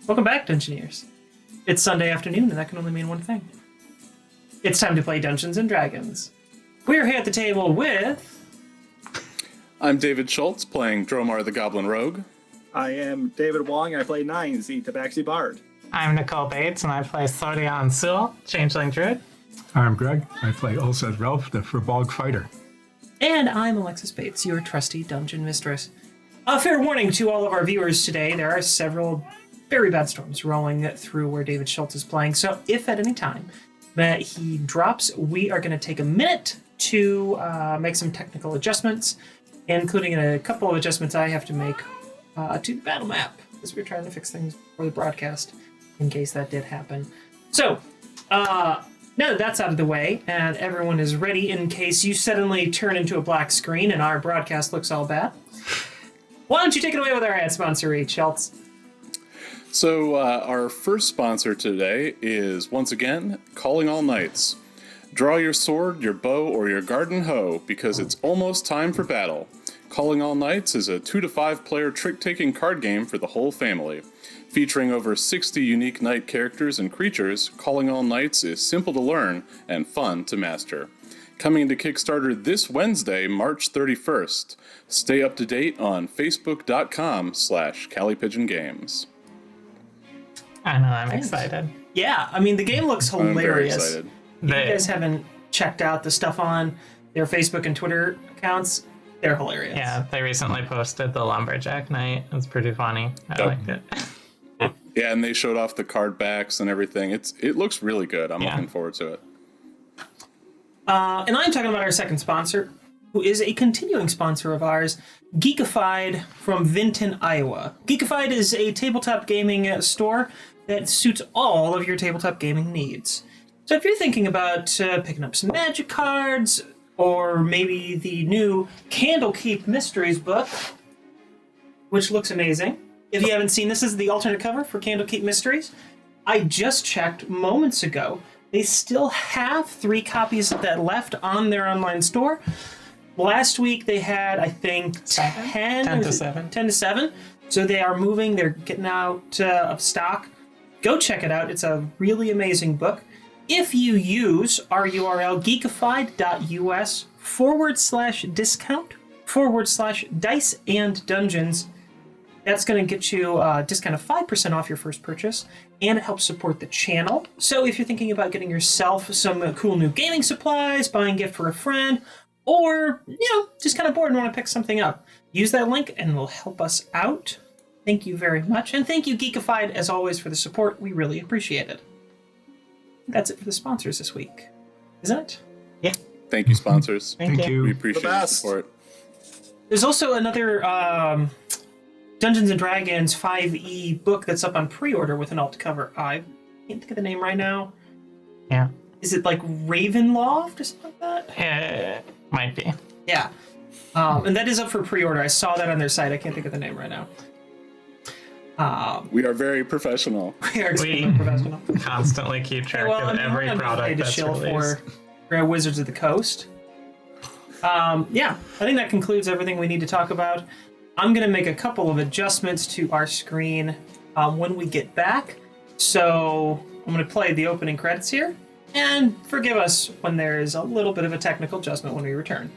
Welcome back, Dungeoneers. It's Sunday afternoon, and that can only mean one thing. It's time to play Dungeons & Dragons. We're here at the table with... I'm David Schultz, playing Dromar the Goblin Rogue. I am David Wong, I play Nines, the Tabaxi Bard. I'm Nicole Bates, and I play Sodion Sewell, Changeling Druid. I'm Greg. I play Ulseth Ralph, the Furbolg Fighter. And I'm Alexis Bates, your trusty dungeon mistress. A fair warning to all of our viewers today, there are several very bad storms rolling through where David Schultz is playing, so if at any time that he drops, we are going to take a minute to make some technical adjustments, including a couple of adjustments I have to make to the battle map, as we're trying to fix things for the broadcast, in case that did happen. So, now that that's out of the way, and everyone is ready in case you suddenly turn into a black screen and our broadcast looks all bad, why don't you take it away with our ad sponsor, Schultz? So our first sponsor today is, once again, Calling All Knights. Draw your sword, your bow, or your garden hoe, because it's almost time for battle. Calling All Knights is a 2 to 5 player trick-taking card game for the whole family. Featuring over 60 unique knight characters and creatures, Calling All Knights is simple to learn and fun to master. Coming to Kickstarter this Wednesday, March 31st. Stay up to date on facebook.com/Cali Pigeon Games. I know, I'm excited. Yeah, I mean, the game looks hilarious. I'm very excited. If you guys haven't checked out the stuff on their Facebook and Twitter accounts, they're hilarious. Yeah, they recently posted the Lumberjack Night. It's pretty funny. I liked it. Yeah, and they showed off the card backs and everything. It looks really good. I'm looking forward to it. And I'm talking about our second sponsor, who is a continuing sponsor of ours, Geekified from Vinton, Iowa. Geekified is a tabletop gaming store that suits all of your tabletop gaming needs. So if you're thinking about picking up some magic cards, or maybe the new Candlekeep Mysteries book, which looks amazing. If you haven't seen, this is the alternate cover for Candlekeep Mysteries. I just checked moments ago. They still have 3 copies of that left on their online store. Last week they had, I think, 10 to 7. 10 to 7. So they are moving. They're getting out of stock. Go check it out. It's a really amazing book. If you use our URL, geekified.us/discount/dice and dungeons, that's going to get you a discount of 5% off your first purchase, and it helps support the channel. So if you're thinking about getting yourself some cool new gaming supplies, buying a gift for a friend, or, just kind of bored and want to pick something up, use that link and it'll help us out. Thank you very much. And thank you, Geekified, as always, for the support. We really appreciate it. That's it for the sponsors this week, isn't it? Yeah. Thank you, sponsors. Thank you. We appreciate the support. There's also another Dungeons & Dragons 5e book that's up on pre-order with an alt cover. I can't think of the name right now. Yeah. Is it like Ravenloft or something like that? Might be. Yeah. And that is up for pre-order. I saw that on their site. I can't think of the name right now. We are very professiontional. We are extremely professional. Constantly keep track of every product that's released. For Wizards of the Coast. Yeah, I think that concludes everything we need to talk about. I'm going to make a couple of adjustments to our screen when we get back. So I'm going to play the opening credits here. And forgive us when there is a little bit of a technical adjustment when we return.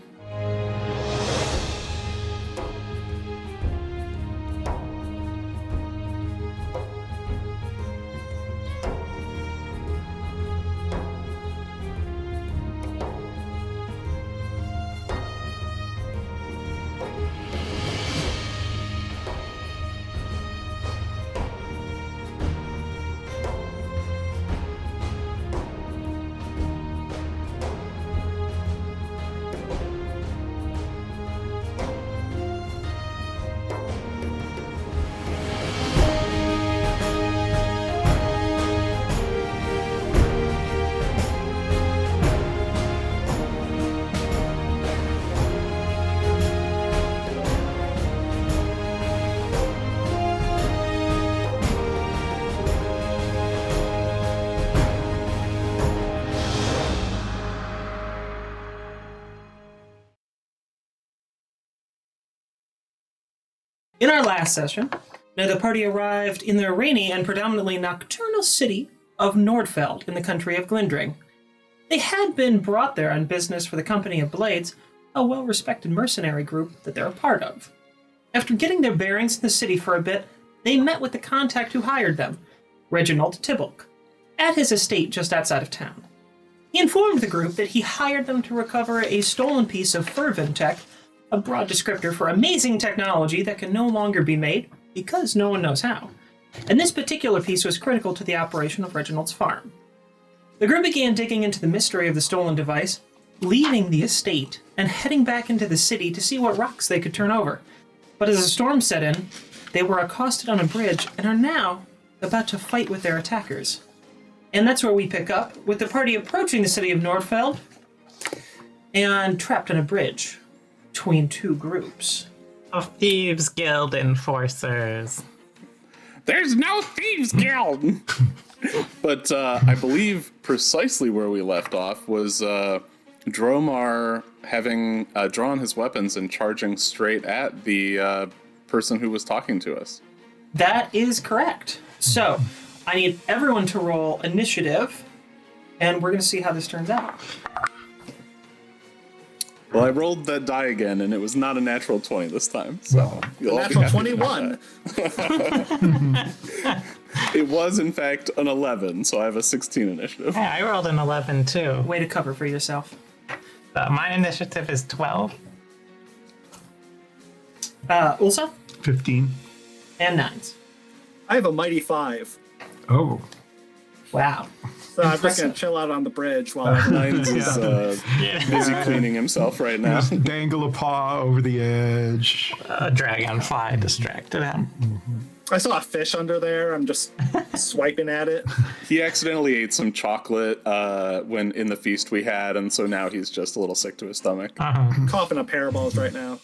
In our last session, Now, the party arrived in the rainy and predominantly nocturnal city of Nordfeld in the country of Glindring. They had been brought there on business for the Company of Blades, a well-respected mercenary group that they're a part of. After getting their bearings in the city for a bit, they met with the contact who hired them, Reginald Tibbalk, at his estate just outside of town. He informed the group that he hired them to recover a stolen piece of Furven tech, a broad descriptor for amazing technology that can no longer be made because no one knows how. And this particular piece was critical to the operation of Reginald's farm. The group began digging into the mystery of the stolen device, leaving the estate and heading back into the city to see what rocks they could turn over. But as a storm set in, they were accosted on a bridge and are now about to fight with their attackers. And that's where we pick up, with the party approaching the city of Nordfeld and trapped on a bridge between two groups. Of Thieves Guild enforcers. There's no Thieves Guild! But I believe precisely where we left off was Dromar having drawn his weapons and charging straight at the person who was talking to us. That is correct. So, I need everyone to roll initiative, and we're going to see how this turns out. Well, I rolled that die again, and it was not a natural 20 this time. So you'll all be Natural happy about 21. that. It was, in fact, an 11, so I have a 16 initiative. Yeah, I rolled an 11 too. Way to cover for yourself. My initiative is 12. Ulsa 15. and Nines. I have a mighty 5. Oh. Wow. So I'm just going to chill out on the bridge while I Nines is busy cleaning himself right now. Just dangle a paw over the edge. A dragonfly distracted him. I saw a fish under there. I'm just swiping at it. He accidentally ate some chocolate when in the feast we had, and so now he's just a little sick to his stomach. Coughing up hairballs right now.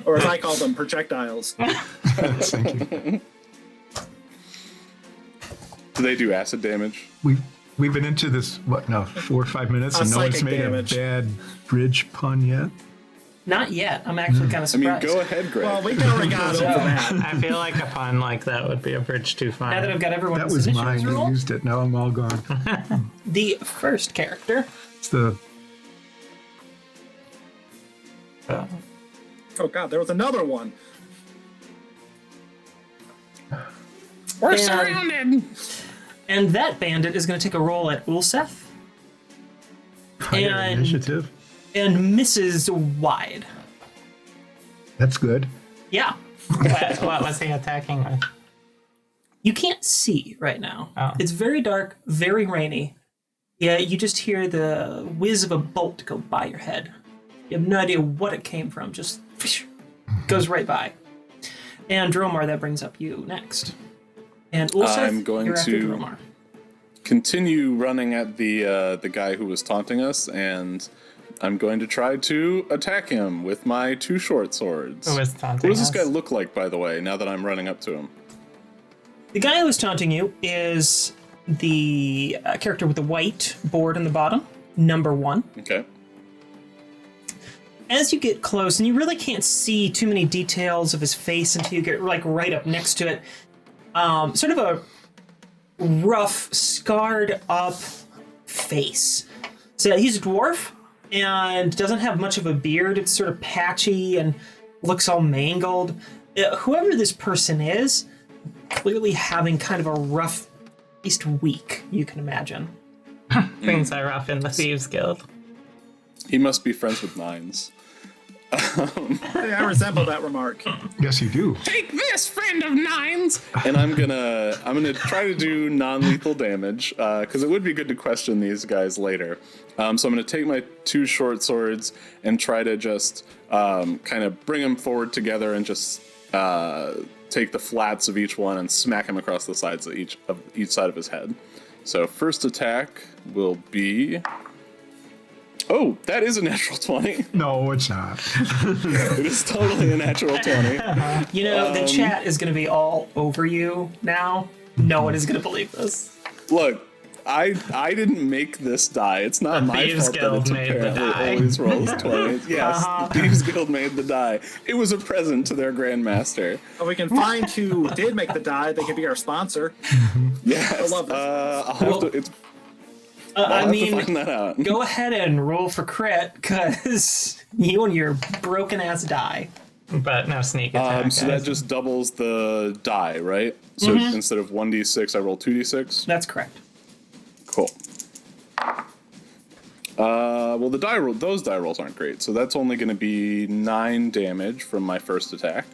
Or as I call them, projectiles. Thank you. Do they do acid damage? We've been into this, 4 or 5 minutes, and no one's Psychic made damage. a bad bridge pun yet? Not yet. I'm actually kind of I mean, surprised. go ahead, Greg. Well, we already got over that. I feel like a pun like that would be a bridge too far. Now that I've got That everyone's was initiatives mine. You rolled, used it. Now I'm all gone. the first character It's the Oh, God, there was another one. We're surrounded! And that bandit is going to take a roll at Ulseth higher And- initiative. and misses wide. That's good. Yeah. What was he attacking with? You can't see right now. Oh. It's very dark, very rainy. Yeah, you just hear the whiz of a bolt go by your head. You have no idea what it came from, just goes right by. And Dromar, that brings up you next. And Ulseth, I'm going you're after to- Dromar. Continue running at the guy who was taunting us, and I'm going to try to attack him with my 2 short swords. Who was taunting What does this us? guy look like, by the way, now that I'm running up to him? The guy who was taunting you is the character with the white board in the bottom, number 1. Okay. As you get close, and you really can't see too many details of his face until you get like right up next to it, sort of a rough, scarred up face. So he's a dwarf and doesn't have much of a beard. It's sort of patchy and looks all mangled. Whoever this person is, clearly having kind of a rough, at least week, you can imagine. Things are rough in the Thieves Guild. He must be friends with Nines. Hey, I resemble that remark. Yes, you do. Take this, friend of Nines! And I'm gonna try to do non-lethal damage, because it would be good to question these guys later. So I'm gonna take my 2 short swords and try to just kind of bring them forward together and just take the flats of each one and smack him across the sides of each side of his head. So first attack will be... Oh, that is a natural 20. No, it's not. It is totally a natural 20. You know, the chat is going to be all over you now. No one is going to believe this. Look, I didn't make this die. It's not The my Thieves fault that Guild it's made the apparently die. always rolls 20. Yes, the Thieves Guild made the die. It was a present to their grandmaster. If we can find who did make the die, they can be our sponsor. Yes. I love this. I'll have to. I'll I have mean, to find that out. go ahead and roll for crit, because you and your broken ass die. But no sneak attack. So that guys. just doubles the die, right? So instead of 1d6, I roll 2d6. That's correct. Cool. Well, those die rolls aren't great, so that's only going to be 9 damage from my first attack.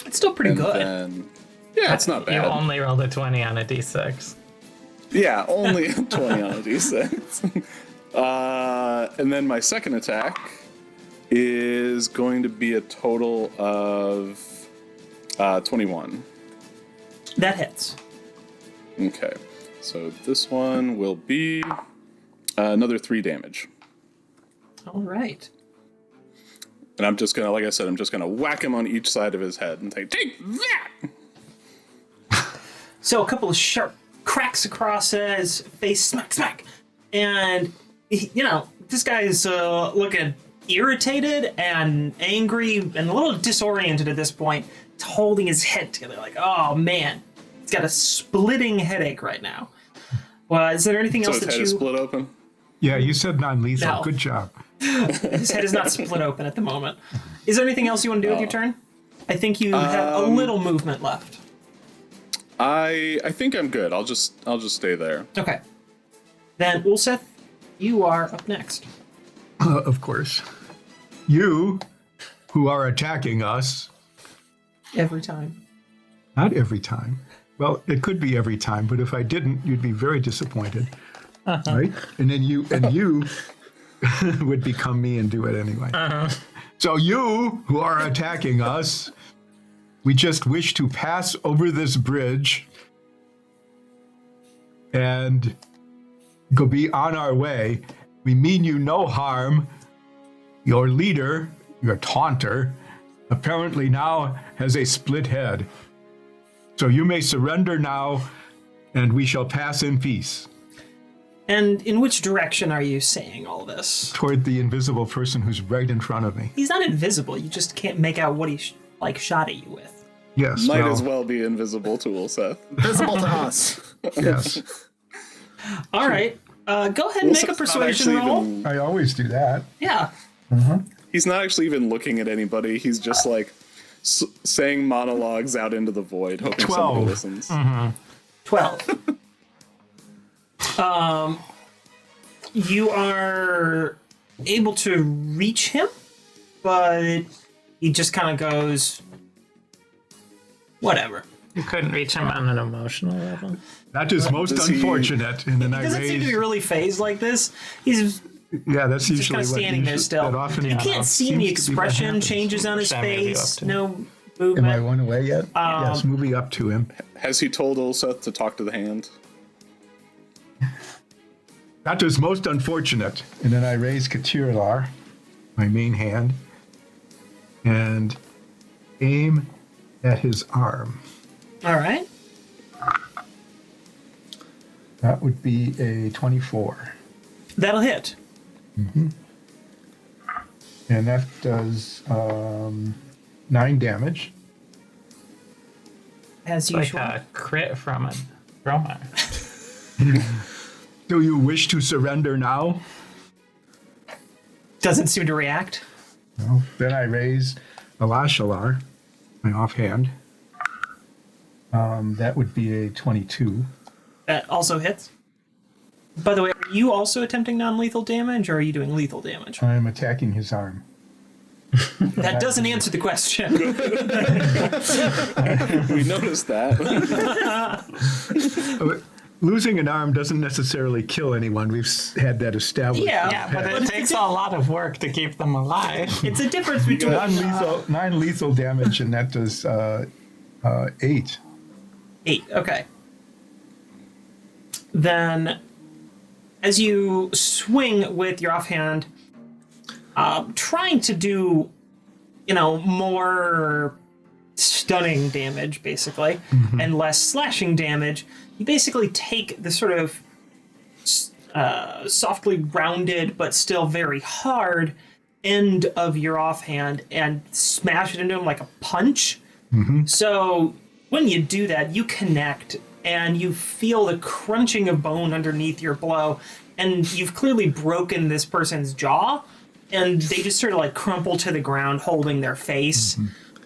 It's still pretty And good. then, yeah, it's not You bad. only rolled a 20 on a d6. Yeah, only 20 on a d6. And then my second attack is going to be a total of 21. That hits. Okay, so this one will be another 3 damage. All right. And I'm just gonna, like I said, I'm just gonna whack him on each side of his head and say, "Take that!" So a couple of sharp cracks across his face, smack, smack. And, this guy is looking irritated and angry and a little disoriented at this point. He's holding his head together like, oh man, he's got a splitting headache right now. Well, is there anything So else his that head you... is split open. Yeah, you said non-lethal. No. Good job. His head is not split open at the moment. Is there anything else you want to do with your turn? I think you have a little movement left. I think I'm good. I'll just stay there. Okay. Then, Ulseth, you are up next. Of course. You, who are attacking us, Every time. not every time. Well, it could be every time, but if I didn't, you'd be very disappointed. Right? And then you would become me and do it anyway. So you, who are attacking us, we just wish to pass over this bridge and go be on our way. We mean you no harm. Your leader, your taunter, apparently now has a split head. So you may surrender now, and we shall pass in peace. And in which direction are you saying all this? Toward the invisible person who's right in front of me. He's not invisible. You just can't make out what he shot at you with. Yes. Might as well be invisible to Ulseth. Visible to us. Yes. All right. Go ahead and make a Ulseth's not persuasion actually roll. even- I always do that. Yeah. He's not actually even looking at anybody. He's just like saying monologues out into the void, hoping 12. somebody listens. 12. You are able to reach him, but he just kind of goes, whatever. You couldn't reach him on an emotional level. That is most Does he- unfortunate. And then He I doesn't seem to be raise. really phased like this. He's Yeah, that's just usually kind of what standing there usually- still. that often You can't see any seems to be what expression happens. changes on his Should I move you up face. to No Am movement. I one away yet? Yes, moving up to him. Has he told Ulseth to talk to the hand? That is most unfortunate. And then I raise Katiralar, my main hand, and aim at his arm. All right. That would be a 24. That'll hit. And that does 9 damage. As Like usual. a crit from a Bromar. Do you wish to surrender now? Doesn't seem to react. No. Then I raise Alashalar, my offhand. That would be a 22. That also hits. By the way, are you also attempting non-lethal damage, or are you doing lethal damage? I am attacking his arm. That doesn't answer the question. We noticed that. Losing an arm doesn't necessarily kill anyone. We've had that established. Yeah. Yeah, but But it it's takes a a lot of work to keep them alive. It's a difference between Non-lethal damage, and that does 8. 8. Okay. Then, as you swing with your offhand, trying to do, more stunning damage, basically, and less slashing damage, you basically take the sort of softly rounded but still very hard end of your offhand and smash it into him like a punch. So when you do that, you connect and you feel the crunching of bone underneath your blow, and you've clearly broken this person's jaw, and they just sort of like crumple to the ground holding their face,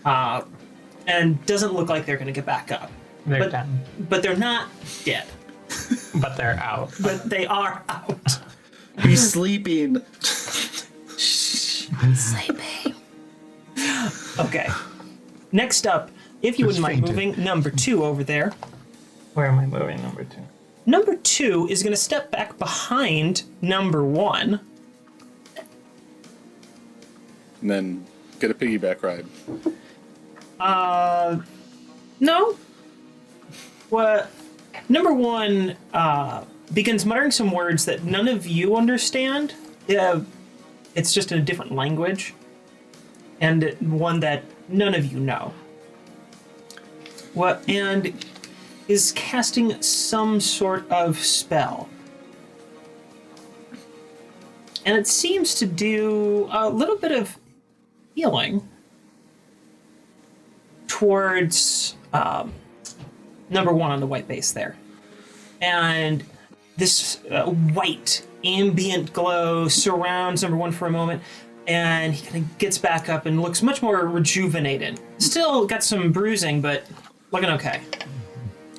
and doesn't look like they're going to get back up. They're done. But they're not dead. But they're out. But they are out. He's sleeping. Sleeping. Okay. Next up, if you Just wouldn't mind fainted. moving, number 2 over there. Where am I moving, number 2? Number 2 is going to step back behind number 1. And then get a piggyback ride. No. What? Number 1 begins muttering some words that none of you understand. It's just in a different language, and one that none of you know. What? And is casting some sort of spell. And it seems to do a little bit of healing towards number 1 on the white base there. And this white ambient glow surrounds number 1 for a moment, and he kind of gets back up and looks much more rejuvenated. Still got some bruising, but looking okay.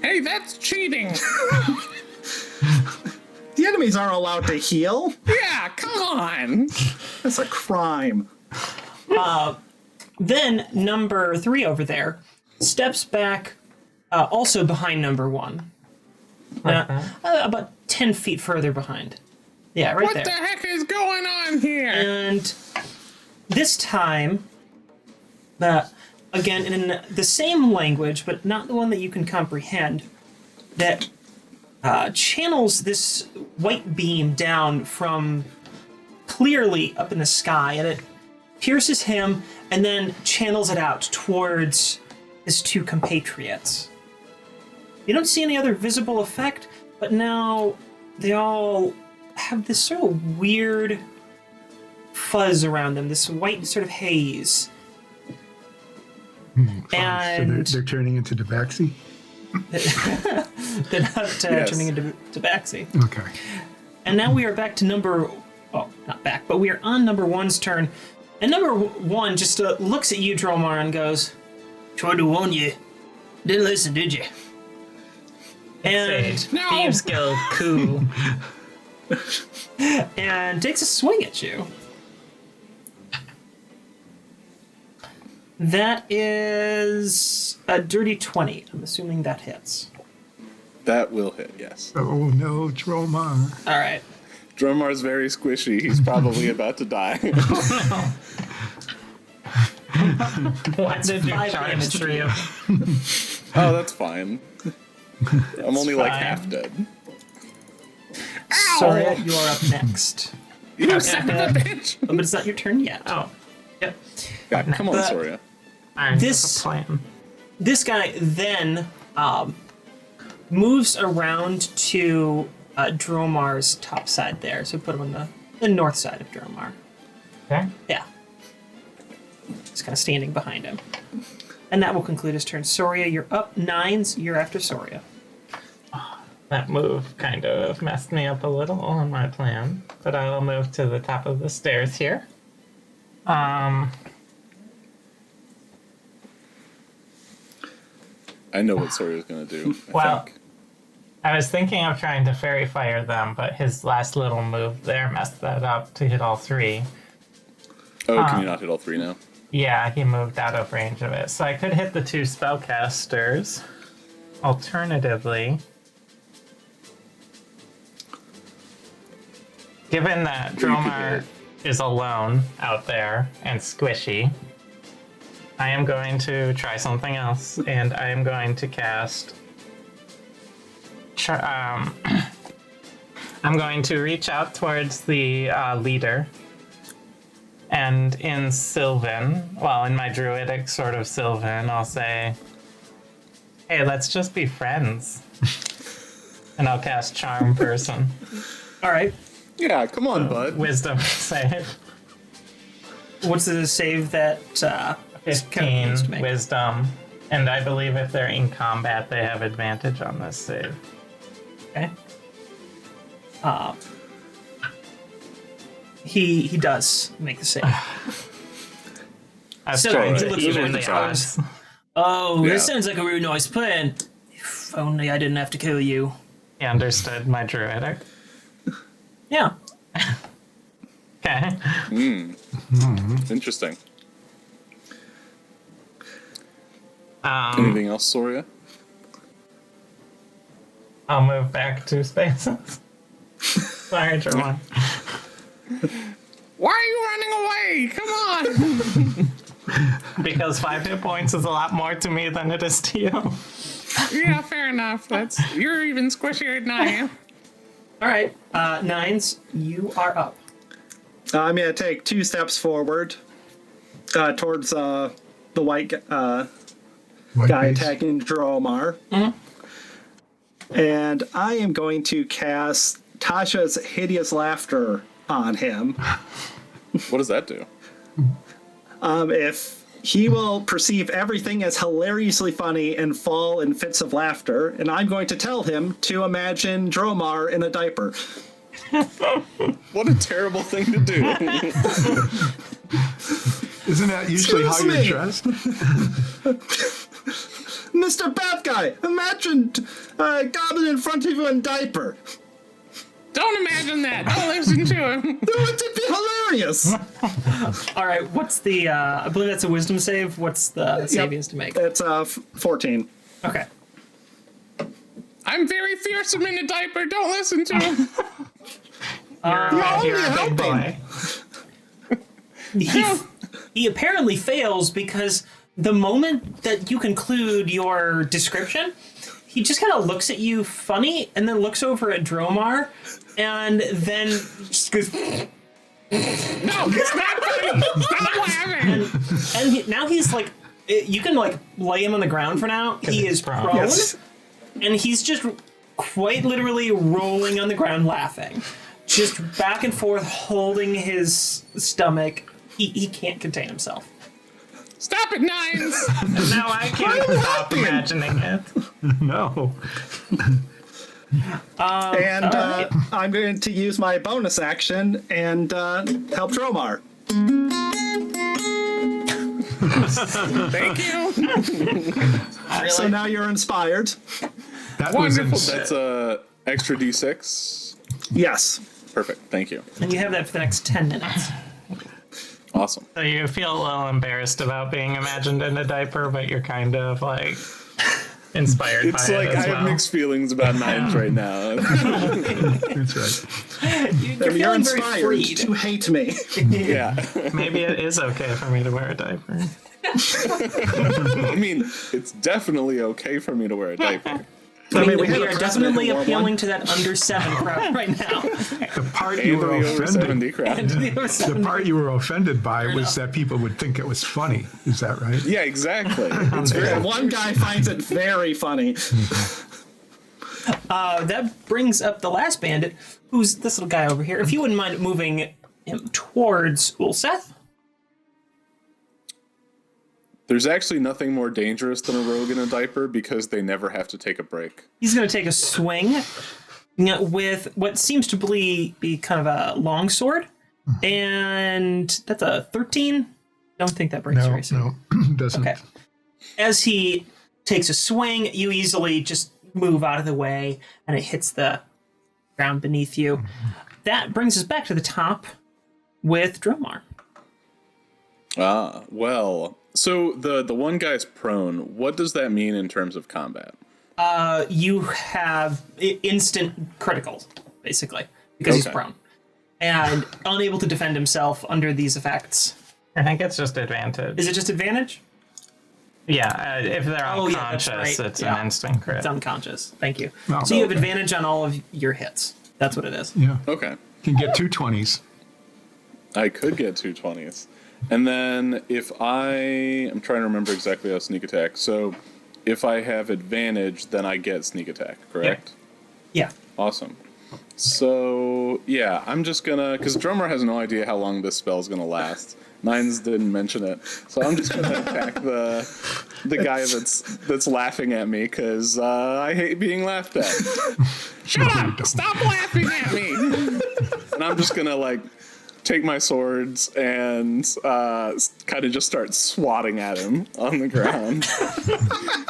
Hey, that's cheating! The enemies aren't allowed to heal. Yeah, come on! That's a crime. Then number 3 over there steps back, also behind number 1. About 10 feet further behind. Yeah, right there. What the heck is going on here? And this time, again, in the same language, but not the one that you can comprehend, that channels this white beam down from clearly up in the sky, and it pierces him and then channels it out towards his 2 compatriots. You don't see any other visible effect, but now they all have this sort of weird fuzz around them, this white sort of haze. And So they're turning into Tabaxi? they're not Yes. turning into tabaxi. Okay. And now we are back to not back, but we are on number 1's turn. And number 1 just looks at you, Dromar, and goes, "Tried to warn you. Didn't listen, did you?" And No! Thieves Guild coup. and takes a swing at you. That is a dirty 20. I'm assuming that hits. That will hit, yes. Oh no, Dromar. All right. Dromar's very squishy. He's probably about to die. What did you 5 charge damage to 3 you. of? Oh, that's fine. I'm only like fine. half dead. Soria, you are up next. You son of a bitch! But it's not your turn yet. Oh, Yep. Yeah, come on, But- Soria. I have This- a plan. This guy then moves around to Dromar's top side there. So put him on the north side of Dromar. Okay. Yeah. Just kind of standing behind him. And that will conclude his turn. Soria, you're up. 9s, you're after Soria. That move kind of messed me up a little on my plan, but I will move to the top of the stairs here. I know what Soria's gonna do. I Well- think. I was thinking of trying to fairy fire them, but his last little move there messed that up to hit all 3. Oh, can you not hit all 3 now? Yeah, he moved out of range of it. So I could hit the 2 spellcasters. Alternatively, given that Dromar is alone out there and squishy, I am going to try something else, and I am going to cast. I'm going to reach out towards the leader And in Sylvan, well, in my druidic sort of Sylvan, I'll say, hey, let's just be friends. And I'll cast Charm Person. All right. Yeah, come on, bud. Wisdom save. What's the save that 15 needs to make? Wisdom. And I believe if they're in combat, they have advantage on this save. Okay. He does make the save. I've So, tried he to looks even over the the odds. Oh, Yeah. this sounds like a really nice plan. If only I didn't have to kill you. He understood my druidic. Yeah. Okay. Interesting. Um, Anything else, Soria? I'll move back 2 spaces. Sorry, Jerome. Why are you running away? Come on! Because 5 hit points is a lot more to me than it is to you. Yeah, fair enough. You're even squishier than I am. All right. Nines, you are up. I'm going to take 2 steps forward towards the white White guy base. attacking Dromar. And I am going to cast Tasha's Hideous Laughter on him. What does that do? If he will perceive everything as hilariously funny and fall in fits of laughter, and I'm going to tell him to imagine Dromar in a diaper. What a terrible thing to do. Isn't that usually how Excuse you're me. dressed? Mr. Bad Guy, imagine a goblin in front of you in diaper. Don't imagine that. Don't listen to him. Wouldn't it be hilarious? All right. What's the? I believe that's a wisdom save. What's the save he has to make? It's 14. Okay. I'm very fearsome in a diaper. Don't listen to him. only You're a big helping. boy. He apparently fails because the moment that you conclude your description, he just kind of looks at you funny and then looks over at Dromar and then just goes, No, it's not funny. Stop laughing. and now he's like, you can like lay him on the ground for now. He he's is prone. prone, Yes. and he's just quite literally rolling on the ground laughing, just back and forth holding his stomach. He can't contain himself. Stop it, Nines. Now I can't stop imagining it. No. And I'm going to use my bonus action and help Dromar. Thank you. So now you're inspired. That Wonderful. was That's extra D6. Yes. Perfect. Thank you. And you have that for the next 10 minutes. Awesome. So you feel a little embarrassed about being imagined in a diaper, but you're kind of like inspired It's by like it I as have well. mixed feelings about Nines right now. That's right. You're You're feeling very inspired freed. to hate me. Yeah. Maybe it is okay for me to wear a diaper. I mean, it's definitely okay for me to wear a diaper. I mean, we have a are president definitely who wore appealing one. to that under 7 crowd right now. The part And you the were over offended. 70 crowd. The part you were offended by was that people would think it was funny. Is that right? Yeah, exactly. It's very One guy finds it very funny. That brings up the last bandit, who's this little guy over here. If you wouldn't mind moving him towards Ulseth. There's actually nothing more dangerous than a rogue in a diaper because they never have to take a break. He's going to take a swing with what seems to be kind of a long sword. And that's a 13. Don't think that breaks your No, AC. no, doesn't. Okay. As he takes a swing, you easily just move out of the way and it hits the ground beneath you. That brings us back to the top with Dromar. Ah, well. So the one guy's prone. What does that mean in terms of combat? You have instant criticals, basically, because he's Okay. prone. And unable to defend himself under these effects. I think it's just advantage. Is it just advantage? Yeah, if they're Oh, yeah, unconscious, that's right. it's Yeah. an instant crit. It's unconscious. Thank you. Oh. So you have advantage on all of your hits. That's what it is. Yeah. Okay. Can get 2 20s. I could get 2 20s. And then if I'm trying to remember exactly how sneak attack. So if I have advantage, then I get sneak attack, correct? Yeah. Awesome. So, yeah, I'm just gonna, because Drummer has no idea how long this spell is gonna last. Nines didn't mention it, so I'm just gonna attack the guy that's laughing at me, because I hate being laughed at. Shut up! Stop laughing at me! And I'm just gonna, like, take my swords and kind of just start swatting at him on the ground.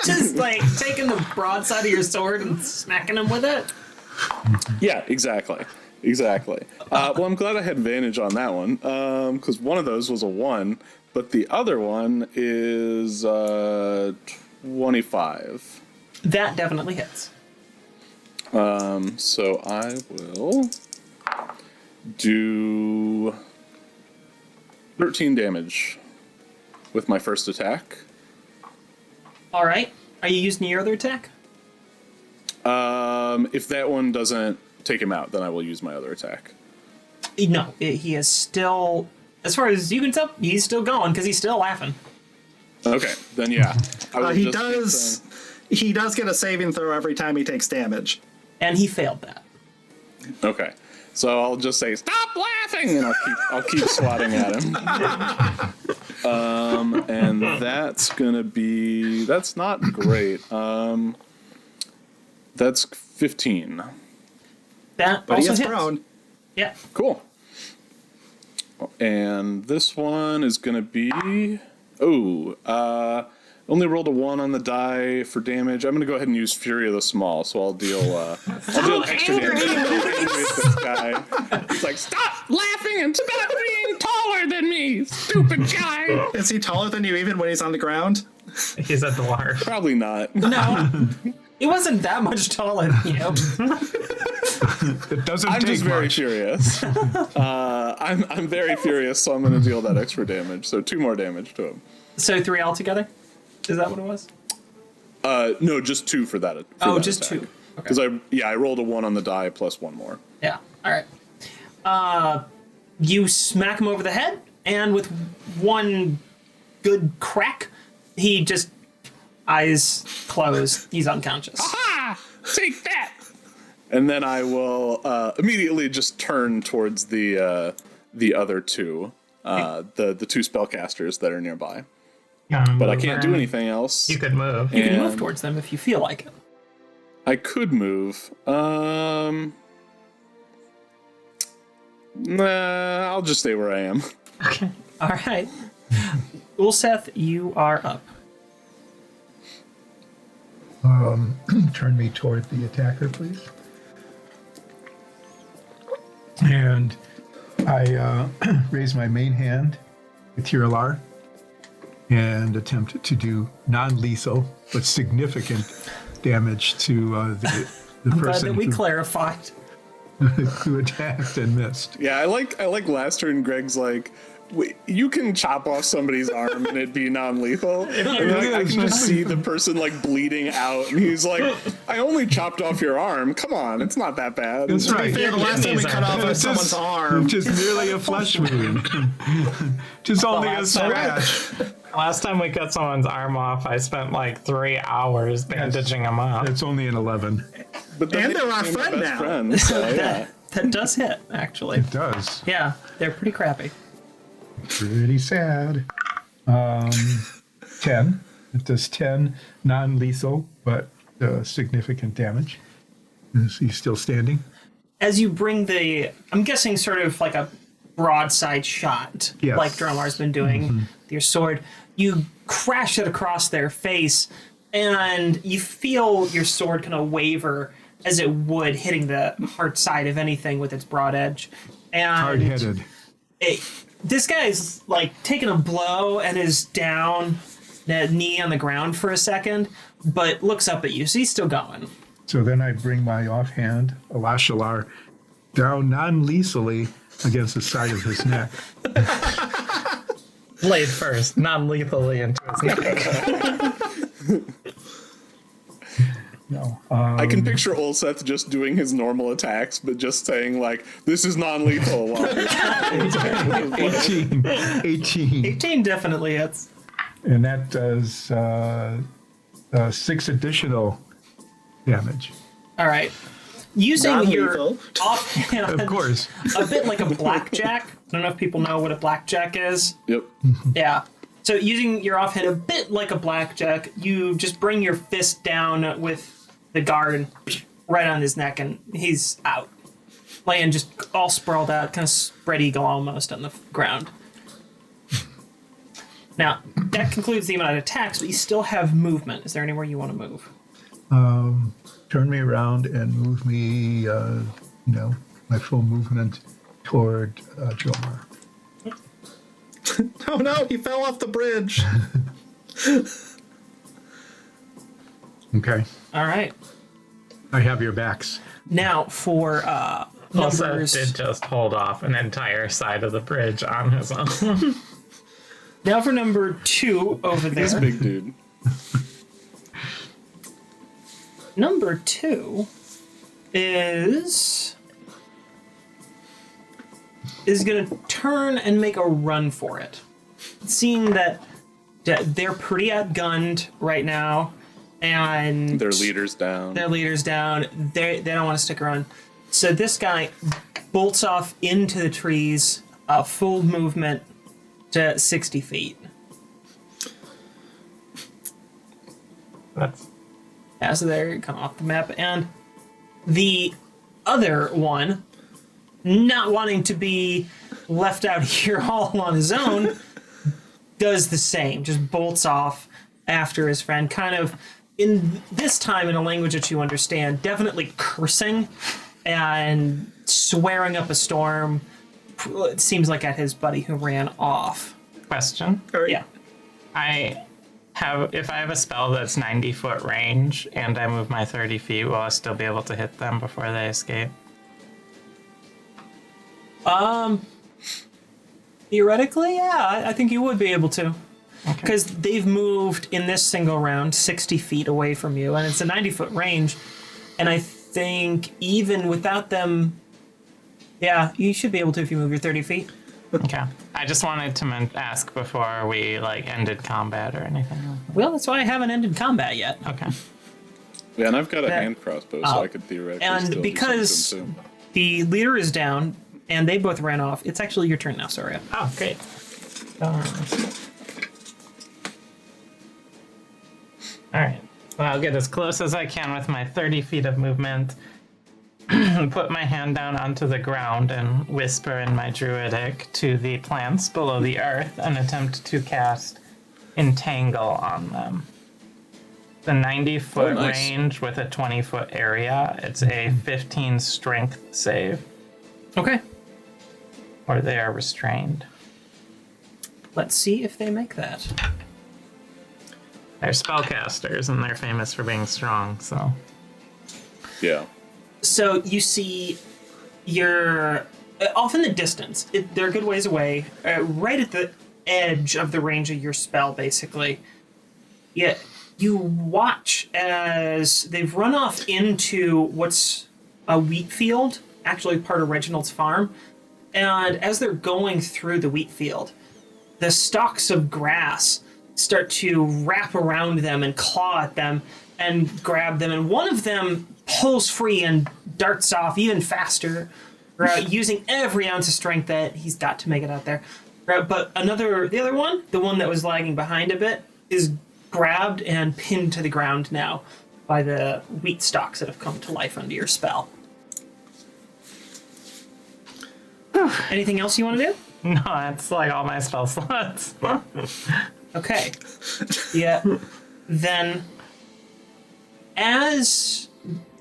Just, like, taking the broadside of your sword and smacking him with it? Yeah, exactly. Well, I'm glad I had advantage on that one, because one of those was a 1, but the other one is 25. That definitely hits. So I will do 13 damage with my first attack. All right. Are you using your other attack? If that one doesn't take him out, then I will use my other attack. No, he is still, as far as you can tell, he's still going because he's still laughing. Okay, then yeah. He does get a saving throw every time he takes damage. And he failed that. Okay, so I'll just say stop laughing, and I'll keep swatting at him. And that's not great. That's 15. That But he also is hits. prone. Yeah. Cool. And this one is going to be... only rolled a 1 on the die for damage. I'm going to go ahead and use Fury of the Small, so I'll deal extra damage with this guy. It's like, stop laughing and stop being taller than me, stupid guy. Is he taller than you even when he's on the ground? He's a dwarf. Probably not. No. He wasn't that much taller than you. It doesn't I'm take just very much. furious. I'm very furious, so I'm going to deal that extra damage. So 2 more damage to him. So 3 altogether? Is that what it was? No, just 2 for that. Just attack. 2. Because I rolled a 1 on the die plus 1 more. Yeah. All right. You smack him over the head, and with one good crack, he just eyes closed. He's unconscious. Ah! Take that! And then I will immediately just turn towards the other 2, the 2 spellcasters that are nearby. But I can't do anything else. You could move. You can move towards them if you feel like it. I could move. Nah, I'll just stay where I am. Okay. All right. Ulseth, you are up. Turn me toward the attacker, please. And I raise my main hand with Tiralar and attempt to do non-lethal but significant damage to the I'm glad person that we clarified. who attacked and missed. Yeah, I like last turn. Greg's like, wait, you can chop off somebody's arm and it'd be non-lethal. And I can just see the person like bleeding out, and he's like, "I only chopped off your arm. Come on, it's not that bad." That's right. Yeah, the last time we cut off someone's arm. Just merely a flesh wound. Just only a last time- scratch. Last time we cut someone's arm off, I spent like 3 hours bandaging him up. It's only an 11. But then And they they're our became my friend best now. friends, so, yeah. That does hit, actually. It does. Yeah, they're pretty crappy. Pretty sad. 10. It does 10 non-lethal, but significant damage. Is he still standing? As you bring I'm guessing sort of like a broadside shot, Yes. like Dromar's been doing with your sword, you crash it across their face, and you feel your sword kind of waver as it would hitting the hard side of anything with its broad edge. And Hard-headed. This guy's like taking a blow and is down, knee on the ground for a second, but looks up at you, so he's still going. So then I bring my offhand, Alashalar, down non-lethally against the side of his neck. Blade first, non-lethally into his neck. No. I can picture Ulseth just doing his normal attacks, but just saying, like, this is non-lethal. 18. 18 definitely hits. And that does 6 additional damage. All right. Using your Non-lethal. offhand, Of course. a bit like a blackjack. I don't know if people know what a blackjack is. Yep. Yeah. So using your offhand a bit like a blackjack, you just bring your fist down with the guard and right on his neck, and he's out. Laying just all sprawled out, kind of spread eagle almost on the ground. Now, that concludes the amount of attacks, but you still have movement. Is there anywhere you want to move? Turn me around and move me, my full movement toward Jomar. Oh no, he fell off the bridge. Okay. All right. I have your backs. Now, for Also, numbers... did just hold off an entire side of the bridge on his own. Now for number 2 over This there. big dude. Number 2 is going to turn and make a run for it. Seeing that they're pretty outgunned right now, and Their leader's down. their leader's down, they don't want to stick around. So this guy bolts off into the trees, full movement to 60 feet. That's So there you come off the map, and the other one, not wanting to be left out here all on his own, does the same, just bolts off after his friend, kind of in this time in a language that you understand, definitely cursing and swearing up a storm. It seems like at his buddy who ran off. question. All right. Yeah. If I have a spell that's 90-foot range and I move my 30 feet, will I still be able to hit them before they escape? Theoretically, yeah, I think you would be able to. Because they've moved in this single round 60 feet away from you, and it's a 90-foot range. And I think even without them, yeah, you should be able to if you move your 30 feet. Okay. I just wanted to ask before we ended combat or anything like that. Well, that's why I haven't ended combat yet. Okay. Yeah, and I've got a That- hand crossbow, so I could theoretically And still because do something too. the leader is down, and they both ran off, it's actually your turn now, Soria. Oh, great. All right. Well, I'll get as close as I can with my 30 feet of movement. Put my hand down onto the ground and whisper in my druidic to the plants below the earth and attempt to cast Entangle on them. The 90-foot Oh, nice. range with a 20-foot area. It's a 15 strength save, Okay. or they are restrained. Let's see if they make that. They're spellcasters and they're famous for being strong, so. Yeah. So you see, you're off in the distance. They're a good ways away, right at the edge of the range of your spell, basically. Yet you watch as they've run off into what's a wheat field, actually part of Reginald's farm. And as they're going through the wheat field, the stalks of grass start to wrap around them and claw at them and grab them. And one of them pulls free and darts off even faster, using every ounce of strength that he's got to make it out there. But the other one, the one that was lagging behind a bit, is grabbed and pinned to the ground now by the wheat stalks that have come to life under your spell. Anything else you want to do? No, that's like all my spell slots. Okay. Yeah. Then, as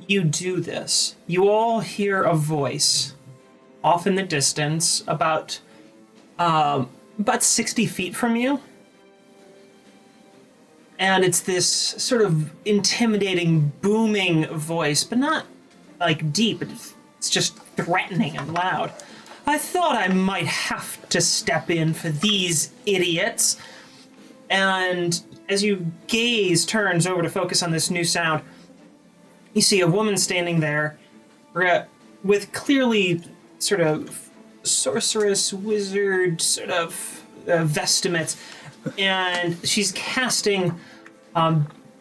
you do this, you all hear a voice off in the distance, about 60 feet from you. And it's this sort of intimidating, booming voice, but not like deep. It's just threatening and loud. I thought I might have to step in for these idiots. And as you turns over to focus on this new sound, you see a woman standing there with clearly sort of sorceress, wizard sort of vestments, and she's casting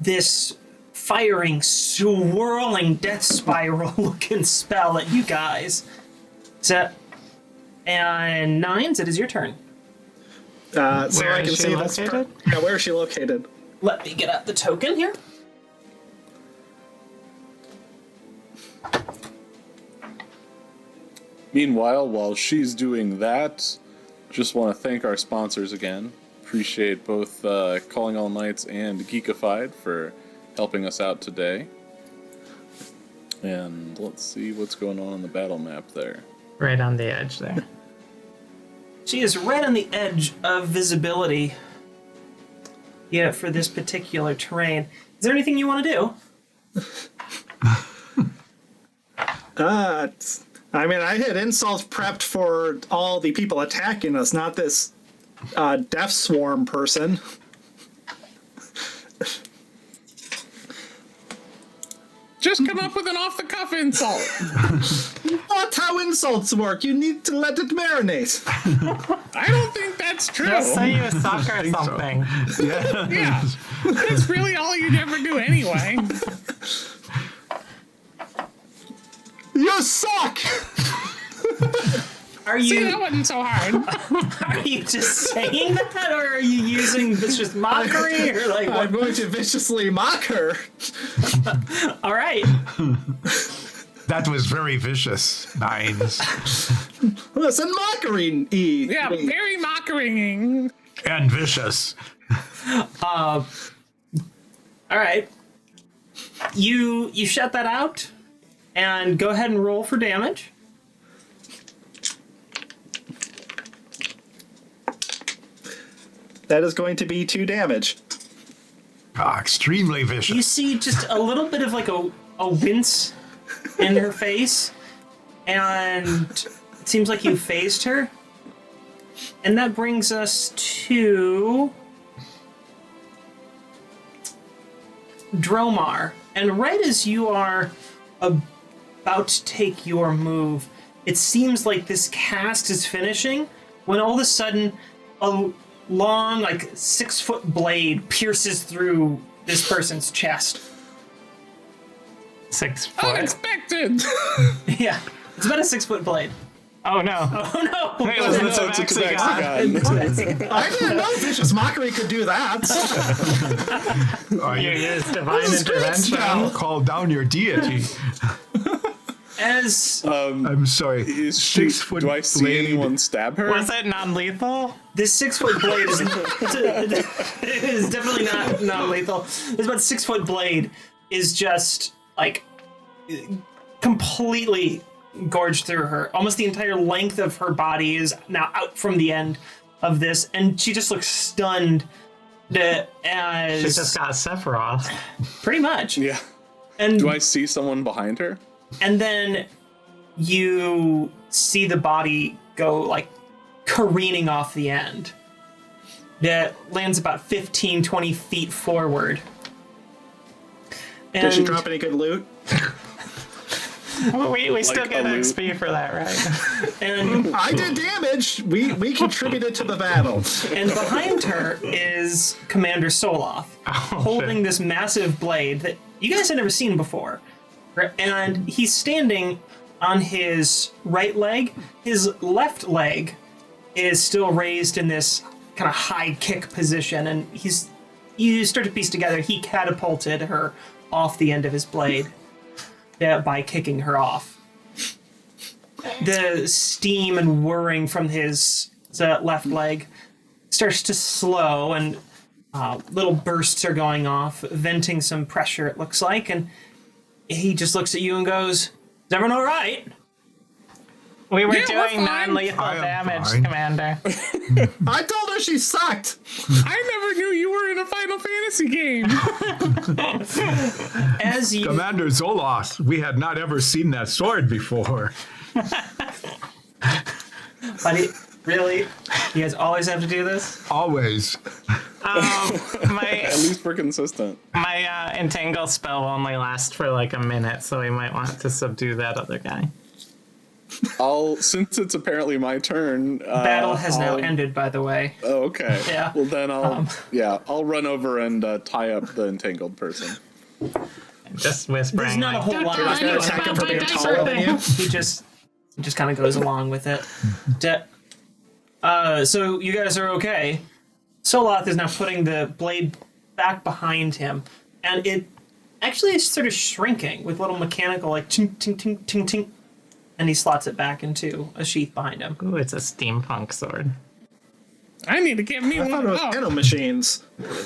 this firing, swirling death spiral looking spell at you guys. So, and Nines, it is your turn. So Where I is can she see this. located? Yeah, where is she located? Let me get out the token here. Meanwhile, while she's doing that, just want to thank our sponsors again. Appreciate both Calling All Nights and Geekified for helping us out today. And let's see what's going on the battle map there. Right on the edge there. She is right on the edge of visibility. Yeah, for this particular terrain. Is there anything you want to do? I mean, I had insults prepped for all the people attacking us, not this death swarm person. Just come up with an off-the-cuff insult. That's how insults work. You need to let it marinate. I don't think that's true. Just say you suck or think so. something. Yeah, that's really all you'd ever do anyway. You suck! Are See, you that wasn't so hard. are you just saying that, or are you using vicious mockery, or like I'm what? going to viciously mock her. All right. That was very vicious, Nines. Listen, mockery. Yeah, very mockering. And vicious. All right. You shut that out, and go ahead and roll for damage. That is going to be 2 damage. Extremely vicious. You see just a little bit of like a wince in her face, and it seems like you phased her. And that brings us to Dromar. And right as you are about to take your move, it seems like this cast is finishing when all of a sudden a long, like 6-foot blade pierces through this person's chest. 6 foot. Unexpected. Yeah, it's about a 6-foot blade. Oh no. Oh no! Wait, was It's it a actually gone? I didn't know vicious mockery could do that. You used divine This is great intervention. spell. Call down your deity. As I'm sorry. Is she, 6 foot do I see blade. anyone stab her? Was it non-lethal? this 6-foot blade is definitely not lethal. This about 6-foot blade is just like completely gorged through her. Almost the entire length of her body is now out from the end of this, and she just looks stunned. As She just got Sephiroth. pretty much. Yeah. And Do I see someone behind her? and then you see the body go like careening off the end. That lands about 15, 20 feet forward. Did she And- drop any good loot? We still Like get a loot. XP for that, right? And I did damage. We contributed to the battle. and behind her is Commander Soloth, holding this massive blade that you guys had never seen before. And he's standing on his right leg. His left leg is still raised in this kind of high kick position, and you start to piece together, he catapulted her off the end of his blade by kicking her off. The steam and whirring from his left leg starts to slow, and little bursts are going off, venting some pressure, it looks like, and he just looks at you and goes, "Is everyone all right?" We were Yeah, we're doing fine. non-lethal I am damage, fine. Commander. I told her she sucked. I never knew you were in a Final Fantasy game. As you Commander Zoloth, we had not ever seen that sword before. Buddy, really? You guys always have to do this? Always. My At least we're consistent. my entangle spell only lasts for like a minute, so we might want to subdue that other guy. Since it's apparently my turn. Battle has now ended, by the way. Oh, okay. Yeah. Well, then I'll run over and tie up the entangled person. Just whispering. There's not a whole lot You're of gonna it. attack him for being taller than you. He just kind of goes along with it. So you guys are okay. Soloth is now putting the blade back behind him, and it actually is sort of shrinking with little mechanical like tink tink tink tink tink, and he slots it back into a sheath behind him. Ooh, it's a steampunk sword. I need to get me I thought one. it was nanomachines.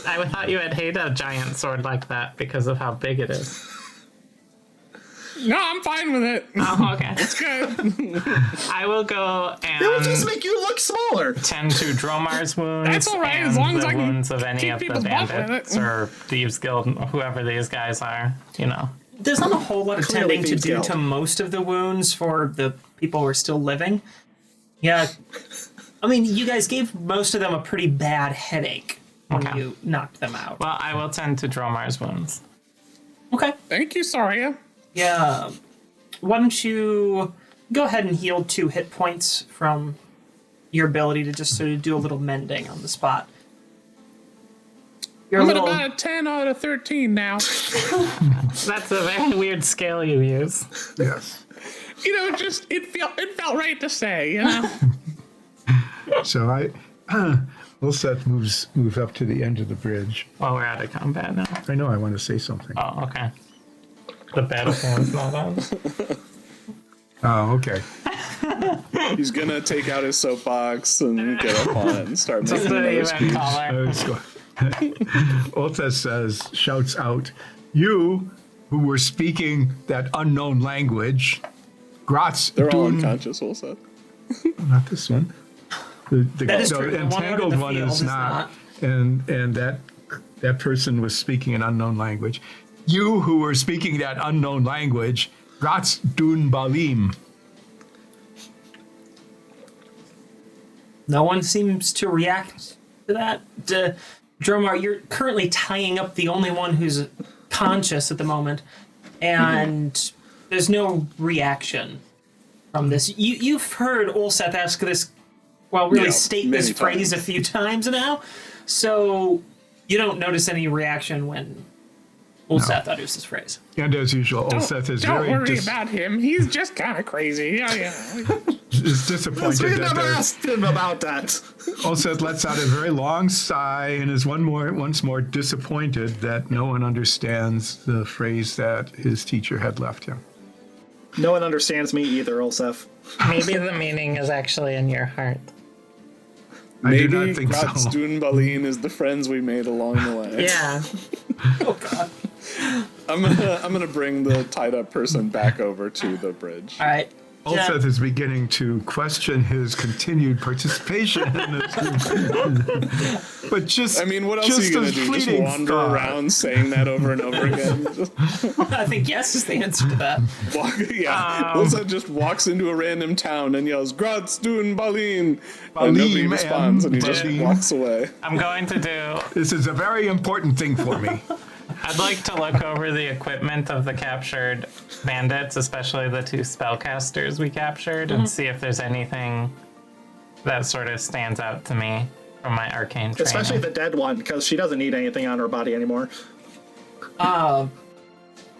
I thought you would hate a giant sword like that because of how big it is. No, I'm fine with it. Oh, okay. It's good. I will go It will just and make you look smaller. tend to Dromar's wounds That's all right, and as long as the I can wounds of any keep of the people's butt with bandits it. or Thieves Guild, whoever these guys are, you know. There's not a whole lot of Clearly tending to Thieves do Guild. to most of the wounds for the people who are still living. Yeah. I mean, you guys gave most of them a pretty bad headache when Okay. you knocked them out. Well, I will tend to Dromar's wounds. Okay. Thank you, Saria. Yeah. Why don't you go ahead and heal 2 hit points from your ability to just sort of do a little mending on the spot. You're a I'm at little... about a 10 out of 13 now. That's a very weird scale you use. Yes. You know, it felt right to say, you know. So Ulseth moves up to the end of the bridge. Well, we're out of combat now. I know I want to say something. Oh, okay. The battlefield's not on. Oh, okay. He's gonna take out his soapbox and get up on it and start Just making an another even speech. taller. Ulseth shouts out, "You who were speaking that unknown language, Gratz They're all Dun-" unconscious, also. Not this one. The That is true. The one out in entangled the one field is is not. And that person was speaking an unknown language. You who were speaking that unknown language, Gratz Dun Balim. No one seems to react to that. Dromar, you're currently tying up the only one who's conscious at the moment, and there's no reaction from this. You've heard Ulseth ask this, well, really Yeah, state this many phrase times. a few times now, so you don't notice any reaction when Ulseth utters this phrase. And as usual, Ulseth is Don't very worry about him. He's just kind of crazy. Yeah. is disappointed We that never they're- asked him about that. Ulseth lets out a very long sigh and is once more disappointed that no one understands the phrase that his teacher had left him. No one understands me either, Ulseth. Maybe the meaning is actually in your heart. I do Maybe not think so. Gratzdun Balin is the friends we made along the way. Yeah. Oh, God. I'm gonna bring the tied up person back over to the bridge. All right. Ulseth is beginning to question his continued participation in this group. But just, I mean, what else are you gonna a do? Just fleeting wander thought. around saying that over and over again? Just I think yes is the answer to that. walk, yeah. Ulsa just walks into a random town and yells "Gratzdun Balin," and nobody Balim responds, and he just Balim. walks away. I'm going to do. This is a very important thing for me. I'd like to look over the equipment of the captured bandits, especially the 2 spellcasters we captured, and see if there's anything that sort of stands out to me from my arcane training. Especially the dead one, because she doesn't need anything on her body anymore.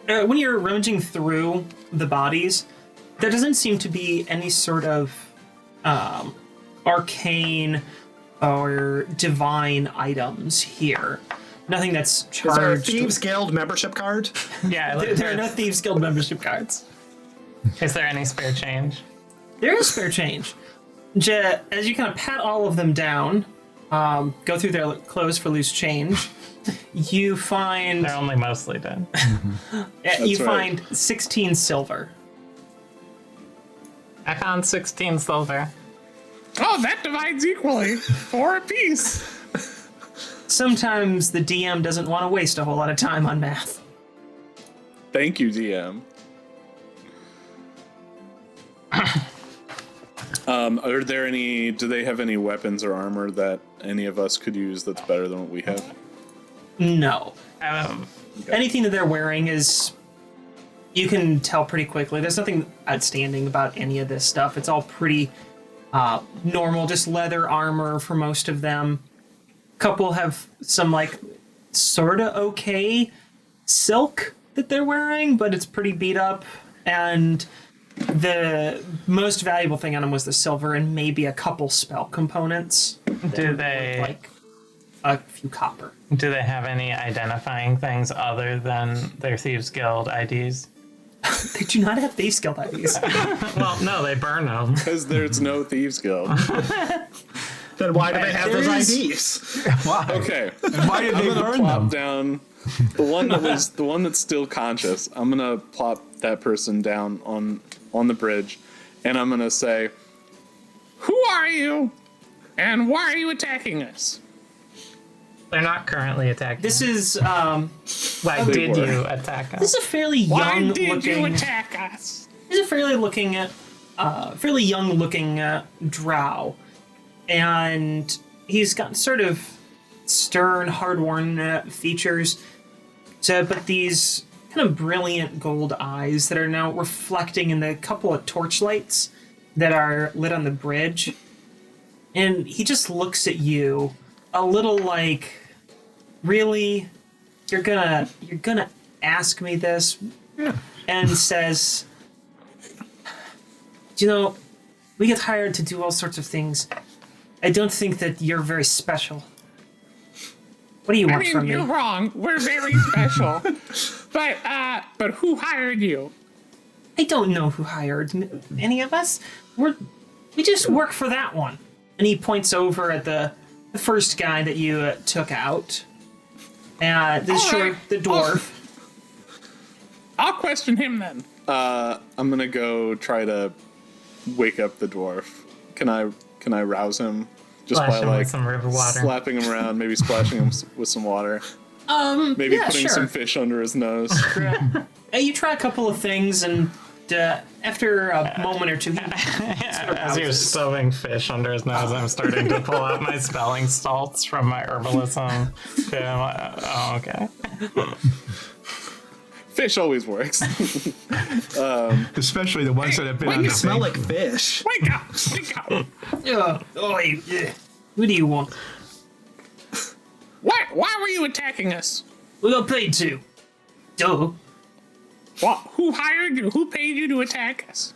When you're rummaging through the bodies, there doesn't seem to be any sort of arcane or divine items here. Nothing that's Is there a charged. Thieves Guild membership card? Yeah, There are no Thieves Guild membership cards. Is there any spare change? There is spare change. As you kind of pat all of them down, go through their clothes for loose change, you find They're only mostly dead. you right. find 16 silver. I found 16 silver. Oh, that divides equally. 4 apiece. Sometimes the DM doesn't want to waste a whole lot of time on math. Thank you, DM. Are there any? Do they have any weapons or armor that any of us could use that's better than what we have? No. Um, Anything that they're wearing is, you can tell pretty quickly. There's nothing outstanding about any of this stuff. It's all pretty normal, just leather armor for most of them. Couple have some like sorta okay silk that they're wearing, but it's pretty beat up. And the most valuable thing on them was the silver and maybe a couple spell components. do they Like a few copper. do they have any identifying things other than their Thieves Guild IDs? They do not have Thieves Guild IDs. Well, no, they burn them. Because there's no Thieves Guild. Then why do they have There those is- IDs? Why? Okay. And why did I'm they gonna burn plop them? down the one that's still conscious. I'm gonna plop that person down on the bridge, and I'm gonna say, "Who are you, and why are you attacking us?" They're not currently attacking. This is Why They did were. you attack us? this is a fairly Why young did you looking. attack us? This is a fairly young looking drow, and he's got sort of stern, hard-worn features. But these kind of brilliant gold eyes that are now reflecting in the couple of torchlights that are lit on the bridge. And he just looks at you a little like, really? You're gonna ask me this? And says, you know, we get hired to do all sorts of things. I don't think that you're very special. What do you want from me? You're wrong. We're very special. but who hired you? I don't know who hired any of us. We just work for that one. And he points over at the first guy that you took out. The dwarf. I'll question him then. I'm gonna go try to wake up the dwarf. Can I rouse him just Splash by him like with some river water. slapping him around, maybe splashing him with some water, maybe Yeah, putting sure. some fish under his nose? You try a couple of things, and after a moment or two, he As you're sewing fish under his nose, I'm starting to pull out my spelling salts from my herbalism. Okay, I'm like, oh, okay. Fish always works. Especially the ones that have been on the You smell same. like fish. Wake up! Wake up! What do you want? Why were you attacking us? We got paid to. Duh. Who hired you? Who paid you to attack us?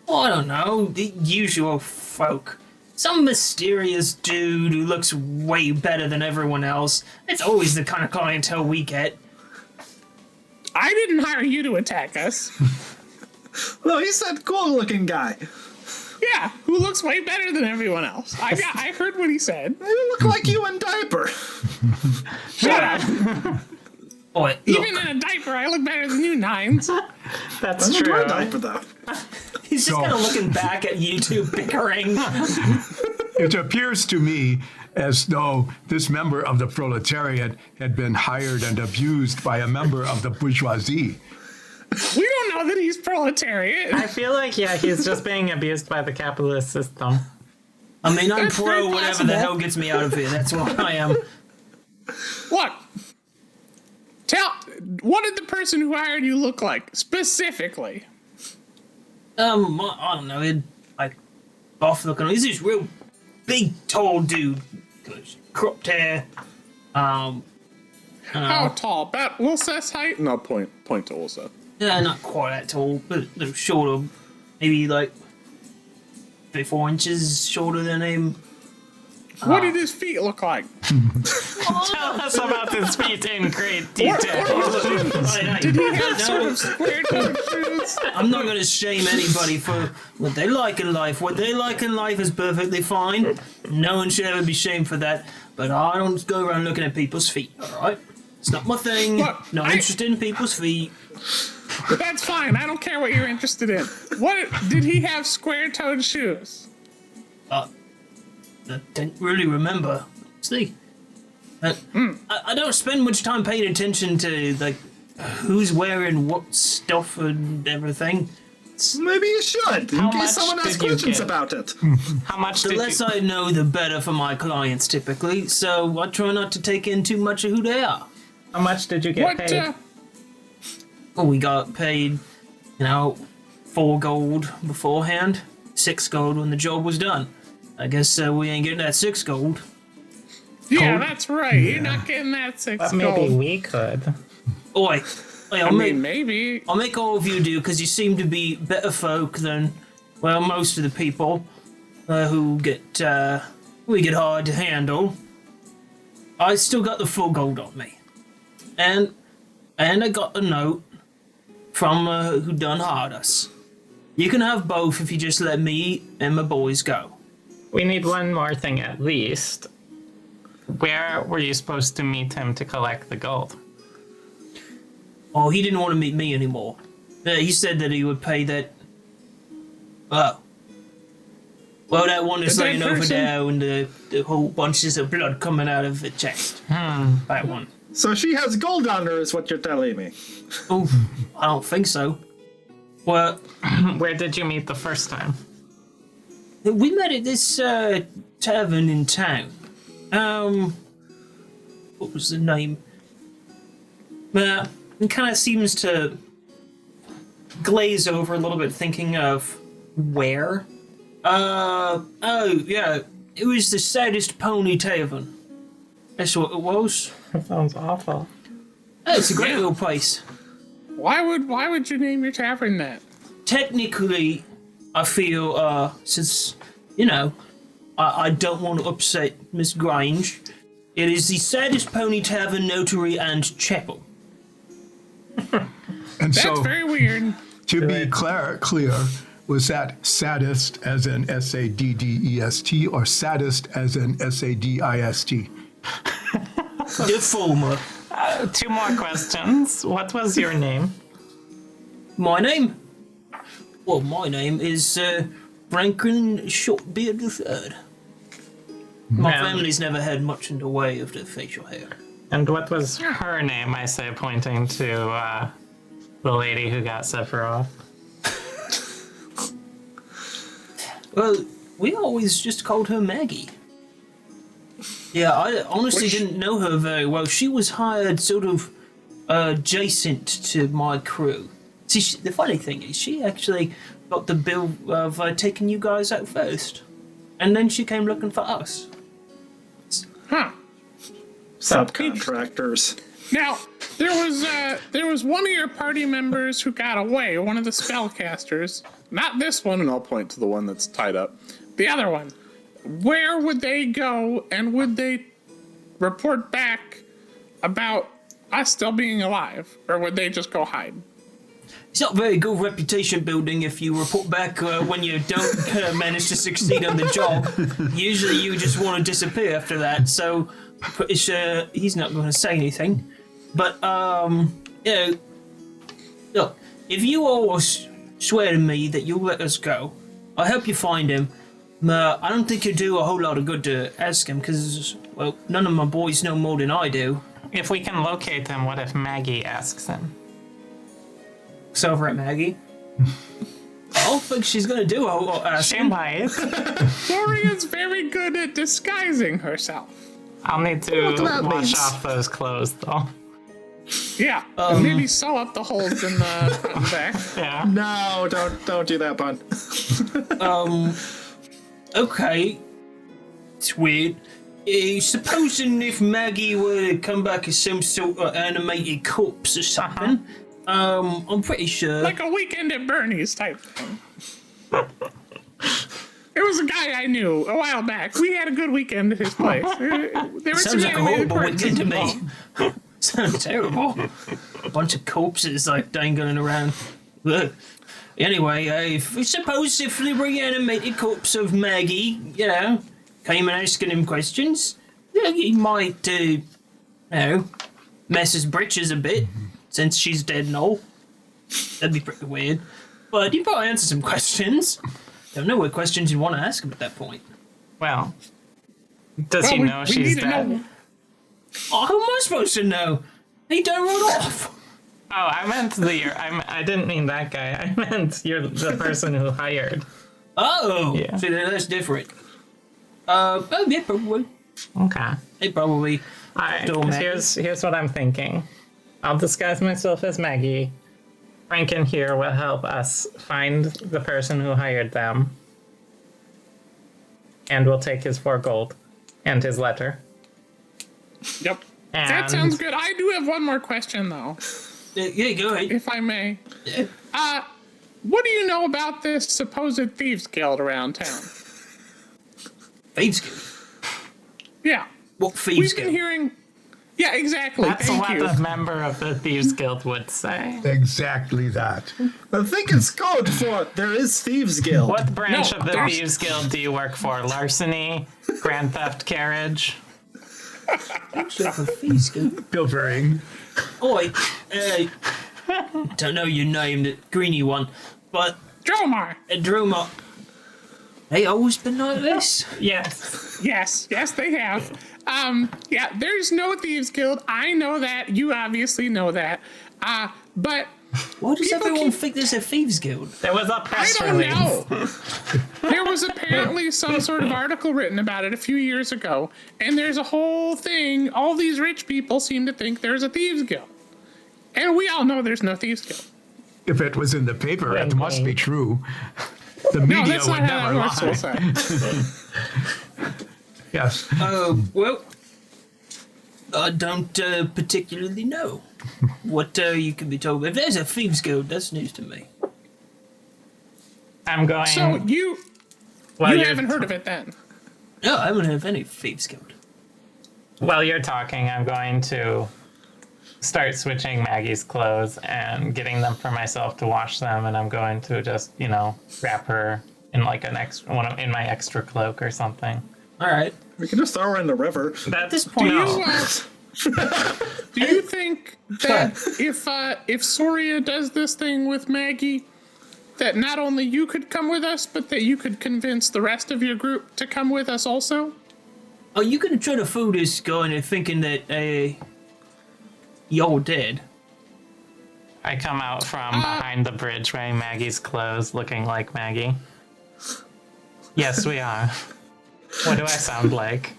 Well, I don't know. The usual folk. Some mysterious dude who looks way better than everyone else. It's always the kind of clientele we get. I didn't hire you to attack us. No, he's that cool-looking guy. Yeah, who looks way better than everyone else. I heard what he said. They look like you in diaper. Shut up. Boy, Even look, in a diaper, I look better than you, Nines. That's I'm true. in diaper though. he's just kind of looking back at you two bickering. It appears to me as though this member of the proletariat had been hired and abused by a member of the bourgeoisie. We don't know that he's proletariat. I feel like, yeah, he's just being abused by the capitalist system. I mean, I'm That's very pro whatever possible. the hell gets me out of here. That's what I am. Look, what did the person who hired you look like specifically? I don't know. It like buff looking. He's this real big, tall dude, cropped hair. How tall? About Wilseth's height? No, point to Ulsa. Yeah, not quite that tall, but a little shorter. Maybe like 3-4 inches shorter than him. What did his feet look like? Tell us about this feat in great detail. Did he have sort of square-toed shoes? I'm not going to shame anybody for what they like in life. What they like in life is perfectly fine. No one should ever be shamed for that. But I don't go around looking at people's feet, alright? It's not my thing. Look, Not interested in people's feet. That's fine. I don't care what you're interested in. What did he have square-toed shoes? I don't really remember. See? I don't spend much time paying attention to, like, who's wearing what stuff and everything. clients. Maybe you should, in How case much someone asks did you questions get? about it. How much The did less you... I know, the better for my clients, typically. So I try not to take in too much of who they are. How much did you get What? paid? Well, we got paid, 4 gold beforehand, 6 gold when the job was done. I guess we ain't getting that 6 gold. Yeah, that's right. You're not getting that 6 But maybe gold. we could. Oi, I mean, maybe. I'll make all of you do, because you seem to be better folk than, well, most of the people who we get hard to handle. I still got the full gold on me. And I got a note from who done hired us. You can have both if you just let me and my boys go. We need one more thing at least. Where were you supposed to meet him to collect the gold? Oh, he didn't want to meet me anymore. He said that he would pay that... Oh. Well, that one is The laying dead over person? there and the whole bunches of blood coming out of the chest. That one. So she has gold on her, is what you're telling me. Oh, I don't think so. Well, Where did you meet the first time? we met at this tavern in town. What was the name? It kind of seems to glaze over a little bit, thinking of where. Oh yeah, it was the Saddest Pony Tavern. That's what it was. That sounds awful. Oh, it's a great little place. Why would you name your tavern that? Technically, I feel, since, I don't want to upset Miss Grange, it is the Saddest Pony Tavern, Notary, and Chapel. And That's so, very weird. to be clear, was that saddest as in SADDEST or saddest as in SADIST? The former. 2 more questions. What was your name? My name? Well, my name is, Franklin Shortbeard III. My And- family's never had much in the way of the facial hair. And what was her name, I say, pointing to the lady who got Sephiroth? Well, we always just called her Maggie. Yeah, I honestly didn't know her very well. She was hired sort of adjacent to my crew. See, the funny thing is, she actually got the bill of taking you guys out first. And then she came looking for us. Huh. Subcontractors. Now, there was one of your party members who got away, one of the spellcasters. Not this one. And I'll point to the one that's tied up. The other one. Where would they go, and would they report back about us still being alive? Or would they just go hide? It's not very good reputation building if you report back when you don't manage to succeed on the job. Usually you just want to disappear after that, so I'm pretty sure he's not going to say anything. But, look, if you all swear to me that you'll let us go, I'll help you find him. I don't think you'd do a whole lot of good to ask him, because, well, none of my boys know more than I do. If we can locate him, what if Maggie asks him? It's over at Maggie. I don't think she's going to do a whole lot asking. She might. Florian's very good at disguising herself. I'll need What to that wash means. off those clothes, though. Yeah, and maybe sew up the holes in the front and back. Yeah. No, don't do that, bud. Okay. It's weird. Supposing if Maggie were to come back as some sort of animated corpse or something, I'm pretty sure. Like a weekend at Bernie's type thing. It was a guy I knew a while back. We had a good weekend at his place. There were some Sounds like a animated horrible parts weekend to involved. me. Sounds terrible. A bunch of corpses like dangling around. Ugh. Anyway, suppose if the reanimated corpse of Maggie, came and asking him questions, he might, mess his britches a bit, since she's dead and all. That'd be pretty weird. But he'd probably answer some questions. Don't know what questions you'd want to ask him at that point. Well, does he Well, know we she's need to dead? know. Oh, how am I supposed to know? He done run off. I meant I didn't mean that guy. I meant you're the person who hired. Oh, Yeah. see, that's different. Yeah, probably. Okay. They probably. All right. Stole Maggie. Here's what I'm thinking. I'll disguise myself as Maggie. Franken here will help us find the person who hired them. And we'll take his 4 gold and his letter. Yep. And That sounds good. I do have one more question, though, Yeah, go ahead. if I may. What do you know about this supposed thieves guild around town? Thieves Guild. Yeah. What Thieves We've Guild? been hearing... Yeah, exactly. That's Thank what you. a member of the Thieves Guild would say. Exactly that. I think it's code for there is Thieves Guild. What branch No, of the there's- Thieves Guild do you work for? Larceny? Grand Theft Carriage? Thieves Guild. Pilfering. Oi, don't know your name, the greeny one, but Dromar. Druma. They always been like this. Yes. Yes, they have. Yeah, there's no thieves guild. I know that. You obviously know that. But Why does People everyone keep- think there's a Thieves Guild? There was a I press don't release. know. There was apparently some sort of article written about it a few years ago, and there's a whole thing. All these rich people seem to think there's a thieves guild, and we all know there's no thieves guild. If it was in the paper, it Wink, must be wink. true. The No, media that's would not how never that works. lie. Wilson. Yes. Well, I don't particularly know what you can be told. If there's a Thieves Guild, that's news to me. I'm going. So you while you're haven't heard of it then? No, I haven't heard of any Thieves Guild. While you're talking, I'm going to start switching Maggie's clothes and getting them for myself to wash them, and I'm going to just, wrap her in like an extra in my extra cloak or something. All right. We can just throw her in the river. At this Do point, you think that if Soria does this thing with Maggie, that not only you could come with us, but that you could convince the rest of your group to come with us also? are you going to try to fool this guy into thinking that you're dead? I come out from behind the bridge wearing Maggie's clothes, looking like Maggie. Yes, we are. What do I sound like?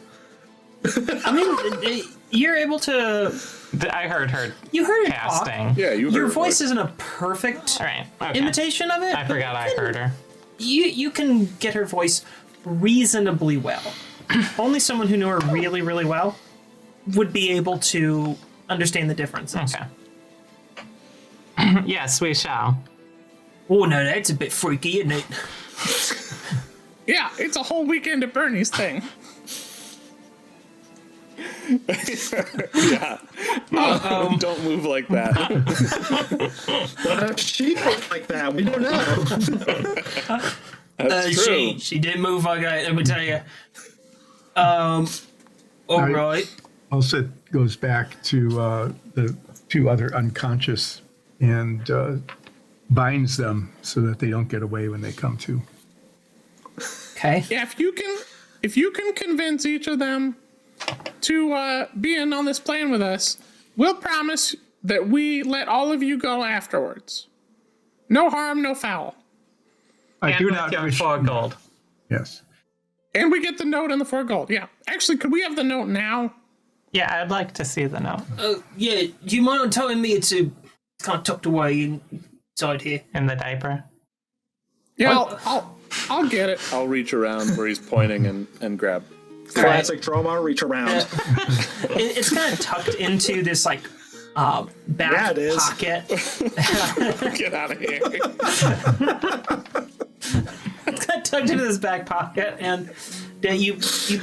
I mean, you're able to. I heard her You heard it talk. casting. Yeah, you heard Your her voice isn't a perfect All right. Okay. imitation of it. I forgot I heard her. You can get her voice reasonably well. Only someone who knew her really, really well would be able to understand the differences. Okay. Yes, we shall. Oh no, that's a bit freaky, isn't it? Yeah, it's a whole weekend at Bernie's thing. Yeah. Don't move like that. What if she looked like that? We don't know. That's true. She did move like that, let me tell you. All right. Also goes back to the 2 other unconscious and binds them so that they don't get away when they come to. Okay. Yeah, if you can convince each of them to be in on this plan with us, we'll promise that we let all of you go afterwards. No harm, no foul. I And do with not your wish. 4 gold. Yes. And we get the note and the 4 gold. Yeah. Actually, could we have the note now? Yeah, I'd like to see the note Yeah, do you mind telling me it's kind of tucked away inside here? in the diaper. Yeah, I'll get it. I'll reach around where he's pointing and grab. Classic Dromar, reach around. It's kind of tucked into this back Yeah, it is. pocket. Get out of here. It's kind of tucked into this back pocket, and you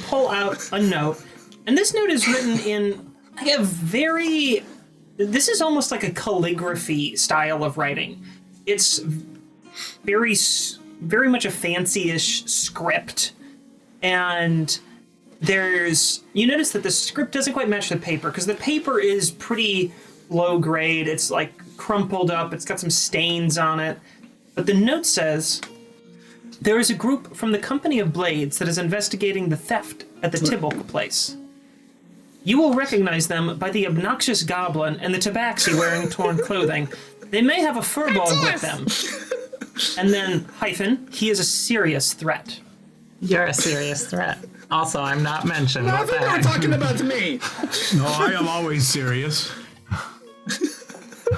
pull out a note, and this note is written in like a very. This is almost like a calligraphy style of writing. It's very much a fancy-ish script, and you notice that the script doesn't quite match the paper because the paper is pretty low grade. It's like crumpled up. It's got some stains on it. But the note says, there is a group from the Company of Blades that is investigating the theft at the Tibble place. You will recognize them by the obnoxious goblin and the tabaxi wearing torn clothing. They may have a furball with them. And then, he is a serious threat. You're a serious threat. Also, I'm not mentioned. I What the think they're heck? talking about me. No, I am always serious.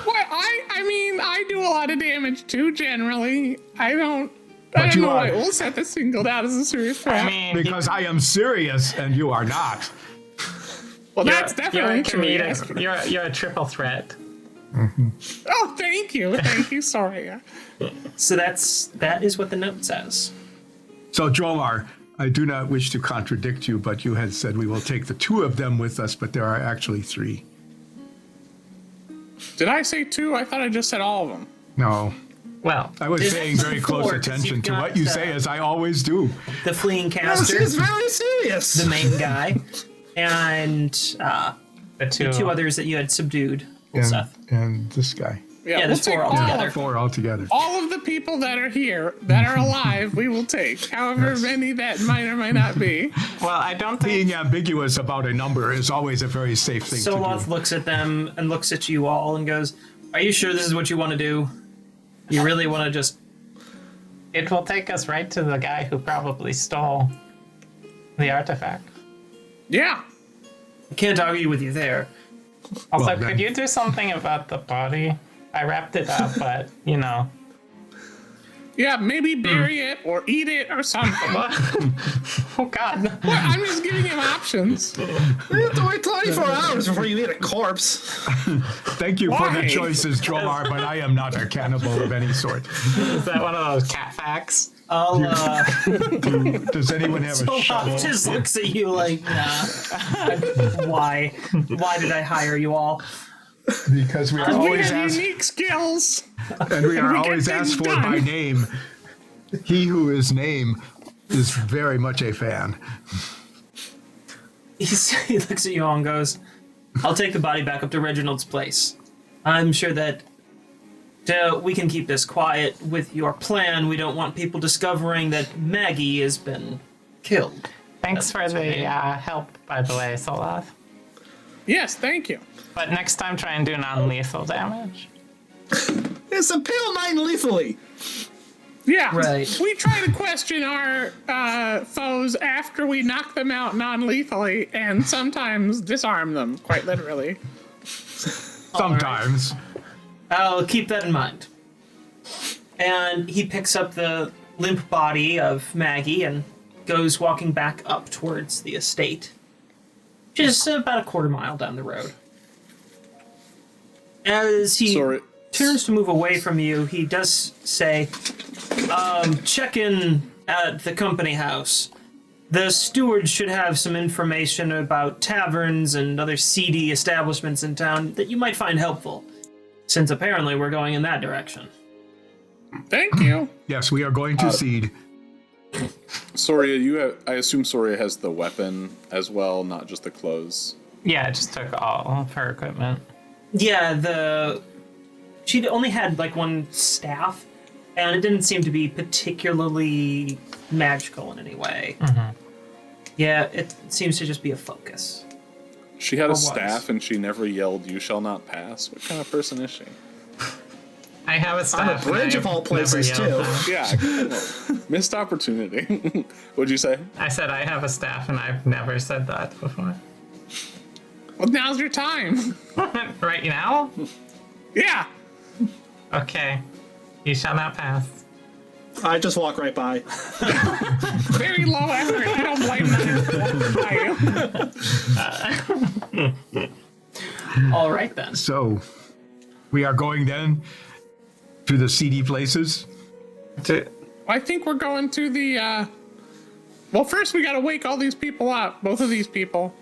What? I mean, I do a lot of damage too, generally. I don't But you know are- why Ulseth is singled out as a serious threat. I mean, Because I am serious and you are not. well, you're, that's you're definitely a true. Yes. comedic. You're a triple threat. Oh, thank you. Sorry. So that is what the note says. So, Dromar, I do not wish to contradict you, but you had said we will take the 2 of them with us, but there are actually 3. Did I say 2? I thought I just said all of them. No, Well, I was It's paying very close 4, 'cause attention you've to what got, you say, as I always do. The fleeing This caster, is very serious. the main guy, and the the 2 others that you had subdued, Ulseth. And this guy. Yeah, we'll there's take 4 all, altogether. 4 altogether. all of the people that are here, that are alive, we will take. However many that might or might not be. well, I don't think. Being ambiguous about a number is always a very safe thing to Soloth do. looks at them and looks at you all and goes, "Are you sure this is what you want to do? You really want to just..." It will take us right to the guy who probably stole the artifact. Yeah. I can't argue with you there. Also, Well, then- could you do something about the body? I wrapped it up, but, you know. Yeah, maybe bury it or eat it or something. Oh, God. Well, I'm just giving him options. You have to wait 24 hours before you eat a corpse. Thank you for the Why? choices, Dromar, but I am not a cannibal of any sort. Is that one of those cat facts? I'll, Does anyone have a Soloth shovel? just looks at you like, nah. Why? Why did I hire you all? Because we are We always have asked, unique skills. and we are we get always things asked for done. by name. He who is name is very much a fan. He looks at you all and goes, "I'll take the body back up to Reginald's place. I'm sure that we can keep this quiet with your plan. We don't want people discovering that Maggie has been killed." Thanks for the help, by the way, Soloth. Yes, thank you. But next time, try and do non-lethal damage. It's a pill 9 lethally. Yeah. Right. We try to question our foes after we knock them out non-lethally and sometimes disarm them, quite literally. Sometimes. I'll keep that in mind. And he picks up the limp body of Maggie and goes walking back up towards the estate, just about a quarter mile down the road. As he Sorry. turns to move away from you, he does say, check in at the company house. The steward should have some information about taverns and other seedy establishments in town that you might find helpful, since apparently we're going in that direction." Thank you. Yes, we are going to seed. Soria, I assume Soria has the weapon as well, not just the clothes. Yeah, I just took all of her equipment. Yeah, she'd only had like one staff, and it didn't seem to be particularly magical in any way. Yeah, it seems to just be a focus. She had Or a was. staff and she never yelled, "You shall not pass." What kind of person is she? I have a staff. and bridge of I've all places, never yelled too. that. Yeah, missed opportunity. What'd you say? I said I have a staff, and I've never said that before. Well, now's your time. Right now? Yeah. Okay. You shall not pass. I just walk right by. Very low effort. I don't blame that. All right then. So, we are going then to the seedy places. I think we're going to the, well, first we gotta wake all these people up, both of these people,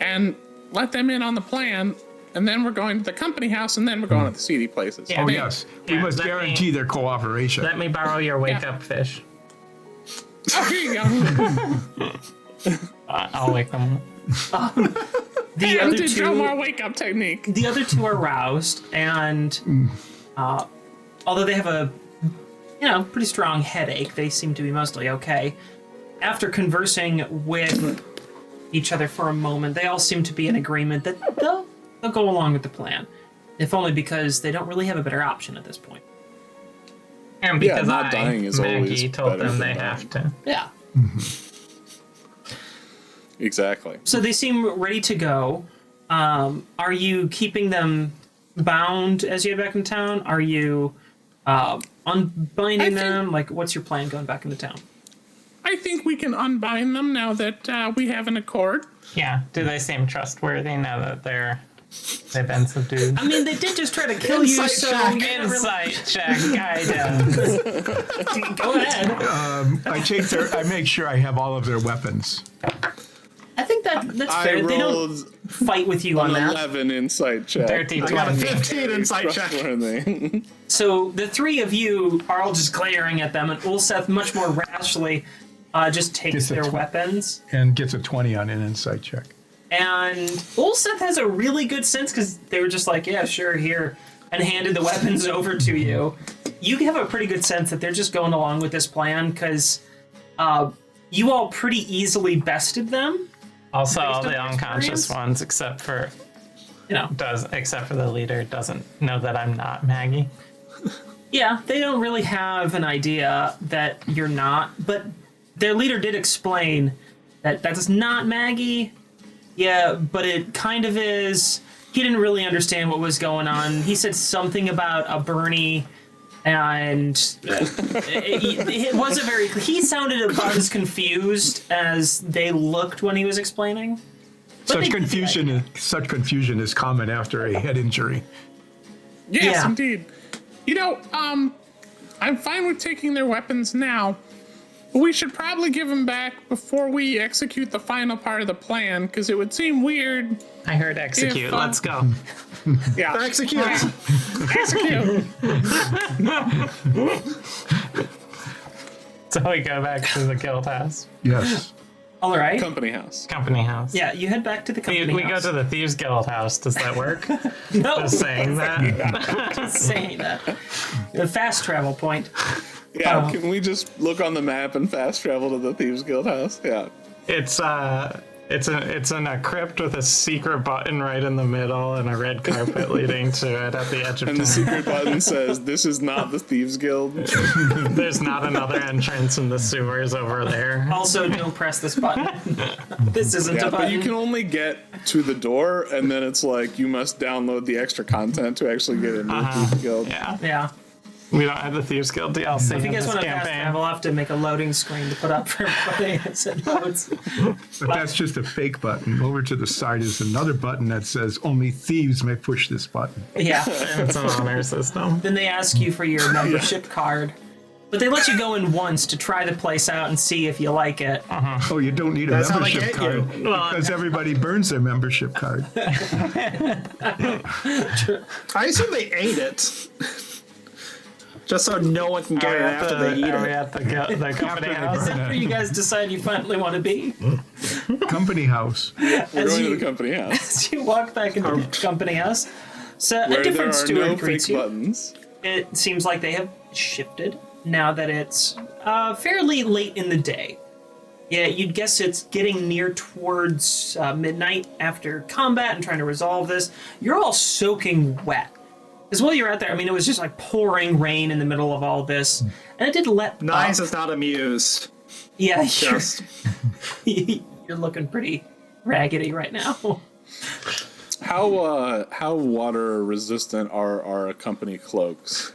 and let them in on the plan, and then we're going to the company house, and then we're going to the seedy places. Yeah. Oh, Hey, yes. We yeah, must let me- guarantee their cooperation. Let me borrow your wake Yeah. up fish. Oh, here you go. I'll wake them up. The And other to Dromar two, wake-up technique. the other two are roused, and although they have a pretty strong headache, they seem to be mostly okay. After conversing with each other for a moment. They all seem to be in agreement that they'll go along with the plan, if only because they don't really have a better option at this point. And because not dying is Maggie always told better them than they dying. have to. Yeah. Exactly. So they seem ready to go. Are you keeping them bound as you head back into town? Are you unbinding them? Like, what's your plan going back into town? I think we can unbind them now that we have an accord. Yeah. Do they seem trustworthy now that they've been subdued? I mean, they did just try to kill you, so you're not really- Insight check guidance. Go ahead. I make sure I have all of their weapons. I think that's I fair. They don't rolled fight with you on an that. 11 insight check. Dirty I got a 20. 15 insight check. Trustworthy. So the three of you are all just glaring at them, and Ulseth much more rashly just takes Gets a their tw- weapons. And gets a 20 on an insight check. And Ulseth has a really good sense because they were just like, yeah, sure, here, and handed the weapons over to you. You have a pretty good sense that they're just going along with this plan because you all pretty easily bested them. Also, Based all on the your unconscious experience? ones, except for You know, the leader, doesn't know that I'm not Maggie. yeah, they don't really have an idea that you're not, but their leader did explain that that's not Maggie. Yeah, but it kind of is. He didn't really understand what was going on. He said something about a Bernie, and it wasn't very. He sounded about as confused as they looked when he was explaining. But they- Such confusion is common after a head injury. Yes, Yeah. indeed. You know, I'm fine with taking their weapons now, but we should probably give them back before we execute the final part of the plan, because it would seem weird. I heard execute. If, Let's go. Yeah. Execute. Execute. So we go back to the guild house, Yes. All right. Company house. company house. Yeah, you head back to the company We go house. to the thieves guild house. Does that work? No, Just saying that. just saying that. The fast travel point. Yeah, can we just look on the map and fast travel to the Thieves Guild house? Yeah. It's in a crypt with a secret button right in the middle and a red carpet leading to it at the edge of And the town. secret button says, "This is not the Thieves Guild." There's not another entrance in the sewers over there. Also, don't press this button. This isn't Yeah, a but button. you can only get to the door, and then it's like you must download the extra content to actually get into the Thieves Guild. Yeah, Yeah. we don't have the thieves guild DLC. If you in guys this want to fast campaign. travel, I'll have to make a loading screen to put up for everybody. I said, no, it's. But that's just a fake button. Over to the side is another button that says only thieves may push this button. Yeah. It's an honor system. Then they ask you for your membership card. But they let you go in once to try the place out and see if you like it. Oh, you don't need a That's how they membership get card you. because everybody burns their membership card. I assume they ate it. Just so no one can get it after they eat Are we it. at the company they house? Is that where you guys decide you finally want to be? Company house. We're As going you- to the company house, As you walk back into the company house, so a where there different are steward no greets fake you. buttons. It seems like they have shifted now that it's fairly late in the day. Yeah, you'd guess it's getting near towards midnight after combat and trying to resolve this. You're all soaking wet. Because while you're out there, I mean, it was just like pouring rain in the middle of all this. And it did let Nines up. is not amused. Yeah, Just you're looking pretty raggedy right now. How water resistant are our company cloaks?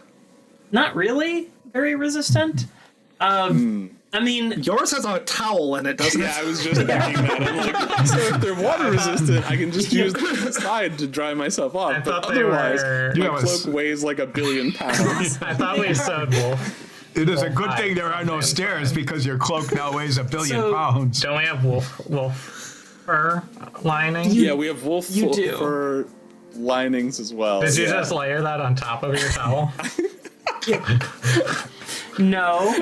Not really very resistant. I mean, yours has a towel in it, doesn't Yeah, I it? was just thinking that. I'm like, so if they're water resistant, I can just use the side to dry myself off. I But thought they otherwise, were- my Yeah, it was- cloak weighs like 1 billion pounds. I thought we sewed wolf. It is a good thing there are no stairs because your cloak now weighs 1 billion So- pounds. Don't we have wolf fur lining? Yeah, we have wolf You do. fur linings as well. Did you yeah. just layer that on top of your towel? no.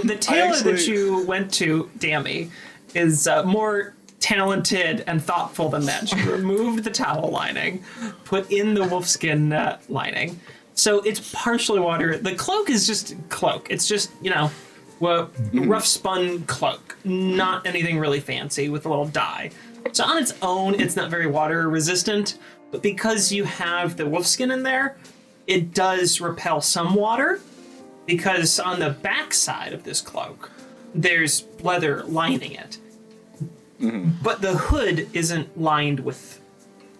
The tailor that actually- you went to, Dammy, is more talented and thoughtful than that. She removed the towel lining, put in the wolfskin lining. So it's partially water. The cloak is just cloak. It's just, rough spun cloak. Not anything really fancy with a little dye. So on its own, it's not very water resistant, but because you have the wolf skin in there, it does repel some water, because on the back side of this cloak, there's leather lining it. But the hood isn't lined with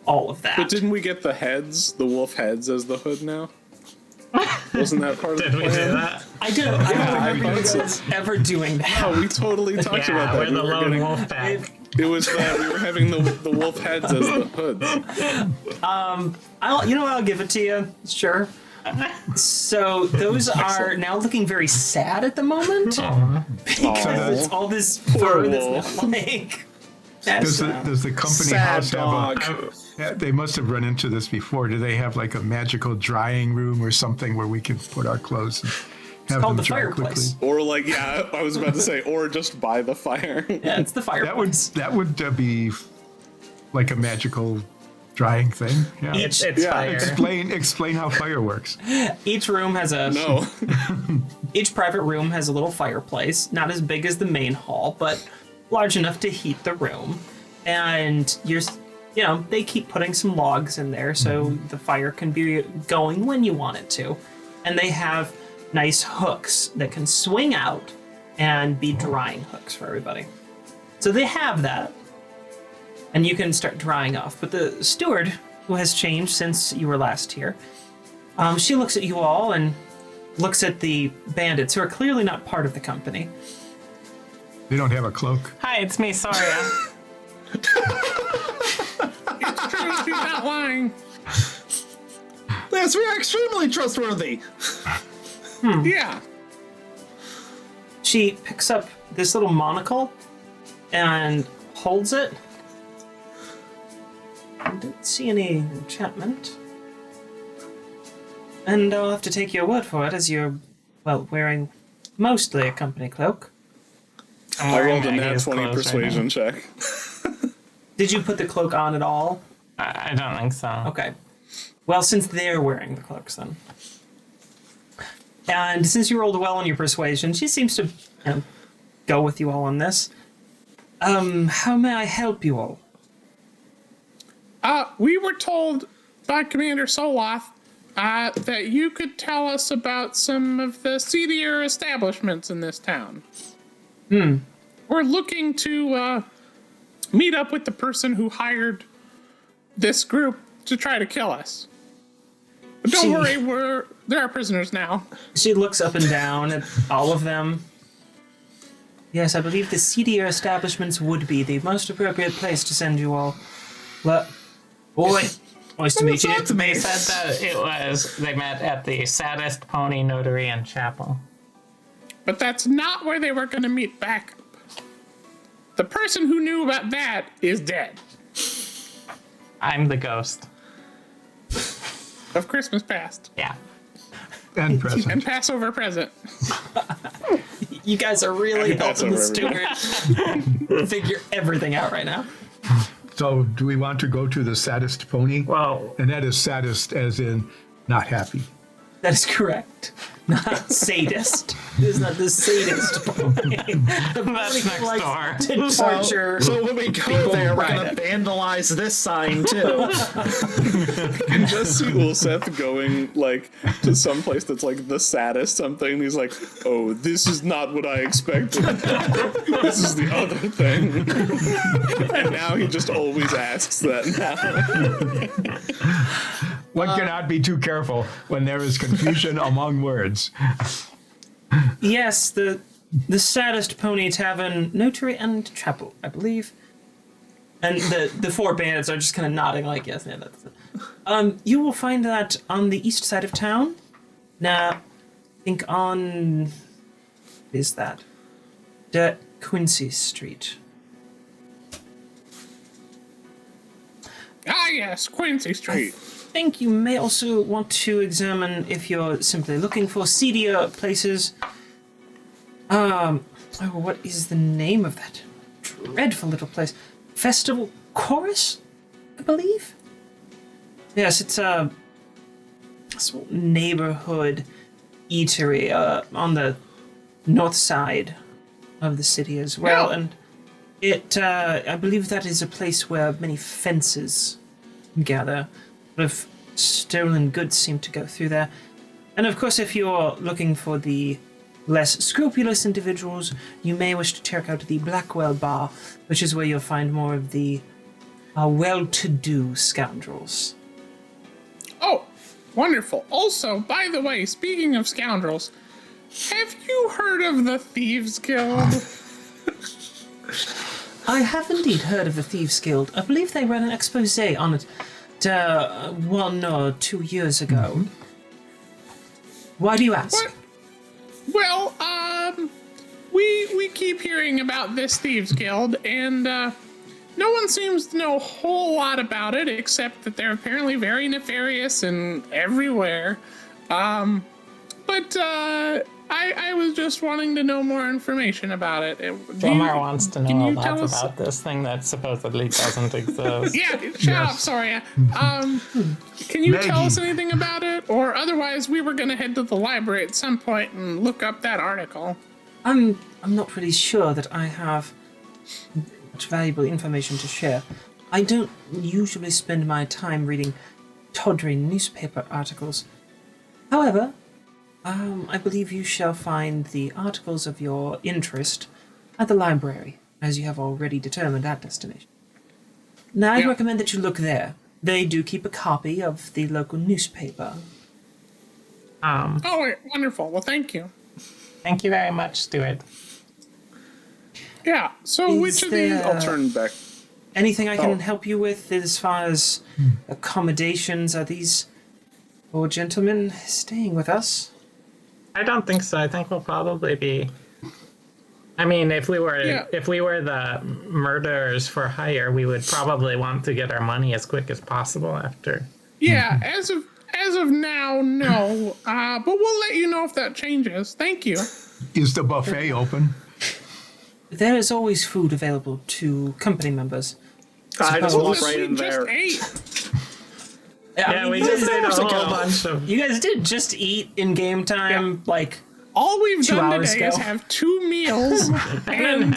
all of that. But didn't we get the wolf heads as the hood now? Wasn't that part of the Did we do plan? that? I don't remember you guys ever doing that. Oh, we totally talked Yeah, about that. we're the We were lone getting- wolf pack. It was that we were having the wolf heads as the hoods. I'll give it to you. Sure. So those are now looking very sad at the moment because it's all this fur that's not like. Does the company Sad house dog. have they must have run into this before. Do they have like a magical drying room or something where we can put our clothes and have called them the dry fireplace. quickly? Or like, yeah, I was about to say, or just by the fire. Yeah, it's the fireplace. That would be like a magical drying thing. Yeah. It's Yeah. fire. Explain how fire works. Each room has a No. each private room has a little fireplace, not as big as the main hall, but large enough to heat the room. And they keep putting some logs in there so the fire can be going when you want it to. And they have nice hooks that can swing out and be drying hooks for everybody. So they have that. And you can start drying off. But the steward, who has changed since you were last here, she looks at you all and looks at the bandits, who are clearly not part of the company. They don't have a cloak. Hi, it's me, Soria. It's true, she's not lying. Yes, we are extremely trustworthy. Yeah. She picks up this little monocle and holds it. I didn't see any enchantment. And I'll have to take your word for it, as you're, wearing mostly a company cloak. I rolled a nat Maggie's 20 clothes right persuasion check. Did you put the cloak on at all? I don't think so. Okay. Well, since they're wearing the cloaks, then. And since you rolled well on your persuasion, she seems to go with you all on this. How may I help you all? We were told by Commander Soloth that you could tell us about some of the seedier establishments in this town. We're looking to meet up with the person who hired this group to try to kill us. But don't worry, they're our prisoners now. She looks up and down at all of them. Yes, I believe the seedier establishments would be the most appropriate place to send you all. Well, boy, nice to meet you. They said that they met at the Saddest Pony Notary and Chapel. But that's not where they were going to meet back. The person who knew about that is dead. I'm the ghost. Of Christmas past. Yeah. And present. And Passover present. You guys are really And helping the Passover, steward figure everything out right now. So do we want to go to the saddest pony? Well, And that is saddest as in not happy. That is correct. Not sadist. It is not the sadist pony. that's next door. To torture. So when we go people there, we're ride gonna it. vandalize this sign too. And just see Ulseth going like to some place that's like the saddest something. And he's like, "Oh, this is not what I expected. This is the other thing." And now he just always asks that now. One cannot be too careful when there is confusion among words. Yes, the saddest pony tavern, notary and chapel, I believe. And the four bandits are just kind of nodding like, yes, yeah, that's it. You will find that on the east side of town. Now, I think on... what is that? De Quincy Street. Ah, yes, Quincy Street. I think you may also want to examine if you're simply looking for seedier places. What is the name of that dreadful little place? Festival Chorus, I believe? Yes, it's a small neighborhood eatery on the north side of the city as well. Yeah. And I believe that is a place where many fences gather. A lot of stolen goods seem to go through there. And of course, if you're looking for the less scrupulous individuals, you may wish to check out the Blackwell Bar, which is where you'll find more of the well-to-do scoundrels. Oh, wonderful. Also, by the way, speaking of scoundrels, have you heard of the Thieves Guild? I have indeed heard of the Thieves Guild. I believe they ran an expose on it 1 or 2 years ago. Why do you ask? What? Well, we keep hearing about this Thieves Guild, and no one seems to know a whole lot about it, except that they're apparently very nefarious and everywhere. But I was just wanting to know more information about it. Omar wants to know a lot tell us- about this thing that supposedly doesn't exist. Yeah, shut up, sorry. Can you tell us anything about it? Or otherwise, we were going to head to the library at some point and look up that article. I'm not really sure that I have much valuable information to share. I don't usually spend my time reading tawdry newspaper articles. However, I believe you shall find the articles of your interest at the library, as you have already determined that destination. Now, I'd recommend that you look there. They do keep a copy of the local newspaper. Oh, wonderful. Well, thank you. Thank you very much, Stuart. Yeah, so Is which of there- these... I'll turn back. Anything I can help you with as far as accommodations? Are these four gentlemen staying with us? I don't think so. I think we'll probably be. I mean, if we were the murderers for hire, we would probably want to get our money as quick as possible after. Yeah, as of now, no. But we'll let you know if that changes. Thank you. Is the buffet open? There is always food available to company members. I just walk Well, right we in just there. ate. Yeah, we just ate a whole bunch of. You guys did just eat in game time, like All we've 2 done hours today ago. is have 2 meals and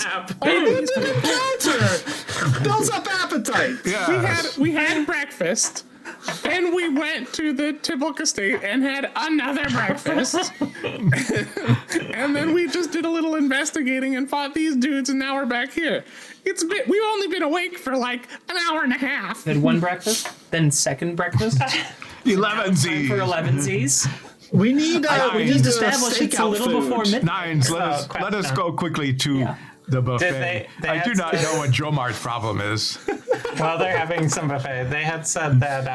Builds up appetite. we had breakfast. Then we went to the Tibble Estate and had another breakfast. And then we just did a little investigating and fought these dudes, and now we're back here. We've only been awake for like an hour and a half. had one breakfast, then second breakfast 11Z. for 11Zs. We need to Establish it's a little before midnight. Nines, let us go quickly to the buffet. they I do had not know what Dromar's problem is. While they're having some buffet, they had said that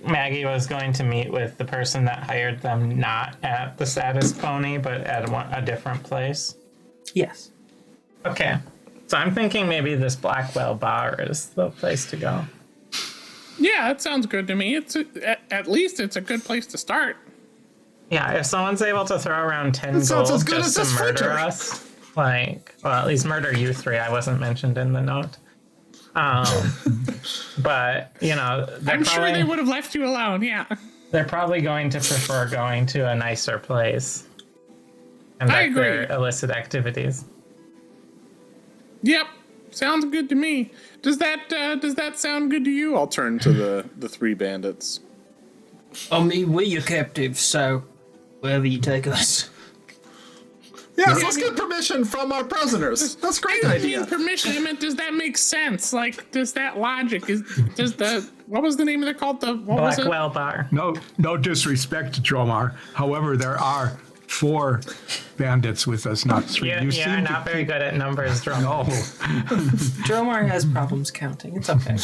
Maggie was going to meet with the person that hired them, not at the Status Pony, but at a different place. Yes. Okay, so I'm thinking maybe this Blackwell Bar is the place to go. Yeah, that sounds good to me. At least it's a good place to start. Yeah, if someone's able to throw around 10 That sounds gold as good just as to this murder filter. us, well, at least murder you 3. I wasn't mentioned in the note. But, I'm sure they would have left you alone, yeah. they're probably going to prefer going to a nicer place. And I like their agree. illicit activities. Yep, sounds good to me. Does that sound good to you? I'll turn to the 3 bandits. I mean, we're your captives, so wherever you take us. Yes, let's get permission from our prisoners. That's a great I idea. mean permission. I meant, does that make sense? Like, does that logic what was the name of the cult? What was it? Blackwell Bar. No disrespect to Dromar. However, there are 4 bandits with us, not 3. You're seem not to very good at numbers, Drum. No. Dromar has problems counting. It's okay.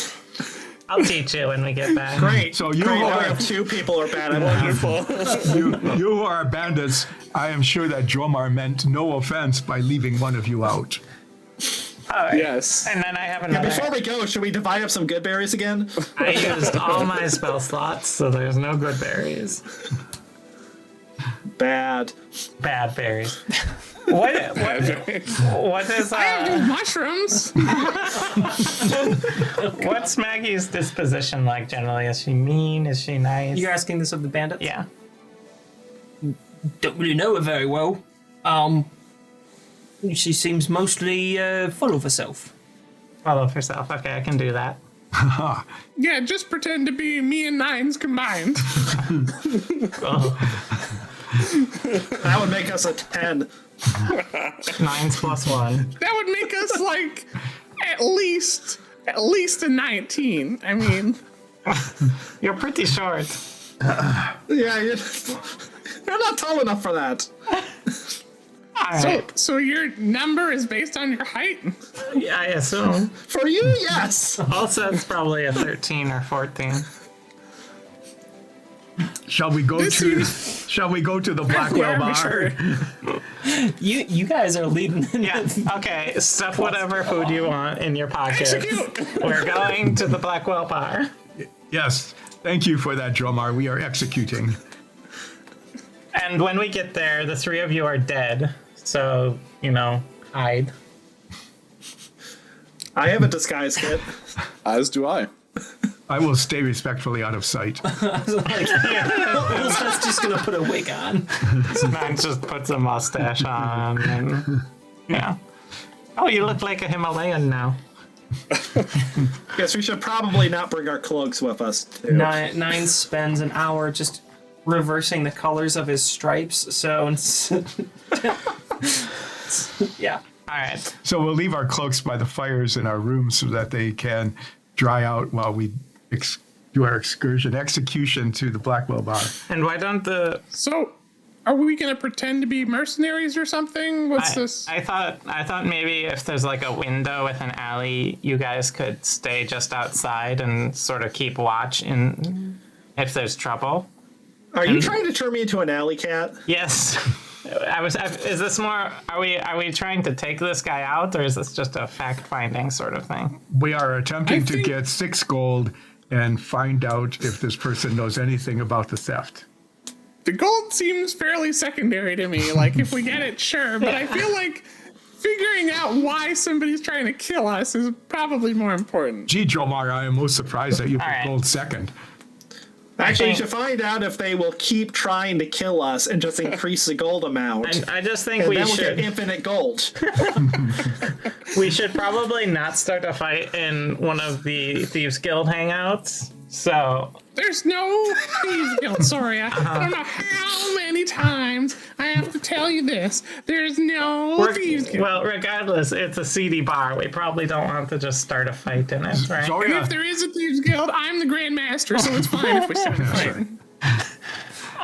I'll teach you when we get back. Great. So you Great. Now are- we have 2 people are bad at it. You who are bandits, I am sure that Dromar meant no offense by leaving one of you out. Yes. And then I have another. Before we go, should we divide up some good berries again? I used all my spell slots, so there's no good berries. Bad. Bad berries. What is I have these mushrooms. what's Maggie's disposition like generally? Is she mean? Is she nice? You're asking this of the bandits? Yeah. Don't really know her very well. She seems mostly full of herself. Follow herself. Okay, I can do that. Yeah, just pretend to be me and Nines combined. That would make us a 10. 9 plus 1. That would make us like at least a 19. I mean, You're pretty short. Yeah, you're not tall enough for that. All right. so your number is based on your height? Yeah, I assume. For you, yes. Also, it's probably a 13 or 14. Shall we go This to? is- Shall we go to the Blackwell bar? Arbitrary. You guys are leading. Yeah. Okay. Stuff whatever food you want in your pocket. Execute. We're going to the Blackwell bar. Yes. Thank you for that, Dromar. We are executing. And when we get there, the three of you are dead. So, hide. I have a disguise kit. As do I. I will stay respectfully out of sight. That's just gonna put a wig on. Man just puts a mustache on and yeah. Oh, you look like a Himalayan now. Guess we should probably not bring our cloaks with us, too. Nine spends an hour just reversing the colors of his stripes. So, yeah. All right. So we'll leave our cloaks by the fires in our rooms so that they can dry out while we do our execution to the Blackwell bar. And why don't So, are we gonna pretend to be mercenaries or something? What's this? I thought maybe if there's like a window with an alley, you guys could stay just outside and sort of keep watch in if there's trouble. Are you trying to turn me into an alley cat? Yes. Is this more? Are we trying to take this guy out, or is this just a fact-finding sort of thing? We are attempting I to think- get 6 gold and find out if this person knows anything about the theft. The gold seems fairly secondary to me. Like, if we get it, sure. But I feel like figuring out why somebody's trying to kill us is probably more important. Gee, Dromar, I am most surprised that you put right. gold second. Actually, you think- should find out if they will keep trying to kill us and just increase the gold amount. And I just think And we then we'll should. get infinite gold. We should probably not start a fight in one of the Thieves Guild hangouts. So, There's no Thieves Guild, sorry. I don't know how many times I have to tell you this. There's no Thieves Guild. well, regardless, it's a seedy bar. We probably don't want to just start a fight in it, right? And Zoria, if there is a Thieves Guild, I'm the Grand Master, so it's fine if we start fighting.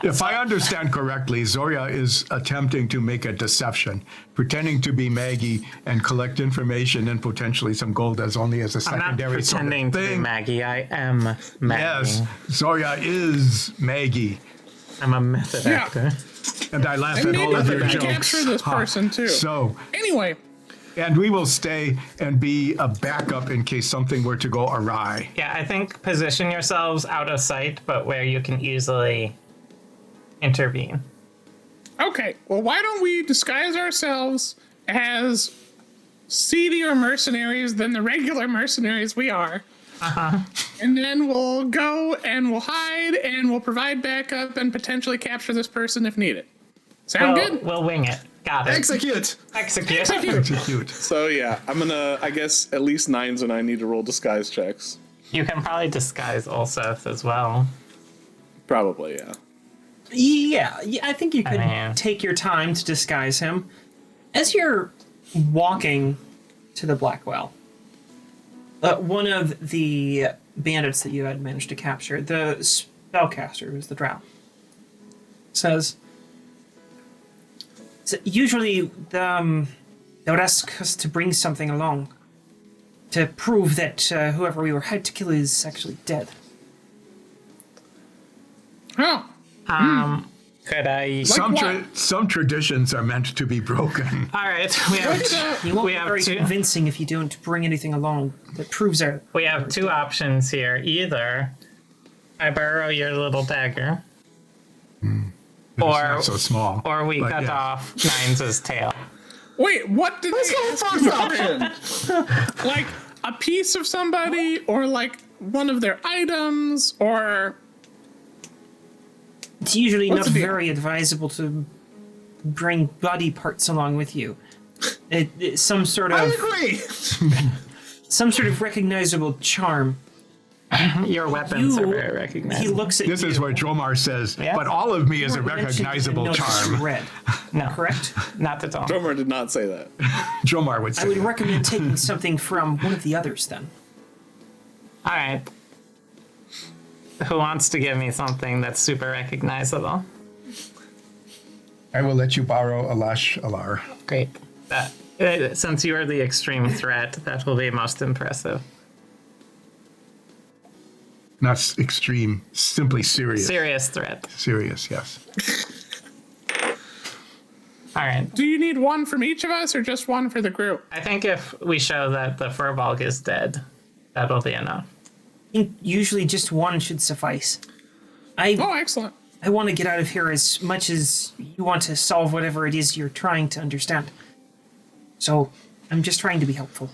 if I understand correctly, Zoria is attempting to make a deception, pretending to be Maggie and collect information and potentially some gold as only as a I'm not secondary sort of pretending to be thing. Maggie. I am Maggie. Yes, Zoria is Maggie. I'm a method Yeah. actor. And I laugh And at maybe all of we your can jokes. capture this Ha. person, too. So, Anyway, and we will stay and be a backup in case something were to go awry. Yeah, I think position yourselves out of sight, but where you can easily intervene. okay. Well, why don't we disguise ourselves as seedier mercenaries than the regular mercenaries we are? And then we'll go and we'll hide and we'll provide backup and potentially capture this person if needed. Sound good? We'll wing it. Got it. Execute! Execute. Execute. So yeah, I'm gonna. I guess at least Nines and I need to roll disguise checks. You can probably disguise Ulseth as well. Probably, yeah. Yeah, I think you could mean- take your time to disguise him. As you're walking to the Blackwell, one of the bandits that you had managed to capture, the spellcaster, who's the drow, says, so usually they'll ask us to bring something along to prove that whoever we were hired to kill is actually dead. Oh, Could I? Some traditions are meant to be broken. All right. We have You won't we be have very two. convincing if you don't bring anything along that proves our. We have two options here. Either I borrow your little dagger, It's not so small. or we but cut yeah. off Nines' tail. wait, what did Let's they go ask first you? option. Like a piece of somebody or like one of their items or It's usually What's not the deal? very advisable to bring body parts along with you. some sort I of agree. some sort of recognizable charm. Your weapons are very recognizable. He looks at This you. is what Dromar says, Yeah. but all of me is a You mentioned recognizable the note charm. Red, No, correct? not at all. Dromer did not say that. Dromar would I say would that. recommend taking something from one of the others then. All right. Who wants to give me something that's super recognizable? I will let you borrow Alash Alar. Great. Since you are the extreme threat, that will be most impressive. Not extreme, simply serious. Serious threat. Serious, yes. All right. Do you need one from each of us or just one for the group? I think if we show that the Furbolg is dead, that'll be enough. I think usually just one should suffice. I Oh, excellent. want to get out of here as much as you want to solve whatever it is you're trying to understand. So I'm just trying to be helpful.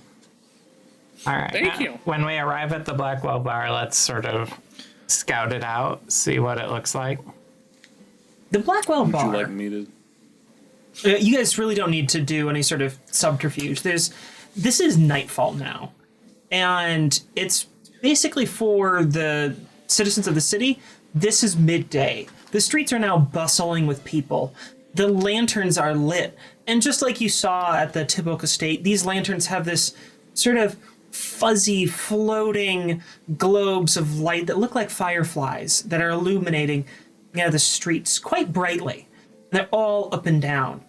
All right. Thank you. When we arrive at the Blackwell Bar, let's sort of scout it out, see what it looks like. The Blackwell Would Bar. you like me to? You guys really don't need to do any sort of subterfuge. This is nightfall now, and it's basically for the citizens of the city. This is midday. The streets are now bustling with people. The lanterns are lit, and just like you saw at the Tibok Estate, these lanterns have this sort of fuzzy, floating globes of light that look like fireflies that are illuminating the streets quite brightly. They're all up and down.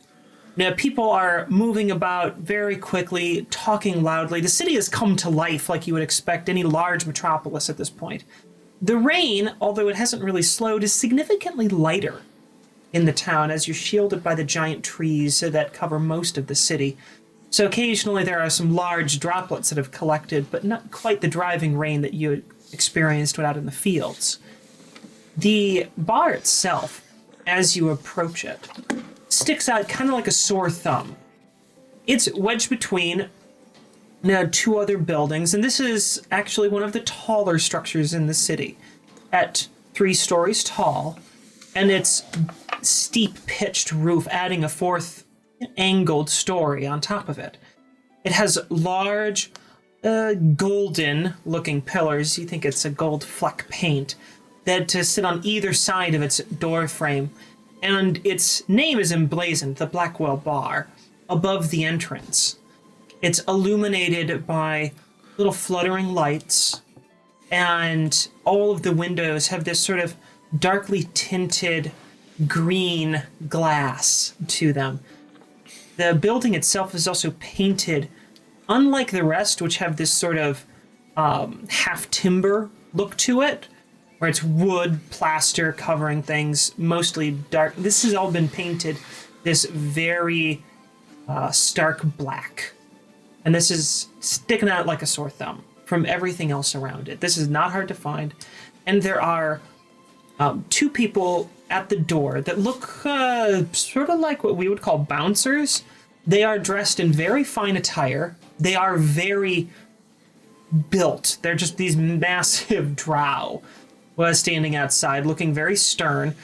Now, people are moving about very quickly, talking loudly. The city has come to life like you would expect any large metropolis at this point. The rain, although it hasn't really slowed, is significantly lighter in the town as you're shielded by the giant trees that cover most of the city. So occasionally there are some large droplets that have collected, but not quite the driving rain that you experienced out in the fields. The bar itself, as you approach it, sticks out kind of like a sore thumb. It's wedged between two other buildings, and this is actually one of the taller structures in the city, at 3 stories tall, and its steep pitched roof adding a fourth angled story on top of it. It has large golden looking pillars. You think it's a gold fleck paint that to sit on either side of its door frame, and its name is emblazoned, the Blackwell Bar, above the entrance. It's illuminated by little fluttering lights, and all of the windows have this sort of darkly tinted green glass to them. The building itself is also painted, unlike the rest, which have this sort of half timber look to it, where it's wood, plaster covering things, mostly dark. This has all been painted this very stark black. And this is sticking out like a sore thumb from everything else around it. This is not hard to find. And there are 2 people at the door that look sort of like what we would call bouncers. They are dressed in very fine attire. They are very built. They're just these massive drow standing outside, looking very stern.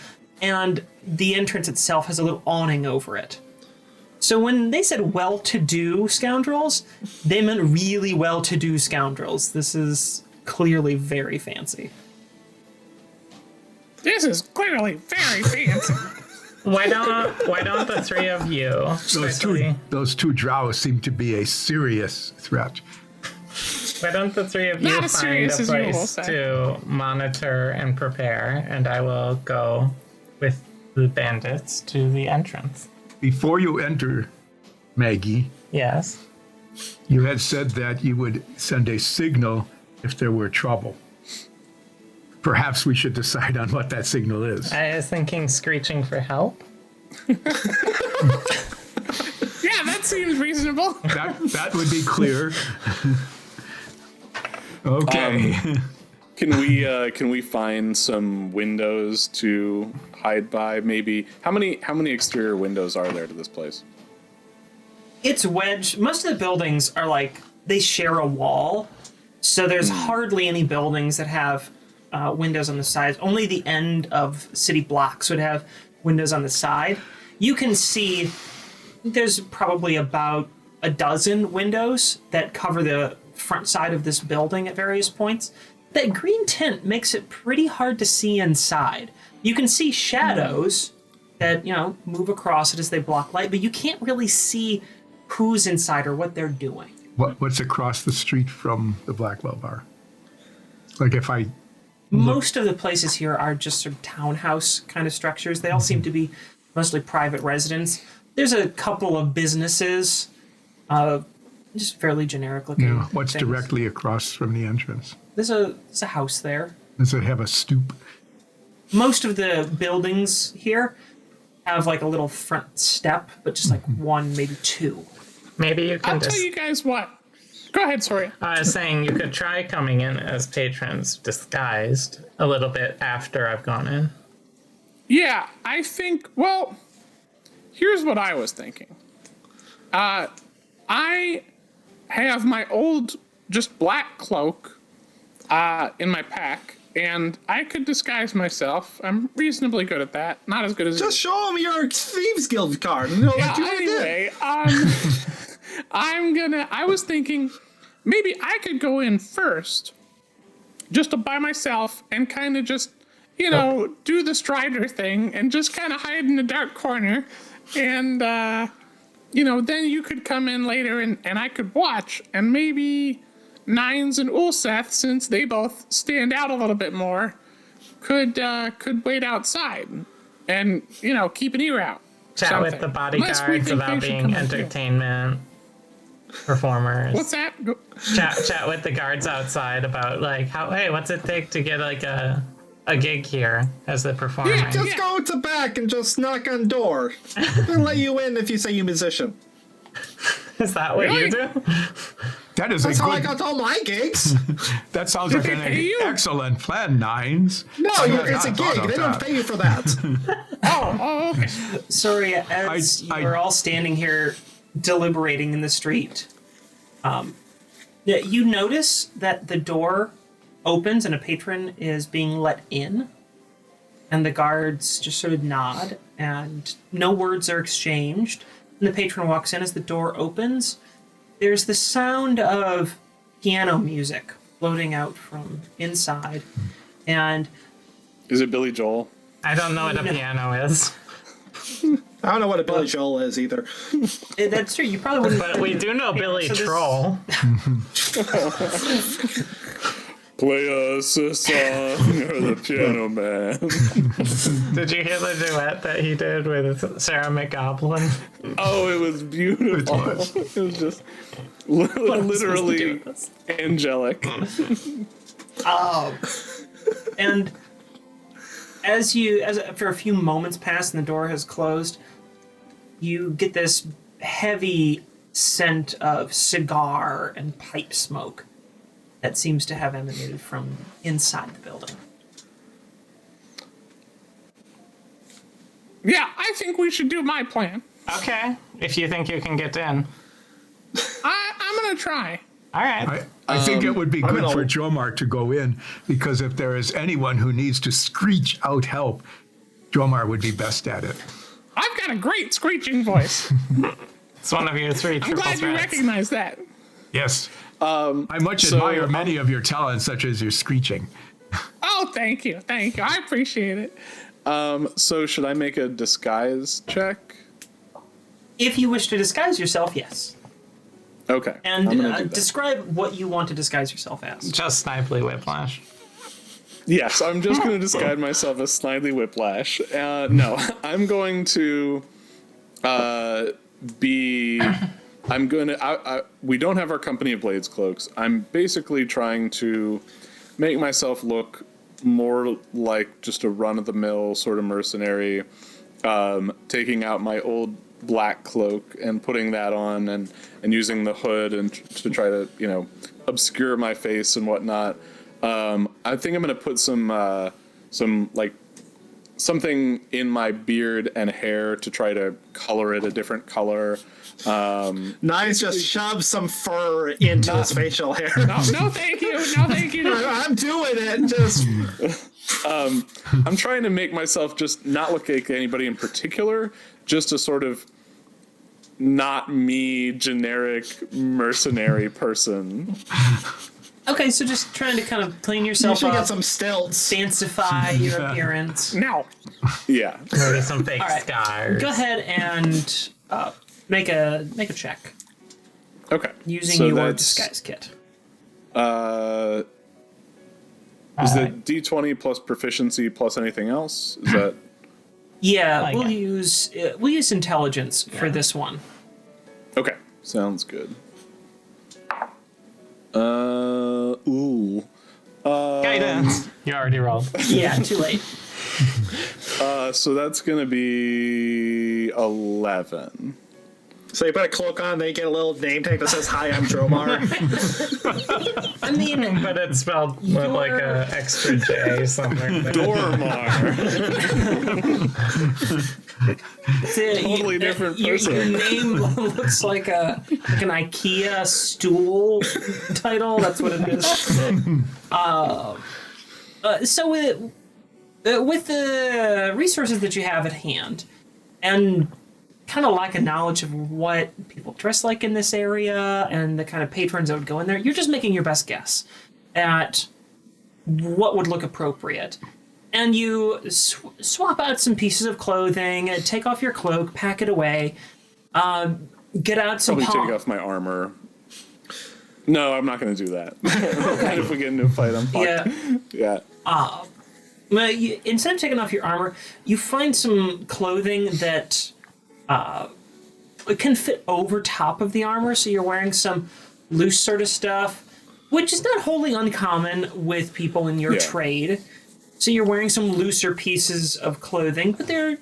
And the entrance itself has a little awning over it. So when they said well-to-do scoundrels, they meant really well-to-do scoundrels. This is clearly very fancy. This is clearly very fancy. Why don't the 3 of you? Those two drow seem to be a serious threat. Why don't the 3 of you Not as find serious a as you will place say. to monitor and prepare, and I will go with the bandits to the entrance. Before you enter, Maggie, Yes. you had said that you would send a signal if there were trouble. Perhaps we should decide on what that signal is. I was thinking screeching for help. Yeah, that seems reasonable. That would be clear. Okay. Can we find some windows to hide by? Maybe how many exterior windows are there to this place? It's wedged. Most of the buildings are like, they share a wall. So there's hardly any buildings that have windows on the sides. Only the end of city blocks would have windows on the side. You can see there's probably about a dozen windows that cover the front side of this building at various points. That green tint makes it pretty hard to see inside. You can see shadows that, move across it as they block light, but you can't really see who's inside or what they're doing. What's across the street from the Blackwell bar? Like if I... Most of the places here are just sort of townhouse kind of structures. They all seem to be mostly private residence. There's a couple of businesses, just fairly generic looking. Yeah, what's things. directly across from the entrance? There's a house there. Does it have a stoop? Most of the buildings here have like a little front step, but just like one, maybe two. Maybe you can I'll tell you guys what. Go ahead, sorry. I was saying you could try coming in as patrons disguised a little bit after I've gone in. Yeah, I think, well, here's what I was thinking. I have my old, just black cloak in my pack, and I could disguise myself. I'm reasonably good at that. Not as good as Just show him your Thieves Guild card and he'll let you in. Anyway, I was thinking maybe I could go in first, just by myself, and kind of just, do the Strider thing and just kind of hide in a dark corner. And, then you could come in later and I could watch. And maybe Nines and Ulseth, since they both stand out a little bit more, could wait outside and, keep an ear out. Chat with the bodyguards about being entertainment performers. What's that? Chat with the guards outside about what's it take to get like a gig here as the performer? Yeah, just go to back and just knock on door. They'll let you in if you say you're a musician. Is that what you do? That is That's a how good... I got all my gigs. That sounds like an pay you? excellent plan, Nines. No, I had it's a not thought gig. of They don't that. pay you for that. Oh, okay. Sorry, as you're all standing here deliberating in the street, you notice that the door opens and a patron is being let in, and the guards just sort of nod, and no words are exchanged. And the patron walks in. As the door opens, there's the sound of piano music floating out from inside, and Is it Billy Joel? I don't know what a piano is. I don't know what a Billy Joel is either. that's true. You probably wouldn't. But we do know Billy so this- Troll. Play us a song, or the piano man. Did you hear the duet that he did with Sarah McGoblin? Oh, it was beautiful. It was just literally angelic. And as for a few moments pass and the door has closed, you get this heavy scent of cigar and pipe smoke that seems to have emanated from inside the building. Yeah, I think we should do my plan. Okay, if you think you can get in. I'm going to try. All right. I think it would be good gonna- for Jomar to go in, because if there is anyone who needs to screech out help, Jomar would be best at it. I've got a great screeching voice. It's one of your three I'm triple glad you threats. recognize that. Yes. I much admire many of your talents, such as your screeching. Oh, thank you. Thank you. I appreciate it. So should I make a disguise check? If you wish to disguise yourself, yes. Okay. And I'm gonna do that. describe what you want to disguise yourself as. Just Snipely Whiplash. Yes, I'm just going to disguise myself as Snidely Whiplash. No, I'm going to be... I'm going to... we don't have our Company of Blades cloaks. I'm basically trying to make myself look more like just a run-of-the-mill sort of mercenary, taking out my old black cloak and putting that on and using the hood and to try to, obscure my face and whatnot. I think I'm going to put some like something in my beard and hair to try to color it a different color. Nice, just shove some fur into his facial hair. No, thank you. No, thank you. I'm doing it. Just I'm trying to make myself just not look like anybody in particular, just to sort of not me generic mercenary person. Okay, so just trying to kind of clean You yourself should up, get some stilts. fancify your appearance. No. Yeah. Maybe some fake All right. scars. Go ahead and make a check Okay. using So your that's, disguise kit. Is it D20 plus proficiency plus anything else? Is that Yeah, Like we'll it. use intelligence for this one. okay? Sounds good. Ooh. Guidance. You already rolled. Yeah, too late. So that's gonna be 11. So you put a cloak on, then you get a little name tag that says, "Hi, I'm Dromar." I mean, But it's spelled with like a extra J somewhere. Dormar. totally different Your person. name looks like an IKEA stool title. That's what it is. So with the resources that you have at hand, and kind of lack of knowledge of what people dress like in this area and the kind of patrons that would go in there, you're just making your best guess at what would look appropriate. And you swap out some pieces of clothing, take off your cloak, pack it away, get out some Probably take off my armor. No, I'm not going to do that. If we get into a fight, I'm fucked. Yeah. Yeah. Well, instead of taking off your armor, you find some clothing that it can fit over top of the armor, so you're wearing some loose sort of stuff, which is not wholly uncommon with people in your Yeah. trade. So you're wearing some looser pieces of clothing, but they're,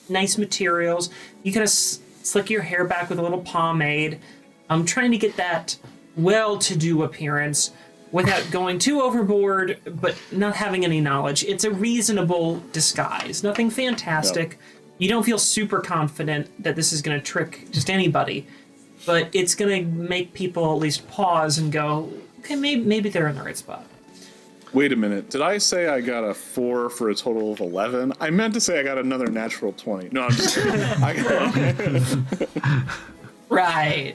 nice materials. You kind of slick your hair back with a little pomade. I'm trying to get that well-to-do appearance without going too overboard, but not having any knowledge. It's a reasonable disguise, nothing fantastic. Yep. You don't feel super confident that this is going to trick just anybody, but it's going to make people at least pause and go, okay, maybe they're in the right spot. Wait a minute. Did I say I got a 4 for a total of 11? I meant to say I got another natural 20. No, I'm just kidding. Right.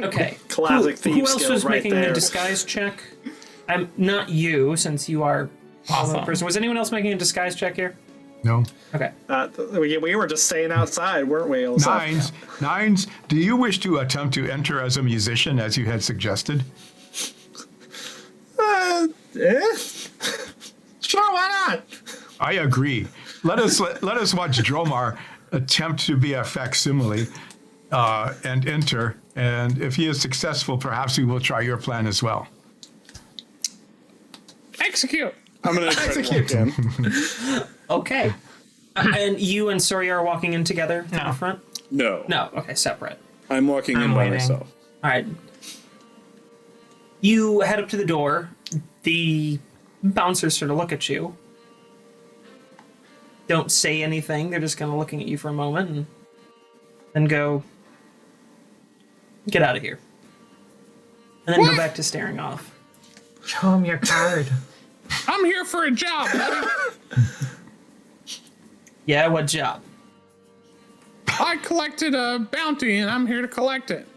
Okay. Classic Who thief else skill was right making there. a disguise check? I'm not you, since you are Awesome. the person. Was anyone else making a disguise check here? No. Okay. We were just staying outside, weren't we? Nines, do you wish to attempt to enter as a musician as you had suggested? Sure, why not? I agree. Let us watch Dromar attempt to be a facsimile and enter. And if he is successful, perhaps we will try your plan as well. Execute. I'm going to try to walk in. Okay. And you and Surya are walking in together to No. the front? No. No. Okay, separate. I'm walking in I'm by waiting. myself. All right. You head up to the door. The bouncers sort of look at you. Don't say anything. They're just kind of looking at you for a moment and then go, get out of here. And then go back to staring off. Show him your card. I'm here for a job. buddy. Yeah, what job? I collected a bounty and I'm here to collect it.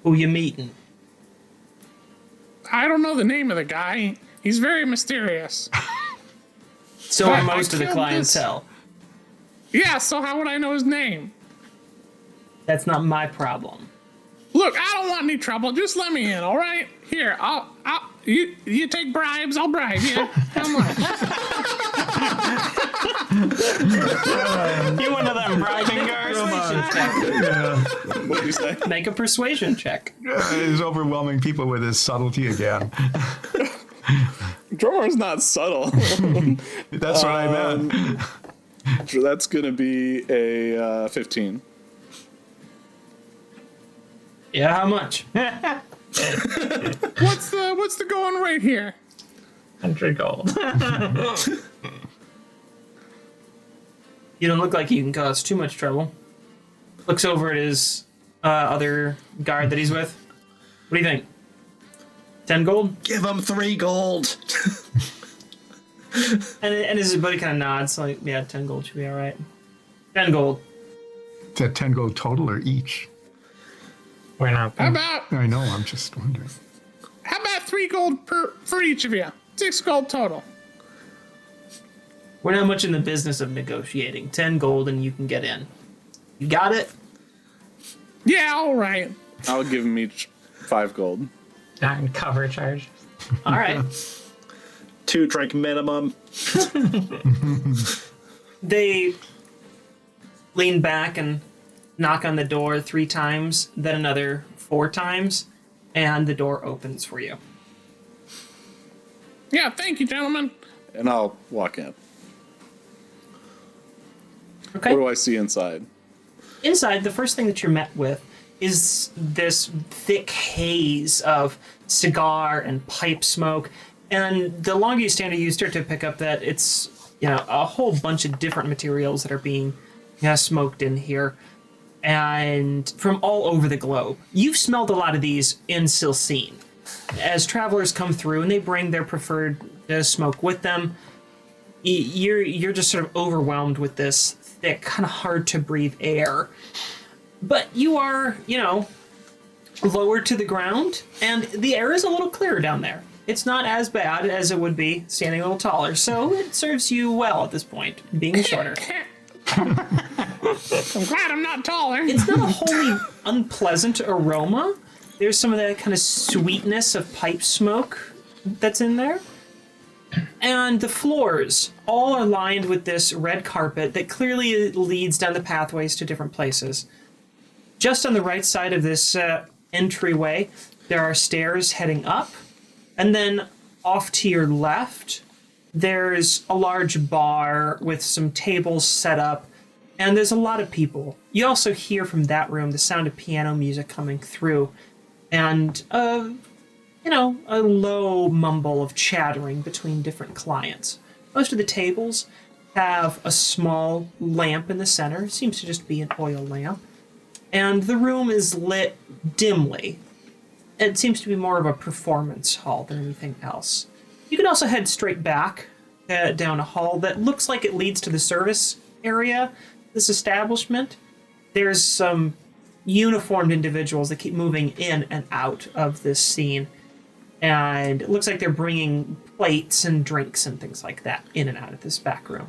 Who you meeting? I don't know the name of the guy. He's very mysterious. So are I most of the killed this- clientele. Yeah, so how would I know his name? That's not my problem. Look, I don't want any trouble. Just let me in, all right? Here, you take bribes, I'll bribe you. How much? You one of them bribing guards? What did you say? Make a persuasion check. He's overwhelming people with his subtlety again. Dromar's not subtle. That's what I meant. That's going to be a 15. Yeah, how much? What's the going rate here? 100 gold. You don't look like you can cause too much trouble. Looks over at his other guard that he's with. What do you think? 10 gold? Give him 3 gold. And his buddy kind of nods, like, yeah, 10 gold should be all right. 10 gold. Is that 10 gold total or each? We're not. How about I know, I'm just wondering. 3 gold for each of you? 6 gold total. We're not much in the business of negotiating. 10 gold and you can get in. You got it? Yeah, all right. I'll give them each 5 gold. And cover charge. All right. 2 drink minimum. They lean back and knock on the door 3 times, then another 4 times, and the door opens for you. Yeah, thank you, gentlemen. And I'll walk in. Okay. What do I see inside? Inside, the first thing that you're met with is this thick haze of cigar and pipe smoke. And the longer you stand here, you start to pick up that it's, a whole bunch of different materials that are being smoked in here. And from all over the globe. You've smelled a lot of these in Silcine. As travelers come through and they bring their preferred smoke with them, you're just sort of overwhelmed with this thick, kind of hard to breathe air. But you are, lower to the ground, and the air is a little clearer down there. It's not as bad as it would be standing a little taller, so it serves you well at this point, being shorter. I'm glad I'm not taller. It's not a wholly unpleasant aroma. There's some of that kind of sweetness of pipe smoke that's in there. And the floors all are lined with this red carpet that clearly leads down the pathways to different places. Just on the right side of this entryway, there are stairs heading up. And then off to your left, there's a large bar with some tables set up. And there's a lot of people. You also hear from that room the sound of piano music coming through. And, a low mumble of chattering between different clients. Most of the tables have a small lamp in the center. It seems to just be an oil lamp. And the room is lit dimly. It seems to be more of a performance hall than anything else. You can also head straight back down a hall that looks like it leads to the service area, this establishment. There's some uniformed individuals that keep moving in and out of this scene. And it looks like they're bringing plates and drinks and things like that in and out of this back room.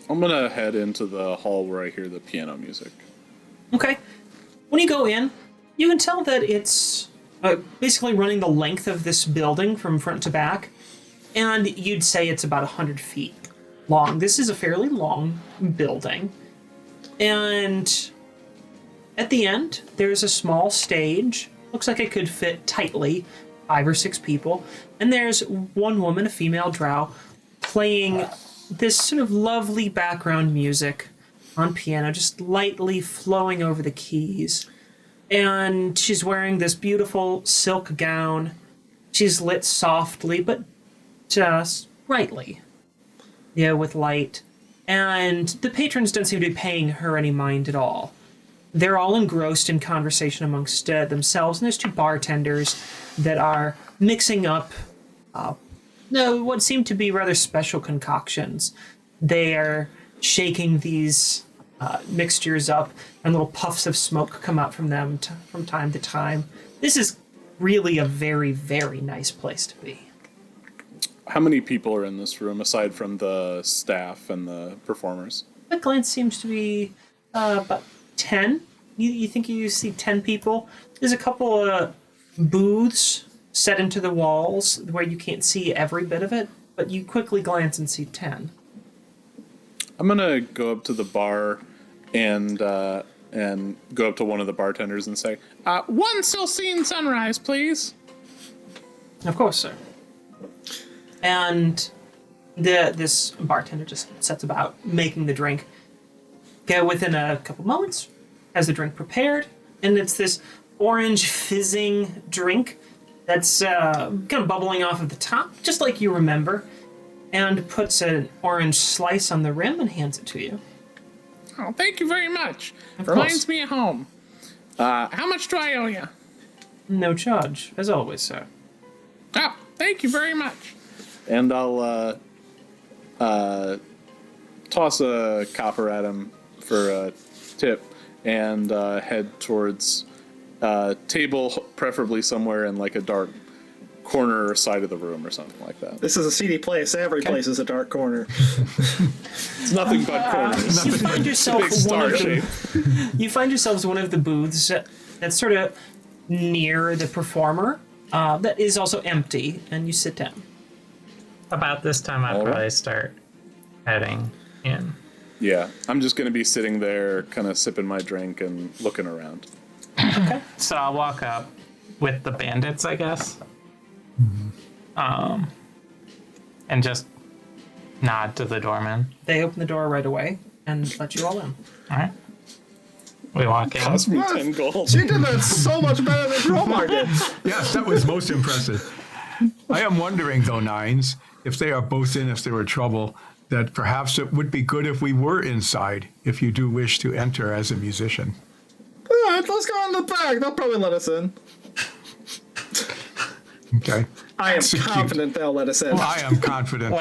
I'm gonna head into the hall where I hear the piano music. Okay. When you go in, you can tell that it's basically running the length of this building from front to back. And you'd say it's about 100 feet long. This is a fairly long building. And at the end, there's a small stage. Looks like it could fit tightly 5 or 6 people. And there's one woman, a female drow, playing this sort of lovely background music on piano, just lightly flowing over the keys. And she's wearing this beautiful silk gown. She's lit softly, but just brightly. Yeah, with light. And the patrons don't seem to be paying her any mind at all. They're all engrossed in conversation amongst themselves, and there's 2 bartenders that are mixing up what seem to be rather special concoctions. They are shaking these mixtures up, and little puffs of smoke come out from them from time to time. This is really a very, very nice place to be. How many people are in this room aside from the staff and the performers? At glance seems to be about 10. You think you see 10 people? There's a couple of booths set into the walls where you can't see every bit of it, but you quickly glance and see 10. I'm gonna go up to the bar and go up to one of the bartenders and say, 1 Silcine sunrise, please. Of course, sir. And this bartender just sets about making the drink. Okay, within a couple moments, has the drink prepared, and it's this orange fizzing drink that's kind of bubbling off of the top, just like you remember, and puts an orange slice on the rim and hands it to you. Oh, thank you very much. Of Reminds course. me of home. How much do I owe you? No charge, as always, sir. Oh, thank you very much. and I'll toss a copper at him for a tip and head towards a table, preferably somewhere in like a dark corner or side of the room or something like that. This is a seedy place. Every place is a dark corner. It's nothing but corners. You find yourself Big star shape. You find yourselves one of the booths that's sort of near the performer that is also empty, and you sit down. About this time, I'd All right. probably start heading in. Yeah, I'm just going to be sitting there kind of sipping my drink and looking around. So I'll walk up with the bandits, I guess. And just nod to the doorman. They open the door right away and let you all in. All right. We walk in. Cost me 10 gold. She did that so much better than Dromar did. Yes, that was most impressive. I am wondering, though, Nines, if they are both in, if there were trouble, that perhaps it would be good if we were inside, if you do wish to enter as a musician. All right, let's go in the back. They'll probably let us in. Okay? I am Execute. confident they'll let us in. Well, I am confident.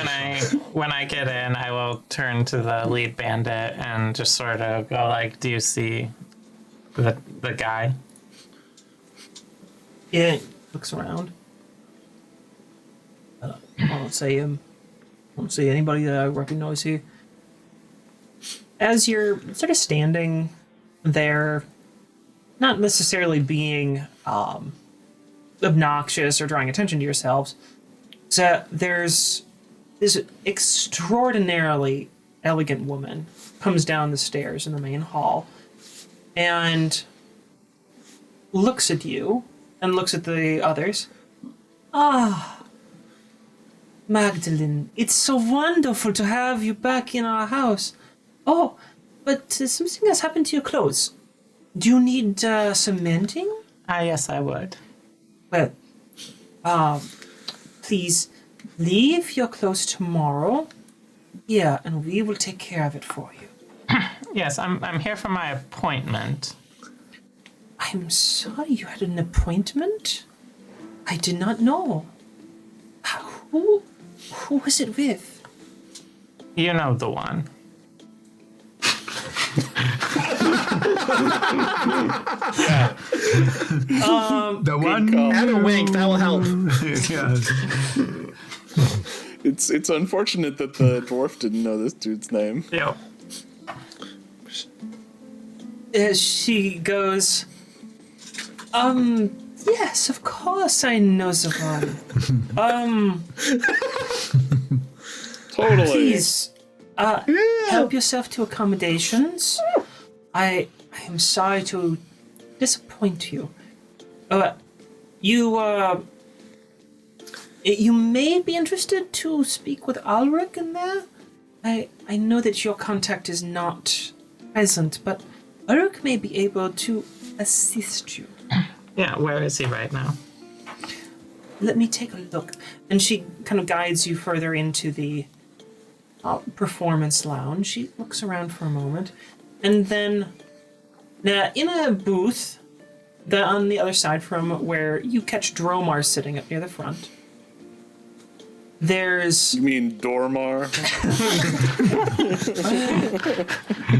When I get in, I will turn to the lead bandit and just sort of go like, "Do you see the guy?" Yeah, looks around. I don't see him. I don't see anybody that I recognize here. As you're sort of standing there, not necessarily being obnoxious or drawing attention to yourselves, so there's this extraordinarily elegant woman comes down the stairs in the main hall and looks at you and looks at the others. Ah, Magdalene, it's so wonderful to have you back in our house. Oh, but something has happened to your clothes. Do you need some mending? Ah, yes, I would. Well, please leave your clothes tomorrow. Yeah, and we will take care of it for you. Yes, I'm here for my appointment. I'm sorry you had an appointment? I did not know. Who was it with? You know the one. The one. call. Add a wink, that will help. Yes. It's unfortunate that the dwarf didn't know this dude's name. Yep. She goes, yes, of course I know the one. Totally. Please, help yourself to accommodations. I am sorry to disappoint you. You may be interested to speak with Ulrich in there. I know that your contact is not present, but Ulrich may be able to assist you. Yeah, where is he right now? Let me take a look. And she kind of guides you further into the performance lounge. She looks around for a moment. And then in a booth on the other side from where you catch Dromar sitting up near the front, there's You mean Dormar?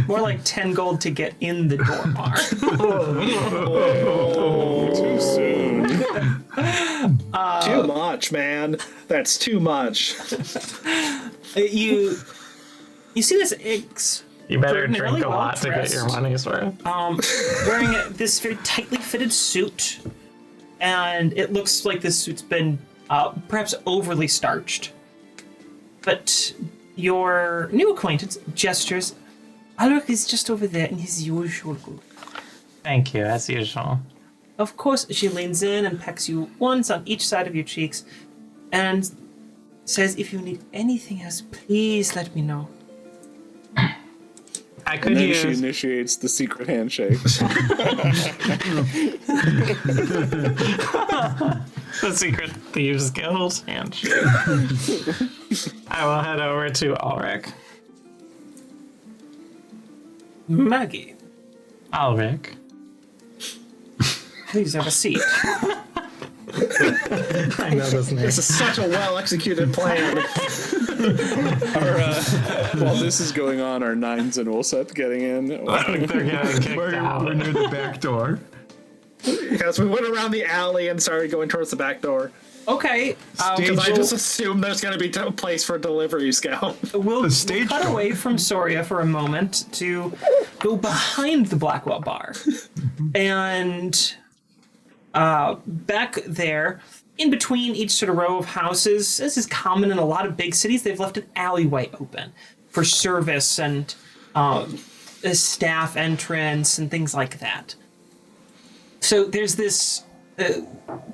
more like 10 gold to get in the Dromar. Too soon. Too much, man. That's too much. You see this You better extraordinarily drink a lot to get your well-dressed, money's worth. wearing this very tightly fitted suit, and it looks like this suit's been perhaps overly starched. But your new acquaintance gestures. Ulrich is just over there in his usual group. Thank you, as usual. Of course, she leans in and pecks you once on each side of your cheeks, and says, "If you need anything else, please let me know." I could And then use. she initiates the secret handshake. The Secret Thieves Guild handshake. I will head over to Ulrich. Maggie, Ulrich. please have a seat. I know this name. This is such a well-executed plan. While this is going on, are Nines and Ulseth getting in? They're getting kicked out. We're near the back door. Because we went around the alley and started going towards the back door. Okay. Because I just assume there's going to be a place for delivery scout. We'll stage cut door. away from Soria for a moment to go behind the Blackwell Bar. And back there, in between each sort of row of houses, this is common in a lot of big cities, they've left an alleyway open for service and staff entrance and things like that. So there's this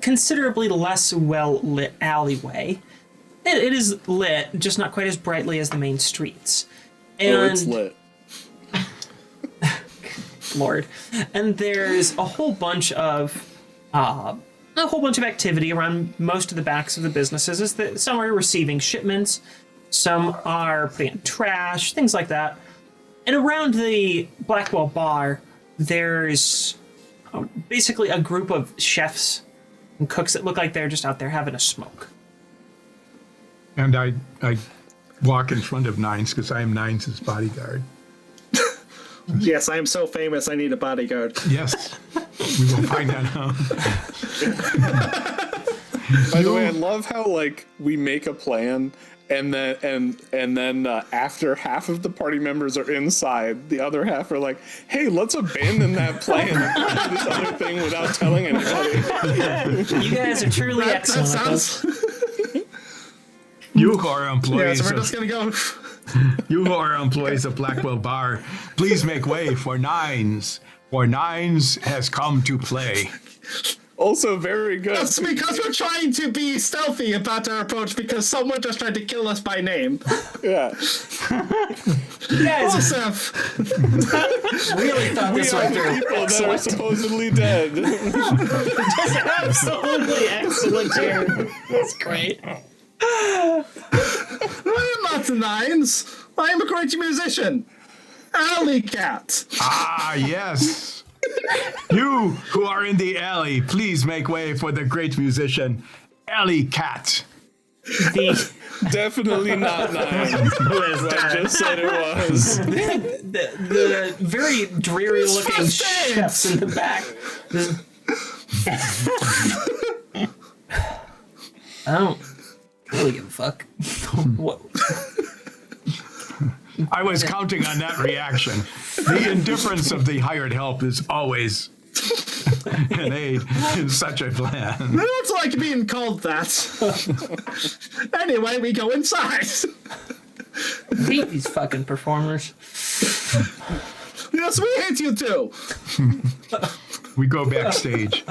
considerably less well-lit alleyway. It is lit, just not quite as brightly as the main streets. And, Oh, it's lit. Lord. And there's a whole bunch of activity around most of the backs of the businesses. Is that some are receiving shipments, some are putting in trash, things like that. And around the Blackwell Bar, there's basically a group of chefs and cooks that look like they're just out there having a smoke. And I walk in front of Nines because I am Nines' bodyguard. Yes, I am so famous, I need a bodyguard. Yes, we will find that out. By the way, I love how like we make a plan and then after half of the party members are inside, the other half are like, "Hey, let's abandon that plan and do this other thing without telling anybody." You guys are truly That excellent. sounds... You who are Yeah, employees, so we're just going to go... you who are employees of Blackwell Bar, please make way for Nines. For Nines has come to play. Also, very good. That's because we're trying to be stealthy about our approach because someone just tried to kill us by name. Yeah, You guys Joseph! really thought we this are one the through. people that are Excellent. supposedly dead. Absolutely excellent, Jared. That's great. I am not the Nines. I am a great musician. Alley Cat. Ah, yes. You who are in the alley, please make way for the great musician, Alley Cat. The, Definitely not Nines. I just said it was. the very dreary looking first aid. chefs in the back. I don't really give a fuck. What? I was counting on that reaction. The indifference of the hired help is always an aid in such a plan. I don't like being called that. Anyway, we go inside. I hate these fucking performers. Yes, we hate you too. We go backstage.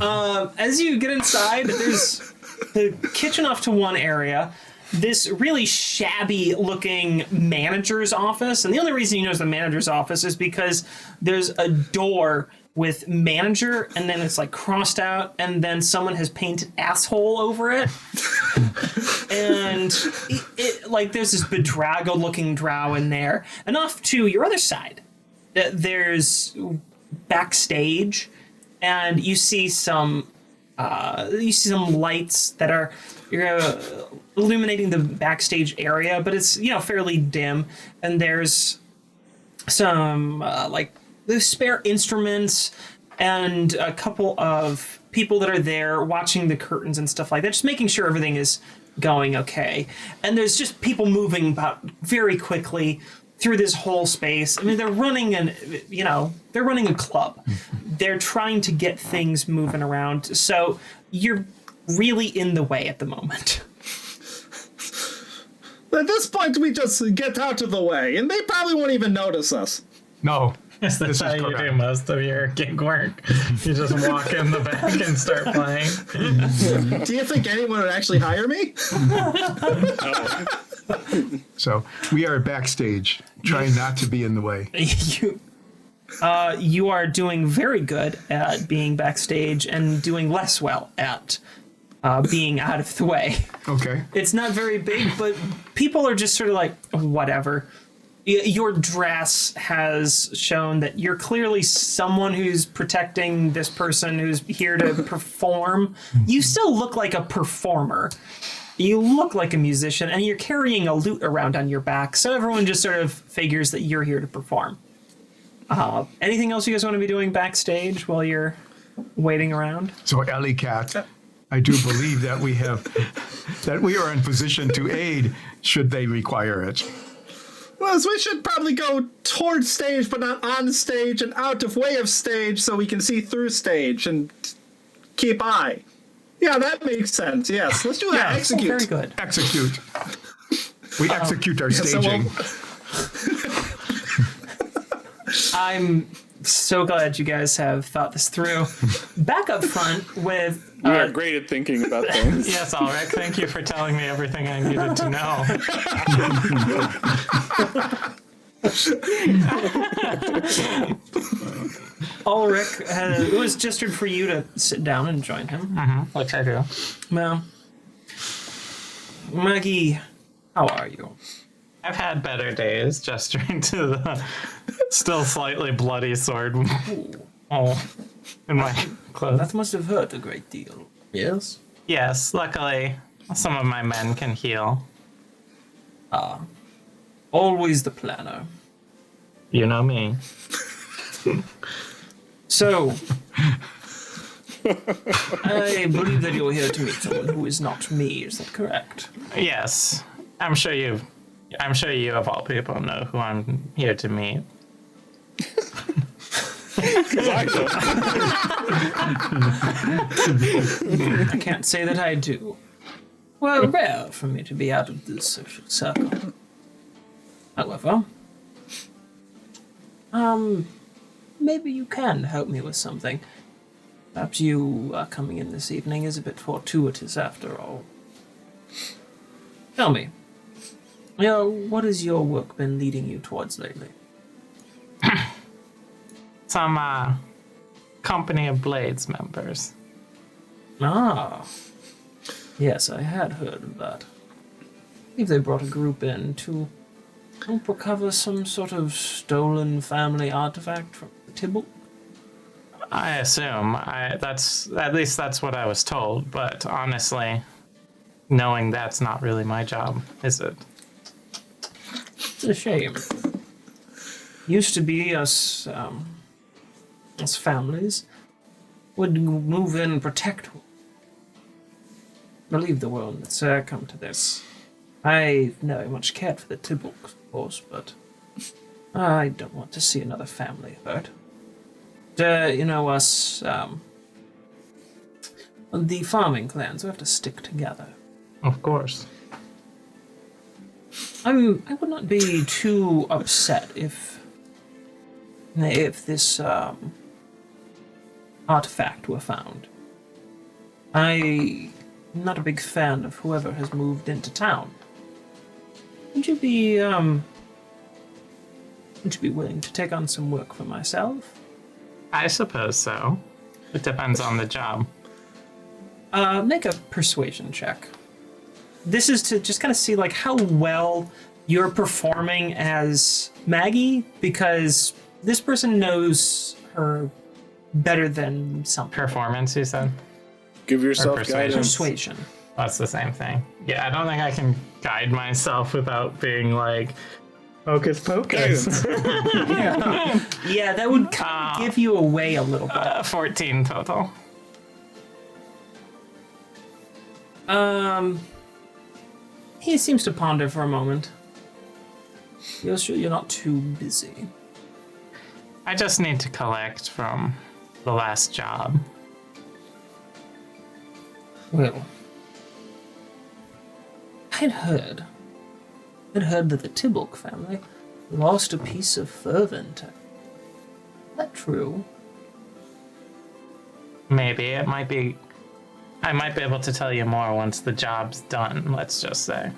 As you get inside, there's the kitchen off to one area, this really shabby looking manager's office. And the only reason you know it's the manager's office is because there's a door with manager and then it's like crossed out and then someone has painted asshole over it. And it like there's this bedraggled looking drow in there. And off to your other side, there's backstage and you see some lights that are illuminating the backstage area, but it's fairly dim. And there's some like the spare instruments and a couple of people that are there watching the curtains and stuff like that, just making sure everything is going okay. And there's just people moving about very quickly through this whole space. I mean, they're running a club. They're trying to get things moving around. So you're really in the way at the moment. At this point, we just get out of the way, and they probably won't even notice us. No, That's this how is you do correct. most of your gig work. You just walk in the back and start playing. Do you think anyone would actually hire me? So we are backstage, trying not to be in the way. You are doing very good at being backstage and doing less well at being out of the way. Okay. It's not very big, but people are just sort of like, whatever. Your dress has shown that you're clearly someone who's protecting this person who's here to perform. You still look like a performer. You look like a musician, and you're carrying a lute around on your back, so everyone just sort of figures that you're here to perform. Anything else you guys want to be doing backstage while you're waiting around? So, Alley Cat, I do believe that we are in position to aid should they require it. Well, so we should probably go towards stage, but not on stage and out of way of stage so we can see through stage and keep eye. Yeah, that makes sense. Yes, let's do that. Yeah, Execute. very good. Execute. We execute our so staging. I'm so glad you guys have thought this through. Back up front with... We are great at thinking about things. Yes, Ulrich, thank you for telling me everything I needed to know. Ulrich, it was gestured for you to sit down and join him. Which I do. Well, Maggie, how are you? I've had better days, gesturing to the still slightly bloody sword in my clothes. That must have hurt a great deal. Yes? Yes, luckily, some of my men can heal. Always the planner. You know me. So, I believe that you're here to meet someone who is not me. Is that correct? Yes, I'm sure you of all people know who I'm here to meet. I can't say that I do. Well, rare for me to be out of this social circle. However, maybe you can help me with something. Perhaps you coming in this evening is a bit fortuitous after all. Tell me, what has your work been leading you towards lately? Some Company of Blades members. Ah, yes, I had heard of that. I believe they brought a group in to help recover some sort of stolen family artifact from the Tibble. I assume. That's what I was told, but honestly, knowing that's not really my job, is it? It's a shame. Used to be us families would move in and protect. Believe the world that's come to this. I very much cared for the Tibble, of course, but I don't want to see another family hurt. Us, the farming clans, we have to stick together. Of course. I would not be too upset if this artifact were found. I'm not a big fan of whoever has moved into town. Would you be willing to take on some work for myself? I suppose so. It depends on the job. Make a persuasion check. This is to just kind of see like how well you're performing as Maggie, because this person knows her better than some Performance, you said? Give yourself persuasion. guidance. persuasion. That's the same thing. Yeah, I don't think I can guide myself without being like, hocus pocus. Yeah, that would kind of give you away a little bit. 14 total. He seems to ponder for a moment. You're sure you're not too busy? I just need to collect from the last job. Well, I'd heard that the Tibble family lost a piece of Furven. Is that true? Maybe it might be. I might be able to tell you more once the job's done, let's just say.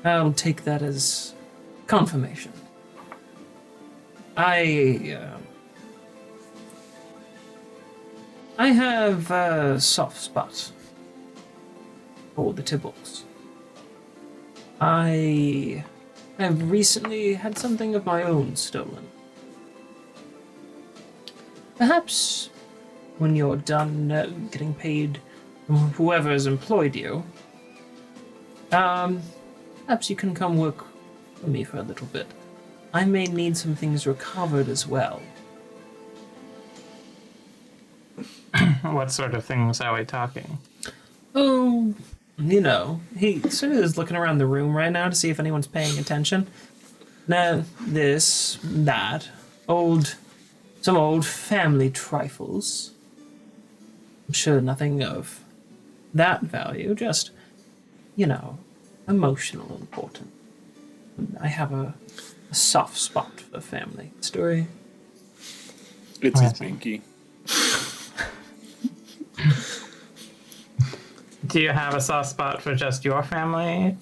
I'll take that as confirmation. I have a soft spot for the Tibbles. I have recently had something of my own stolen. Perhaps when you're done getting paid whoever has employed you. Perhaps you can come work for me for a little bit. I may need some things recovered as well. What sort of things are we talking? Oh, he sort of is looking around the room right now to see if anyone's paying attention. Now, this, that, some old family trifles. I'm sure nothing of that value, just, emotional importance. I have a soft spot for family story. It's his binky. Do you have a soft spot for just your family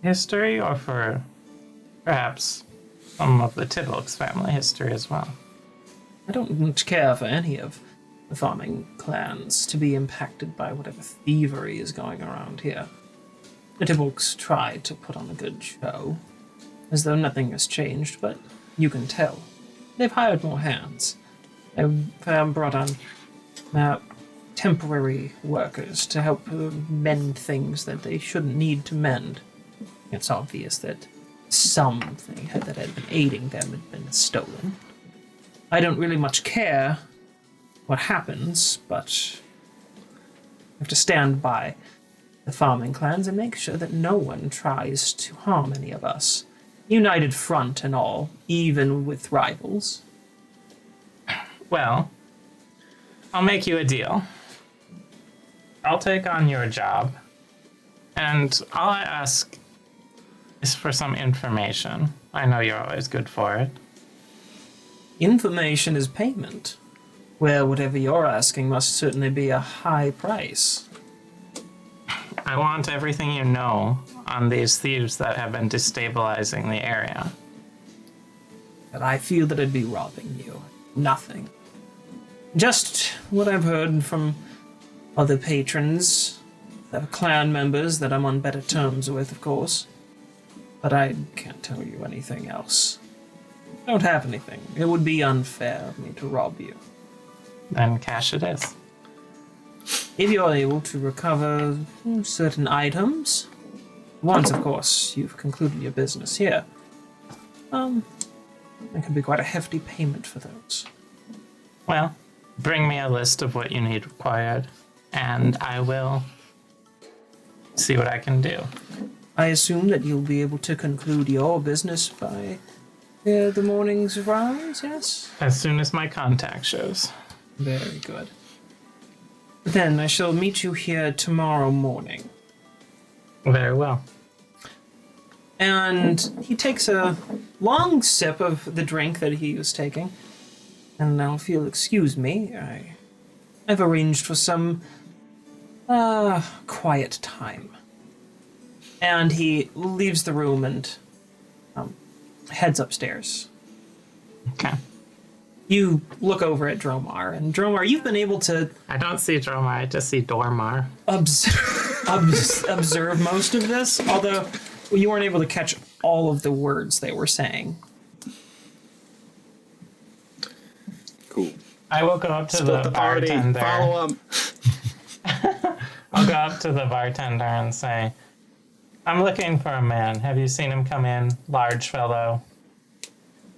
history, or for perhaps some of the Tibbles family history as well? I don't much care for any of the farming clans to be impacted by whatever thievery is going around here. The Tibbles tried to put on a good show, as though nothing has changed, but you can tell. They've hired more hands. They've brought on temporary workers to help mend things that they shouldn't need to mend. It's obvious that something that had been aiding them had been stolen. I don't really much care what happens, but I have to stand by the farming clans and make sure that no one tries to harm any of us. United front and all, even with rivals. Well, I'll make you a deal. I'll take on your job, and all I ask is for some information. I know you're always good for it. Information is payment, where whatever you're asking must certainly be a high price. I want everything you know on these thieves that have been destabilizing the area. But I feel that I'd be robbing you. Nothing. Just what I've heard from other patrons, clan members that I'm on better terms with, of course. But I can't tell you anything else. I don't have anything. It would be unfair of me to rob you. Then cash it is. If you're able to recover certain items, once, of course, you've concluded your business here, it could be quite a hefty payment for those. Well, bring me a list of what you need required, and I will see what I can do. I assume that you'll be able to conclude your business by the morning's rise, yes? As soon as my contact shows. Very good. Then I shall meet you here tomorrow morning. Very well. And he takes a long sip of the drink that he was taking. And now, if you'll excuse me, I've arranged for some quiet time. And he leaves the room and heads upstairs. Okay. You look over at Dromar, and Dromar, you've been able to I don't see Dromar, I just see Dormar. observe most of this, although you weren't able to catch all of the words they were saying. Cool. I will go up to Split the the party. bartender. Follow him. I'll go up to the bartender and say, I'm looking for a man. Have you seen him come in? Large fellow.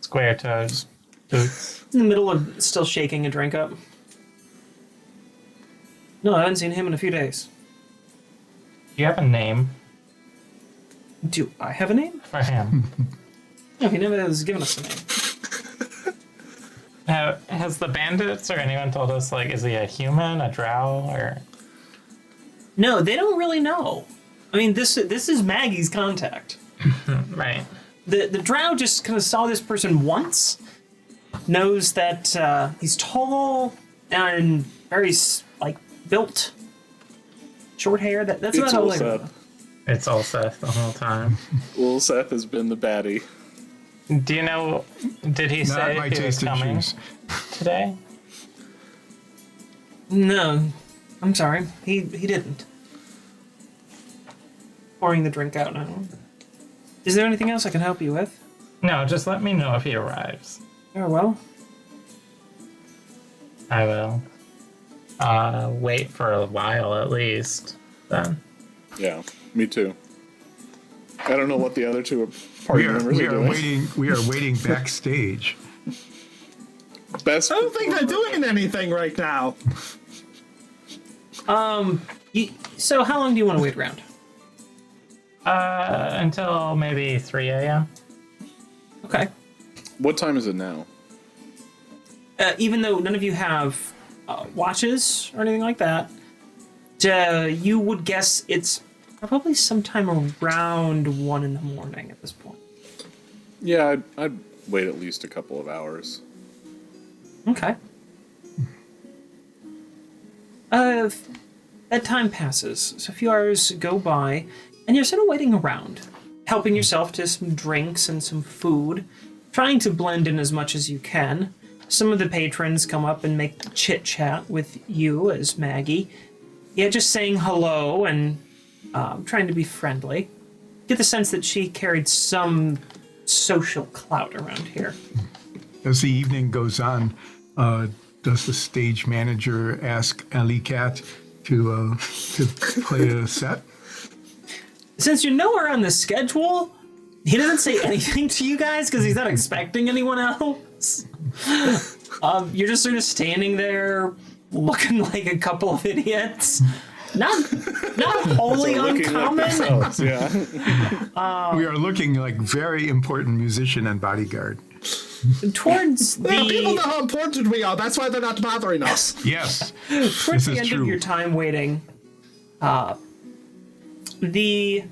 Square toes. Boots. In the middle of still shaking a drink up. No, I haven't seen him in a few days. Do you have a name Do I have a name? for him? No, he never has given us a name. Now, has the bandits or anyone told us, like, is he a human, a drow, or... No, they don't really know. I mean, this is Maggie's contact. Right. The drow just kind of saw this person once, knows that he's tall and very, built. Short hair, that's It's about all all I know. Seth. It's all Seth the whole time. Little Seth has been the baddie. Do you know, did he Not say my if he was taste of coming juice. today? No, I'm sorry, he didn't. Pouring the drink out now. Is there anything else I can help you with? No, just let me know if he arrives. Very well. I will. Wait for a while at least. Then. Yeah, me too. I don't know what the other two party members are doing. We are waiting backstage. Best. I don't think they're doing anything right now. So how long do you want to wait around? Until maybe 3 a.m. Okay. What time is it now? Even though none of you have watches or anything like that, you would guess it's probably sometime around 1 in the morning at this point. Yeah, I'd wait at least a couple of hours. Okay. That time passes, so a few hours go by, and you're sort of waiting around, helping yourself to some drinks and some food, trying to blend in as much as you can. Some of the patrons come up and make chit-chat with you as Maggie. Yeah, just saying hello and trying to be friendly. Get the sense that she carried some social clout around here. As the evening goes on, does the stage manager ask Alley Cat to play a set? Since you're nowhere on the schedule, he doesn't say anything to you guys because he's not expecting anyone else. You're just sort of standing there looking like a couple of idiots. Not wholly uncommon. Yeah. We are looking like very important musician and bodyguard. Towards Well, people know the how important we are. That's why they're not bothering us. Yes, towards this the is end true. of your time waiting, the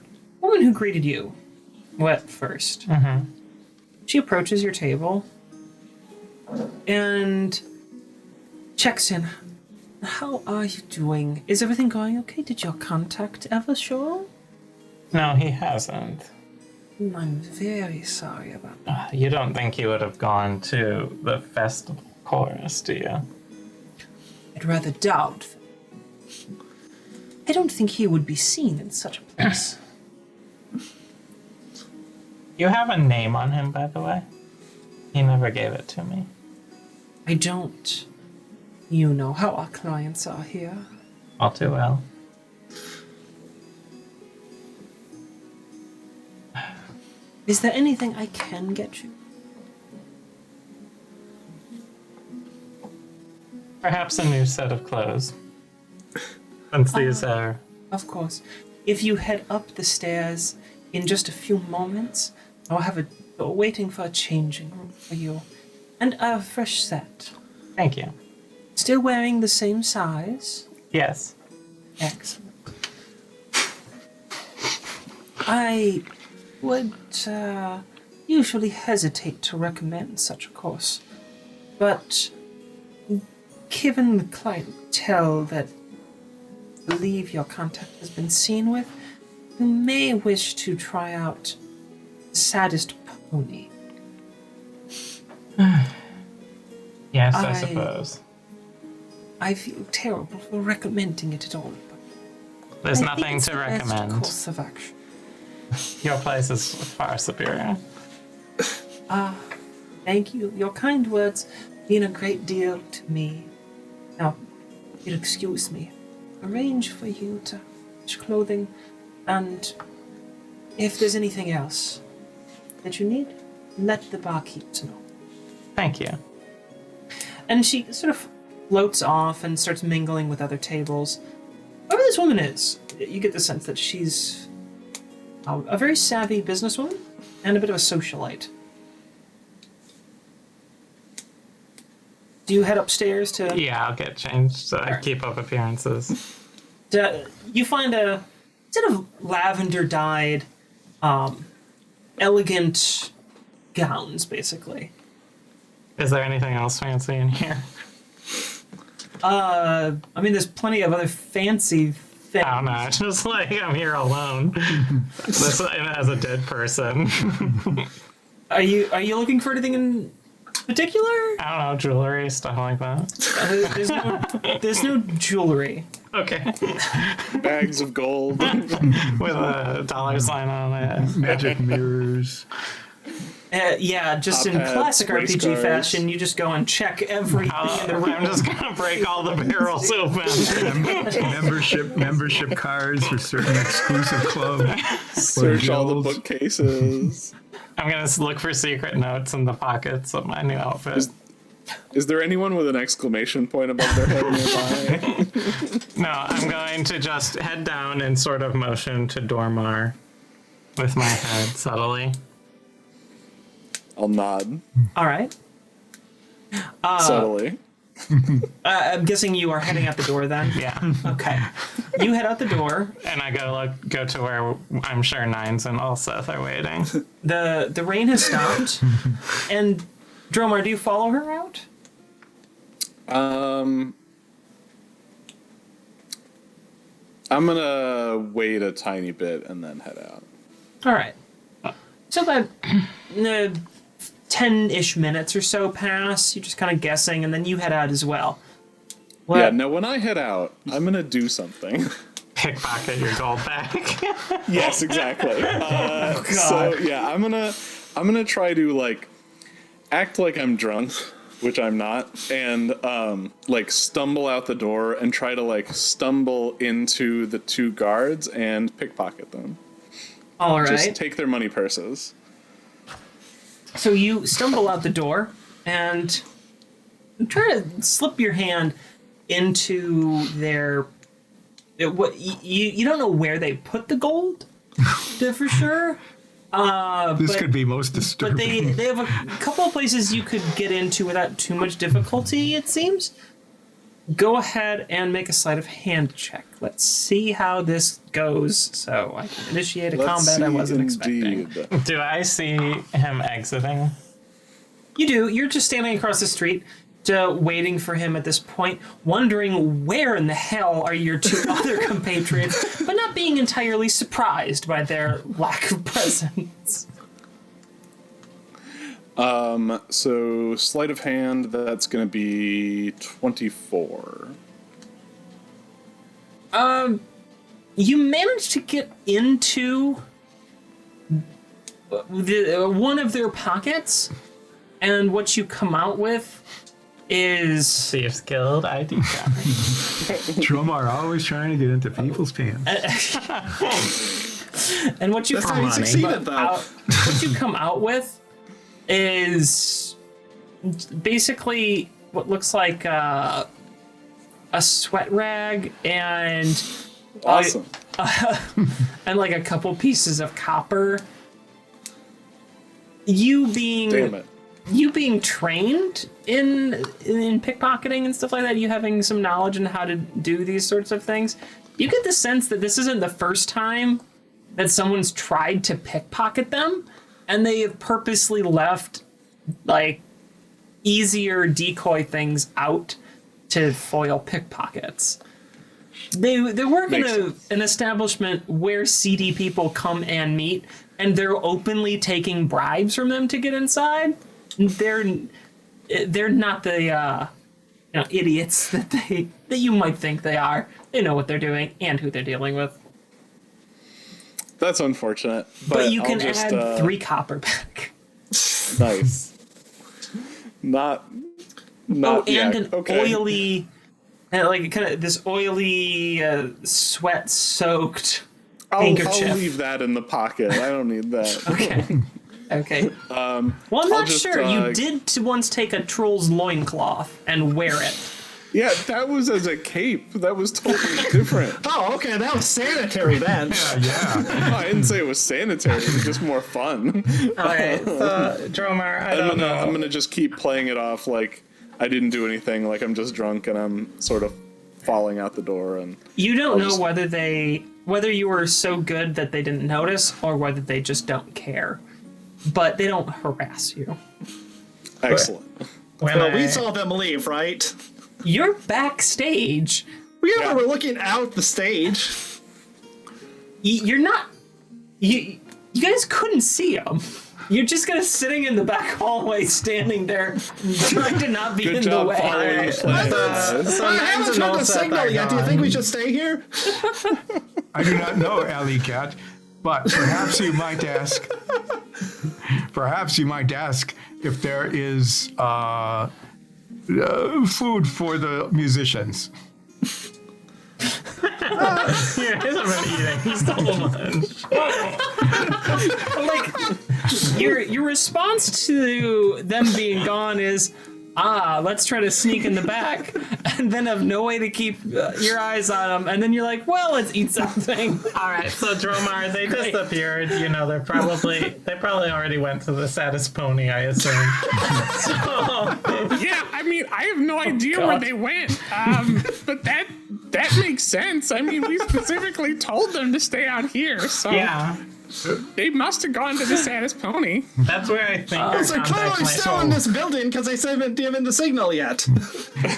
woman who greeted you went first. She approaches your table and checks in. How are you doing? Is everything going okay? Did your contact ever show? No, he hasn't. I'm very sorry about that. You don't think he would have gone to the festival chorus, do you? I'd rather doubt. I don't think he would be seen in such a place. You have a name on him, by the way? He never gave it to me. I don't. You know how our clients are here. All too well. Is there anything I can get you? Perhaps a new set of clothes. Since these are... Of course. If you head up the stairs in just a few moments, I'll have a door waiting for a changing room for you. And a fresh set. Thank you. Still wearing the same size? Yes. Excellent. I would usually hesitate to recommend such a course, but given the clientele that I believe your contact has been seen with, you may wish to try out Saddest Pony. Yes, I I- suppose. I feel terrible for recommending it at all, but There's I think nothing it's to the best recommend. course of action. Your place is far superior. Thank you. Your kind words mean a great deal to me. Now, you'll excuse me. Arrange for you to change clothing, and if there's anything else that you need, let the barkeeps know. Thank you. And she sort of floats off and starts mingling with other tables. Whoever this woman is, you get the sense that she's a very savvy businesswoman and a bit of a socialite. Do you head upstairs to... Yeah, I'll get changed so I Alright. keep up appearances. You find a sort of lavender-dyed, elegant gowns, basically. Is there anything else fancy in here? I mean, there's plenty of other fancy things. I don't know. Just like I'm here alone. This, as a dead person. Are you looking for anything in particular? I don't know, jewelry, stuff like that. There's no jewelry. Okay. Bags of gold. With a dollar sign on it. Magic mirrors. Yeah, just Top in hats, classic race RPG cars. fashion, you just go and check everything in the room. I'm just gonna break all the barrels open. membership cards for certain exclusive clubs. Search all the guilds. bookcases. I'm gonna look for secret notes in the pockets of my new outfit. Is there anyone with an exclamation point above their head nearby? No, I'm going to just head down and sort of motion to Dormar with my head subtly. I'll nod All right. subtly. I'm guessing you are heading out the door then? Yeah. Okay. You head out the door. And I go to where I'm sure Nines and Ulseth are waiting. The rain has stopped. And Dromar, do you follow her out? I'm gonna wait a tiny bit and then head out. All right. So about 10-ish minutes or so pass. You're just kind of guessing, and then you head out as well. Well, Yeah, no, when I head out, I'm gonna do something. Pickpocket your gold back. Yes, exactly. God. So yeah, I'm gonna try to like act like I'm drunk, which I'm not, and like stumble out the door and try to like stumble into the two guards and pickpocket them. all right. Just take their money purses. So you stumble out the door and try to slip your hand into their. What you don't know where they put the gold, for sure. This but- could be most But disturbing. they have a couple of places you could get into without too much difficulty, it seems. Go ahead and make a sleight of hand check. Let's see how this goes. So I can initiate a Let's combat I see, wasn't expecting. indeed. Do I see him exiting? You do. You're just standing across the street, waiting for him at this point, wondering where in the hell are your two other compatriots, but not being entirely surprised by their lack of presence. So sleight of hand, that's gonna be 24. You managed to get into one of their pockets, and what you come out with is Thieves Guild ID card. Dromar always trying to get into people's pants. and what you That's how come you succeeded, though. what you come out with is basically what looks like a sweat rag and Awesome. and like a couple pieces of copper. You Damn it. being trained in pickpocketing and stuff like that, you having some knowledge in how to do these sorts of things, you get the sense that this isn't the first time that someone's tried to pickpocket them, and they have purposely left like easier decoy things out to foil pickpockets. They work in Makes an establishment where seedy people come and meet, and they're openly taking bribes from them to get inside. They're not the idiots that you might think they are. They know what they're doing and who they're dealing with. That's unfortunate. But you I'll can just, add 3 copper back. Nice. Not Oh, and yeah, an okay. oily, like kind of this oily, sweat-soaked I'll handkerchief. leave that in the pocket. I don't need that. Okay. Okay. Well, I'm I'll not just, sure. You did once take a troll's loincloth and wear it. Yeah, that was as a cape. That was totally different. Oh, okay, that was sanitary then. Yeah. No, I didn't say it was sanitary. It was just more fun. Okay, so Dromar, I'm gonna just keep playing it off like I didn't do anything. Like I'm just drunk and I'm sort of falling out the door. And You don't know just- whether you were so good that they didn't notice or whether they just don't care. But they don't harass you. excellent. Well, we saw them leave, right? You're backstage. Yeah, we're looking out the stage. You're not. You guys couldn't see them. You're just kind of sitting in the back hallway, standing there, trying to not be Good in job the way. following the plan. So I Nines haven't and tried to Ulseth signal are yet. Do you gone. think we should stay here? I do not know, Alley Cat, but perhaps you might ask Perhaps you might ask if there is food for the musicians. Here, he hasn't been eating. He stole lunch. Like, your response to them being gone is, let's try to sneak in the back, and then have no way to keep your eyes on them, and then you're like, well, let's eat something. All right, so Dromar, they disappeared. You know, they probably already went to the saddest pony, I assume. Yeah, I mean, I have no idea where they went. But that makes sense. I mean, we specifically told them to stay out here, so Yeah, they must have gone to the saddest pony. that's where I think our So contact clearly might still in this building because they haven't given the signal yet.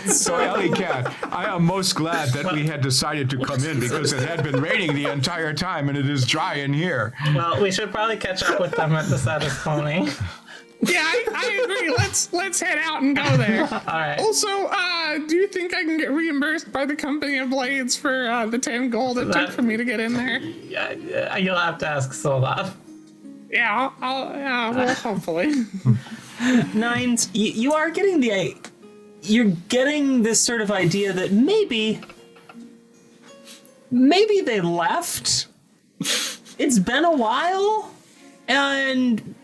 So, Ellie Cat, I am most glad that we had decided to come in because it had been raining the entire time and it is dry in here. Well, we should probably catch up with them at the saddest pony. Yeah, I agree. Let's head out and go there. All right. Also, do you think I can get reimbursed by the Company of Blades for the 10 gold it took for me to get in there? Yeah, you'll have to ask Solov. Yeah, well, hopefully. Nines, you are getting you're getting this sort of idea that maybe they left. It's been a while, and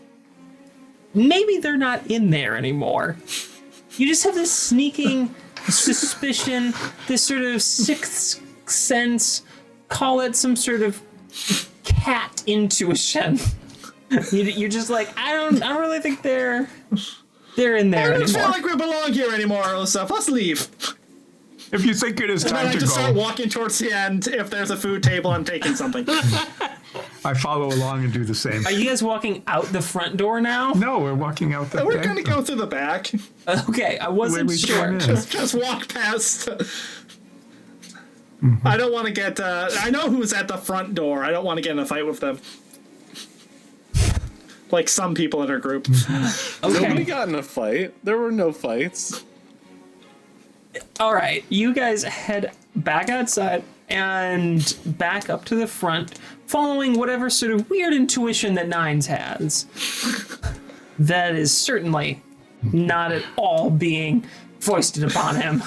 maybe they're not in there anymore. You just have this sneaking suspicion, this sort of sixth sense, call it some sort of cat intuition. You're just like, I don't really think they're in there I don't feel anymore. like we belong here anymore, Osef. Let's leave. If you think it is And then time I to just start go, walking towards the end. If there's a food table, I'm taking something. I follow along and do the same. Are you guys walking out the front door now? No, we're walking out the We're back gonna door. go through the back. Okay, I The way wasn't we sure. came in. Just walk past. I don't want to get. I know who's at the front door. I don't want to get in a fight with them. Like some people in our group. Nobody Okay, got in a fight. There were no fights. all right. You guys head back outside and back up to the front, following whatever sort of weird intuition that Nines has. That is certainly not at all being foisted upon him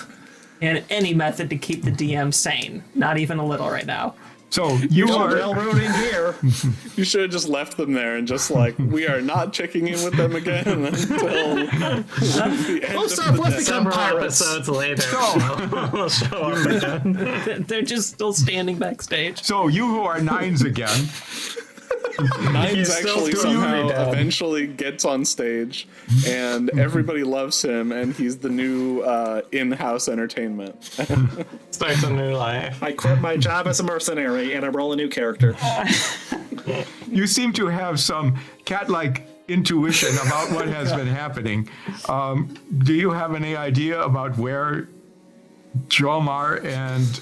in any method to keep the DM sane. Not even a little right now. So you No are railroading here. You should have just left them there and just like, we are not checking in with them again until the end Let's of the become day. Several pirates. episodes later, we'll show up again. They're just still standing backstage. so you who are nines again. Nines He's still actually doing somehow it, Dad. eventually gets on stage, and everybody loves him, and he's the new in-house entertainment. Starts a new life. I quit my job as a mercenary and I roll a new character. You seem to have some cat-like intuition about what has been happening. Do you have any idea about where Jomar and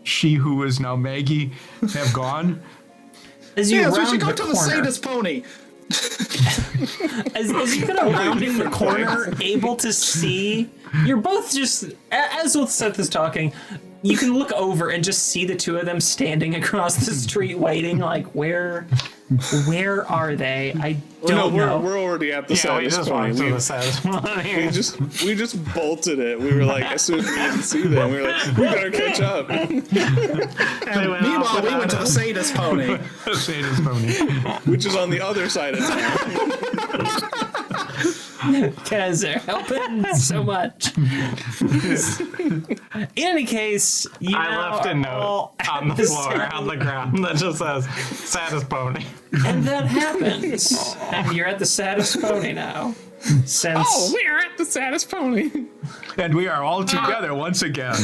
she who is now Maggie have gone? As you Yes, we round should go the to the corner, sadist pony. as you kind of rounding the corner, able to see, you're both just, as Seth is talking, you can look over and just see the two of them standing across the street waiting, like, where are they? I don't know. We're already at the Yeah, we saddest just point. walked to We, the saddest one. we just bolted it. We were like, as soon as we didn't see them, we were like, we better catch up. And went meanwhile, off we went to the sadist pony. Sadist pony. Which is on the other side of town. Because they're helping so much. In any case, you I now left a are note all on the at floor, on the ground, that just says, saddest pony. And that happens. And you're at the saddest pony now. Since Oh, we are at the saddest pony. And we are all together once again.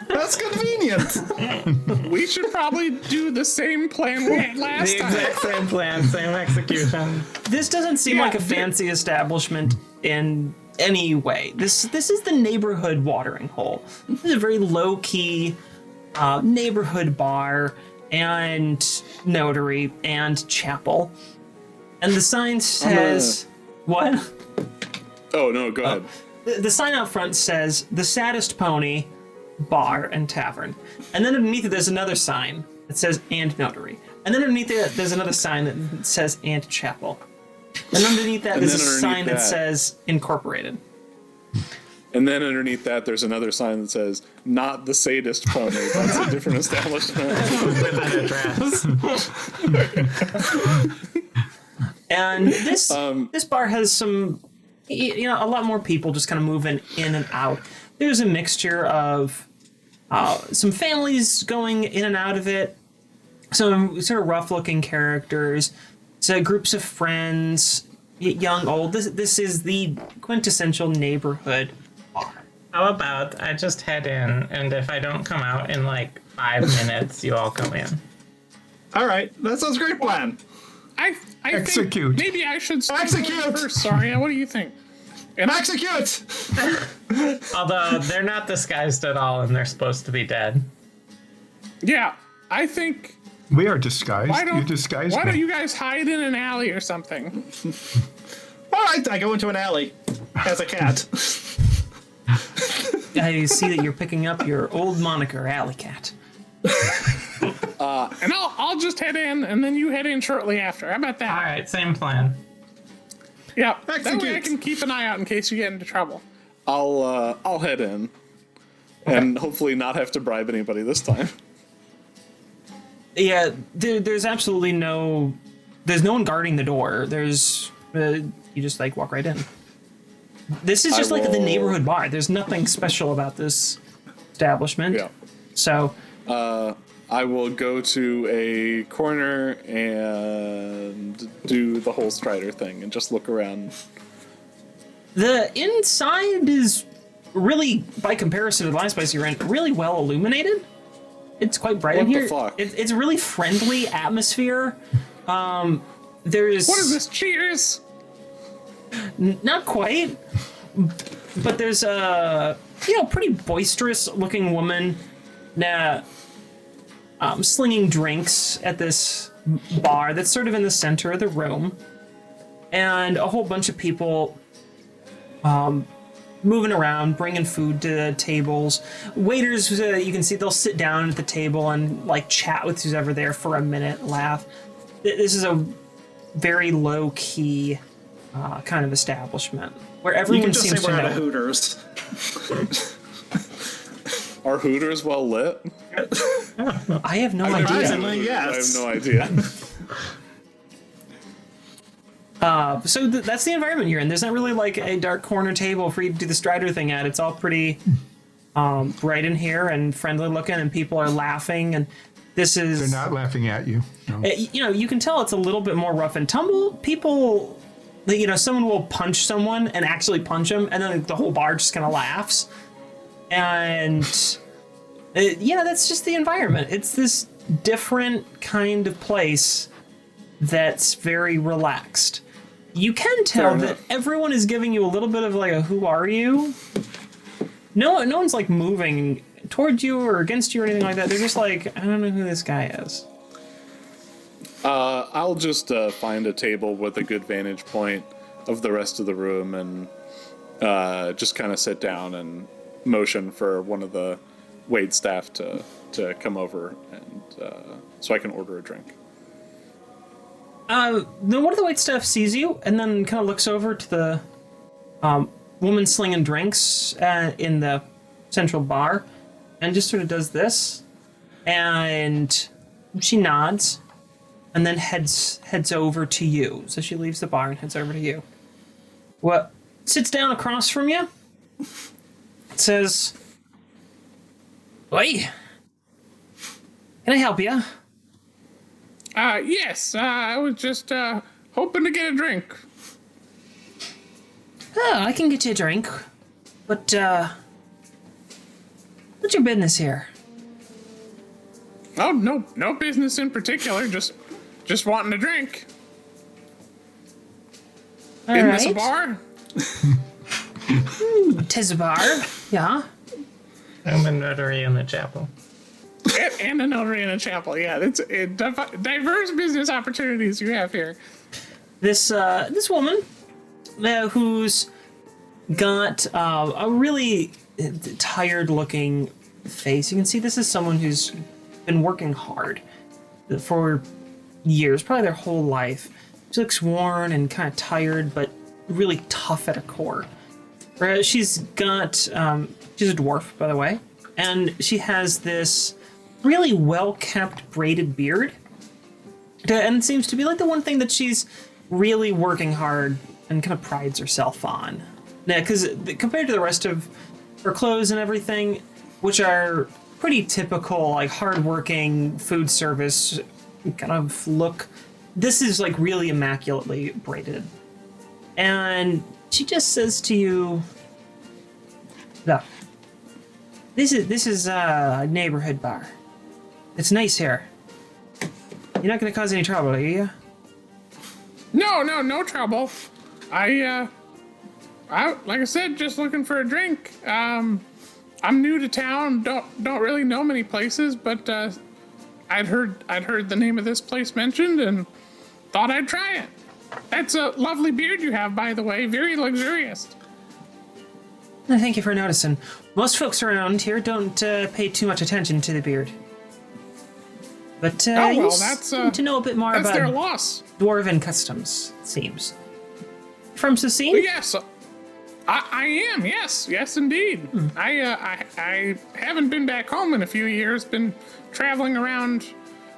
That's convenient. We should probably do the same plan we had The last time. exact same plan, same execution. this doesn't seem like a fancy establishment in any way. This is the neighborhood watering hole. This is a very low key neighborhood bar and notary and chapel. And the sign says what? Oh, no, go ahead. The sign out front says the saddest pony bar and tavern. And then underneath it there's another sign that says and notary. And then underneath it there's another sign that says and chapel. And underneath that, there's a then sign underneath that that- says incorporated. And then underneath that, there's another sign that says, "Not the sadist pony." That's a different establishment. With an address. And this bar has some, a lot more people just kind of moving in and out. There's a mixture of some families going in and out of it, some sort of rough-looking characters, so groups of friends, young, old. This is the quintessential neighborhood bar. How about I just head in, and if I don't come out in like 5 minutes, you all come in. All right, that sounds great plan. I Execute. think maybe I should start Execute. first. Sorry, what do you think? And Execute! Although they're not disguised at all, and they're supposed to be dead. yeah, I think. We are disguised. Why You don't disguised Why me. don't you guys hide in an alley or something? All right, I go into an alley as a cat. I see that you're picking up your old moniker, Alley Cat. And I'll just head in, and then you head in shortly after. How about All that? right, same plan. Yeah, that way I Execute. can keep an eye out in case you get into trouble. I'll head in, and hopefully not have to bribe anybody this time. Yeah, there's absolutely there's no one guarding the door. There's, you just like walk right in. This is just like the neighborhood bar. There's nothing special about this establishment. Yeah. So, I will go to a corner and do the whole Strider thing and just look around. the inside is really, by comparison to the last place you're in, really well illuminated. It's quite bright in What the here. fuck? It's a really friendly atmosphere. There's What is this? Cheers! not quite, but there's a pretty boisterous looking woman now slinging drinks at this bar that's sort of in the center of the room, and a whole bunch of people moving around, bringing food to the tables. Waiters, you can see they'll sit down at the table and like chat with who's ever there for a minute, laugh. This is a very low key kind of establishment where You everyone can just seems say to we're know. at a Hooters. Are Hooters well lit? I have no idea. Surprisingly, yes. I have no idea. So that's the environment you're in. There's not really like a dark corner table for you to do the Strider thing at. It's all pretty bright in here and friendly looking, and people are laughing. And this is They're not laughing at you. No. you can tell it's a little bit more rough and tumble. People, someone will punch someone and actually punch them, and then the whole bar just kind of laughs. And that's just the environment. It's this different kind of place that's very relaxed. You can tell Fair that enough. everyone is giving you a little bit of like a "Who are you?" No one's like moving towards you or against you or anything like that. They're just like, I don't know who this guy is. I'll just find a table with a good vantage point of the rest of the room and just kind of sit down and motion for one of the wait staff to come over and so I can order a drink. Then one of the wait staff sees you and then kind of looks over to the woman slinging drinks in the central bar and just sort of does this, and she nods and then heads over to you. So she leaves the bar and heads over to you. What sits down across from you? Says, "Oi, can I help you?" Yes, I was just hoping to get a drink. Oh, I can get you a drink. But, what's your business here? Oh, no business in particular, just wanting a drink. Isn't this a bar? Tis a bar, yeah. I'm a notary in the chapel. And a notary in a chapel, yeah. It's diverse business opportunities you have here. This woman, who's got a really tired-looking face. You can see this is someone who's been working hard for years, probably their whole life. She looks worn and kind of tired, but really tough at her core. She's got, she's a dwarf, by the way, and she has this really well-kept braided beard. And it seems to be like the one thing that she's really working hard and kind of prides herself on. Now, because compared to the rest of her clothes and everything, which are pretty typical, like hardworking food service kind of look, this is like really immaculately braided. And she just says to you, "Look, this is a neighborhood bar. It's nice here. You're not going to cause any trouble, are you?" No trouble. I like I said, just looking for a drink. I'm new to town. Don't really know many places, but I'd heard the name of this place mentioned and thought I'd try it. That's a lovely beard you have, by the way. Very luxurious. Thank you for noticing. Most folks around here don't pay too much attention to the beard. But you seem to know a bit more that's about their loss. dwarven customs, it seems. From Sucene? Well, yes, I am. Yes, indeed. I haven't been back home in a few years. Been traveling around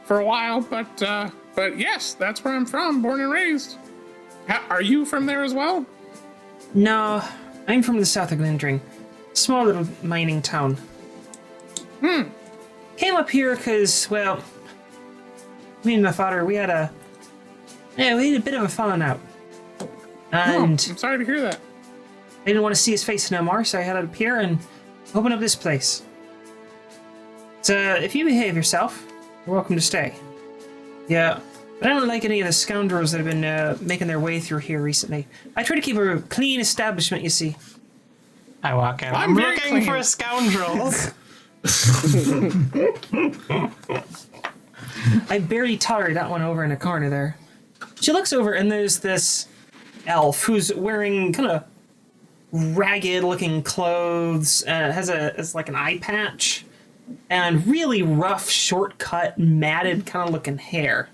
for a while, but yes, that's where I'm from. Born and raised. Are you from there as well? No, I'm from the south of Glendring. Small little mining town. Came up here because, well, me and my father, we had a bit of a falling out. And I'm sorry to hear that. I didn't want to see his face no more, so I headed up here and opened up this place. So if you behave yourself, you're welcome to stay. Yeah, but I don't like any of the scoundrels that have been making their way through here recently. I try to keep a clean establishment, you see. I walk in. I'm I'm very looking clean. for scoundrels. I barely tolerate that one over in the corner there. She looks over and there's this elf who's wearing kind of ragged looking clothes, has like an eye patch and really rough, short-cut, matted kind of looking hair.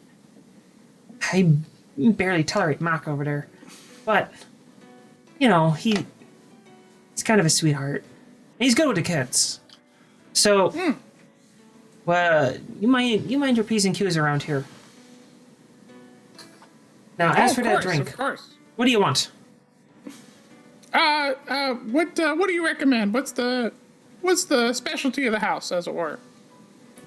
I barely tolerate Mock over there, but you know, he's kind of a sweetheart. And he's good with the kids. So, well, you mind your P's and Q's around here. Now, as for that drink, Of course. what do you want? What do you recommend? What's the specialty of the house, as it were?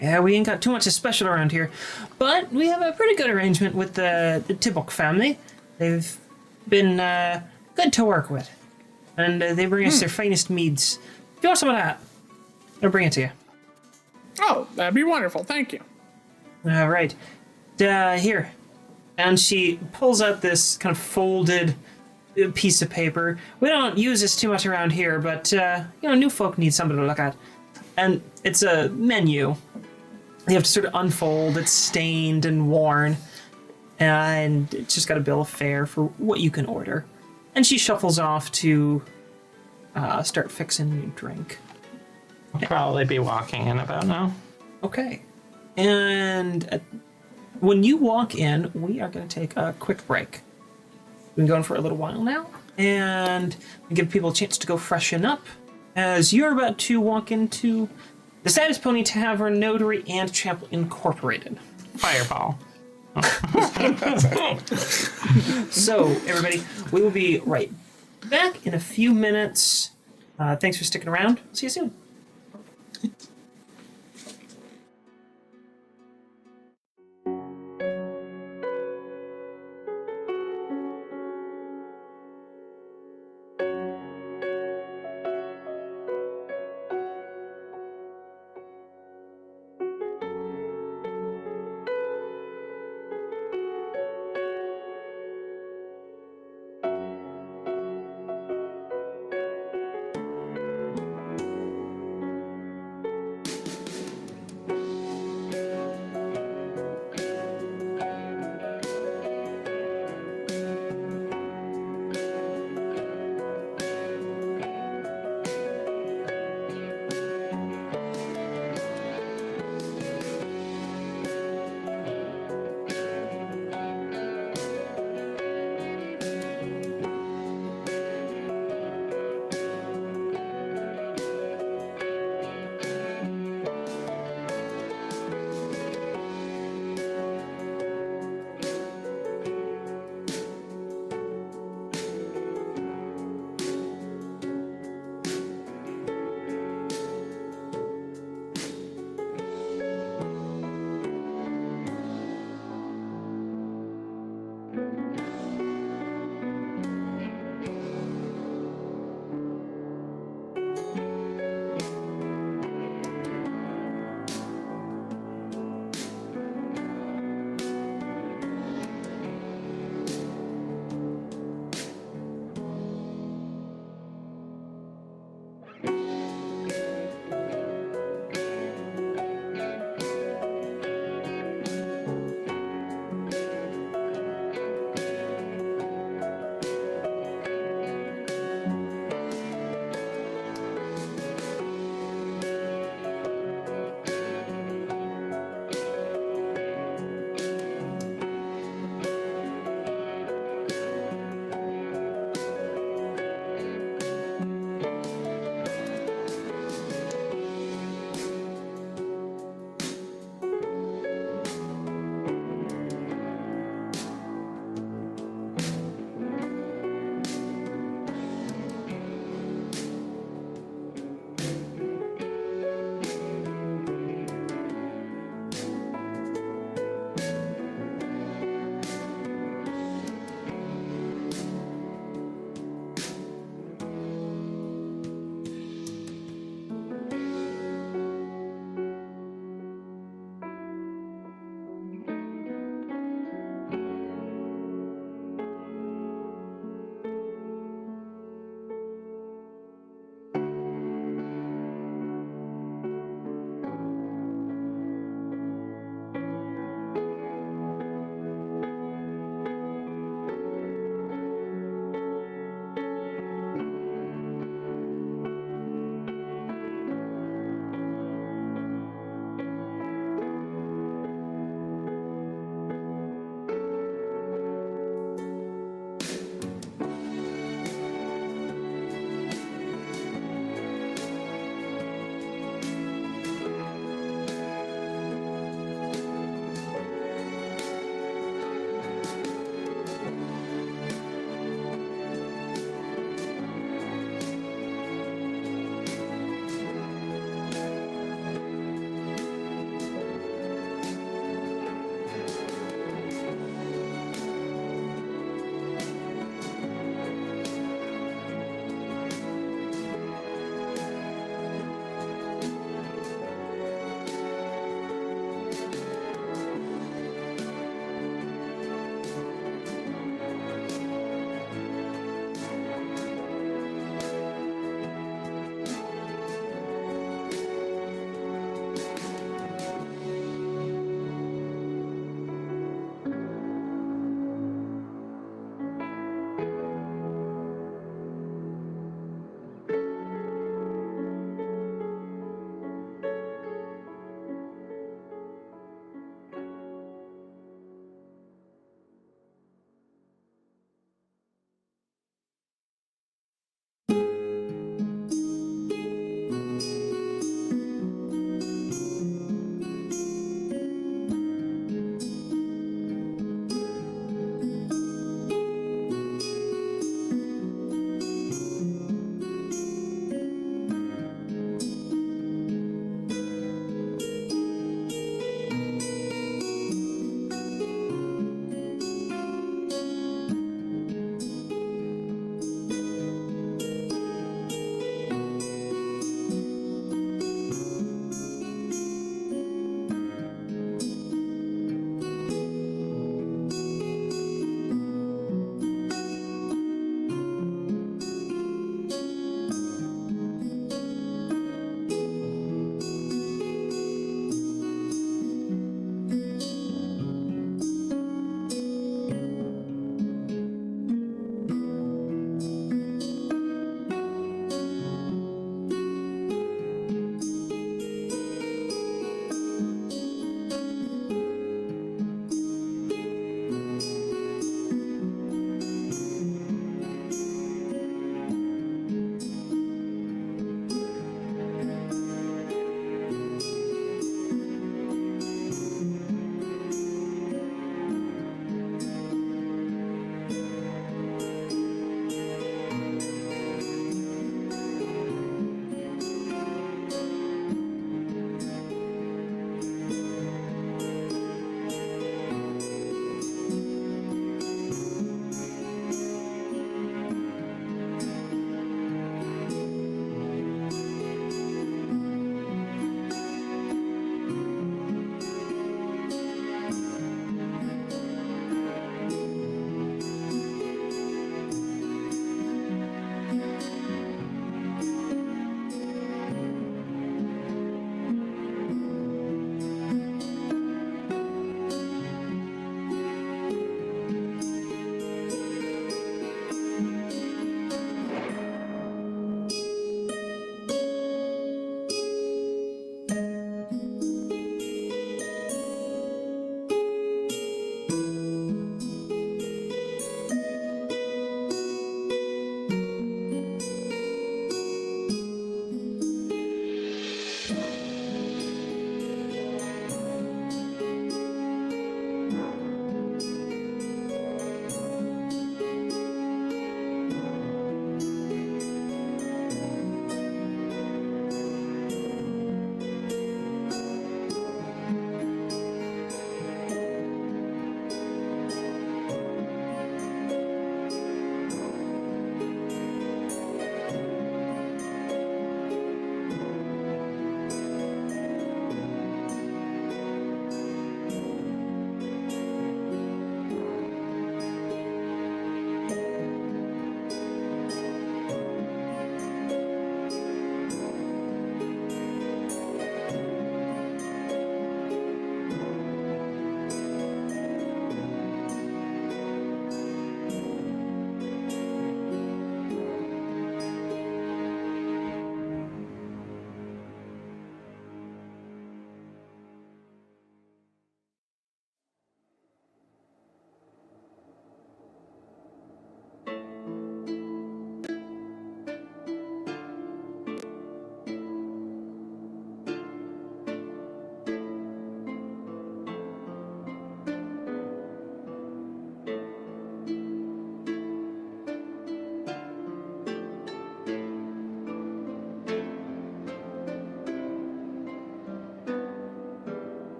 Yeah, we ain't got too much of special around here, but we have a pretty good arrangement with the Tibbok family. They've been good to work with, and they bring us their finest meads. If you want some of that, I'll bring it to you. Oh, that'd be wonderful. Thank you. All right, here, and she pulls out this kind of folded piece of paper. We don't use this too much around here, but new folk need something to look at, and it's a menu. You have to sort of unfold. It's stained and worn, and it's just got a bill of fare for what you can order. And she shuffles off to start fixing your drink. I'll probably be walking in about now. Okay. And when you walk in, we are going to take a quick break. We've been going for a little while now, and we give people a chance to go freshen up as you're about to walk into the Saddest Pony Tavern, Notary, and Chapel Incorporated. Fireball. So, everybody, we will be right back in a few minutes. Thanks for sticking around. See you soon.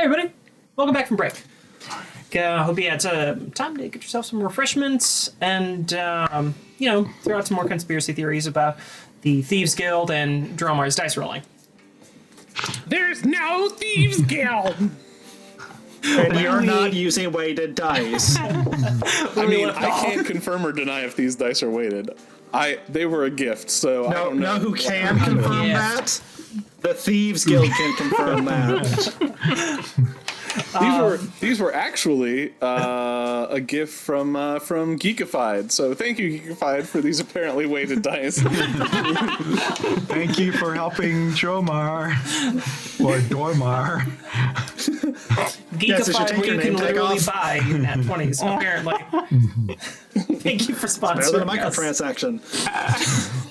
everybody. Welcome back from break. Hope you had some time to get yourself some refreshments and, throw out some more conspiracy theories about the Thieves Guild and Dromar's dice rolling. There's no Thieves Guild! And you're not using weighted dice. I mean, I can't confirm or deny if these dice are weighted. They were a gift, so I don't know. Know who can confirm that? The Thieves Guild can confirm that. These were actually a gift from Geekified. So thank you, Geekified, for these apparently weighted dice. Thank you for helping Dromar or Dormar. Geekified, where you can literally buy at 20s, apparently. Thank you for sponsoring Better than a us. microtransaction.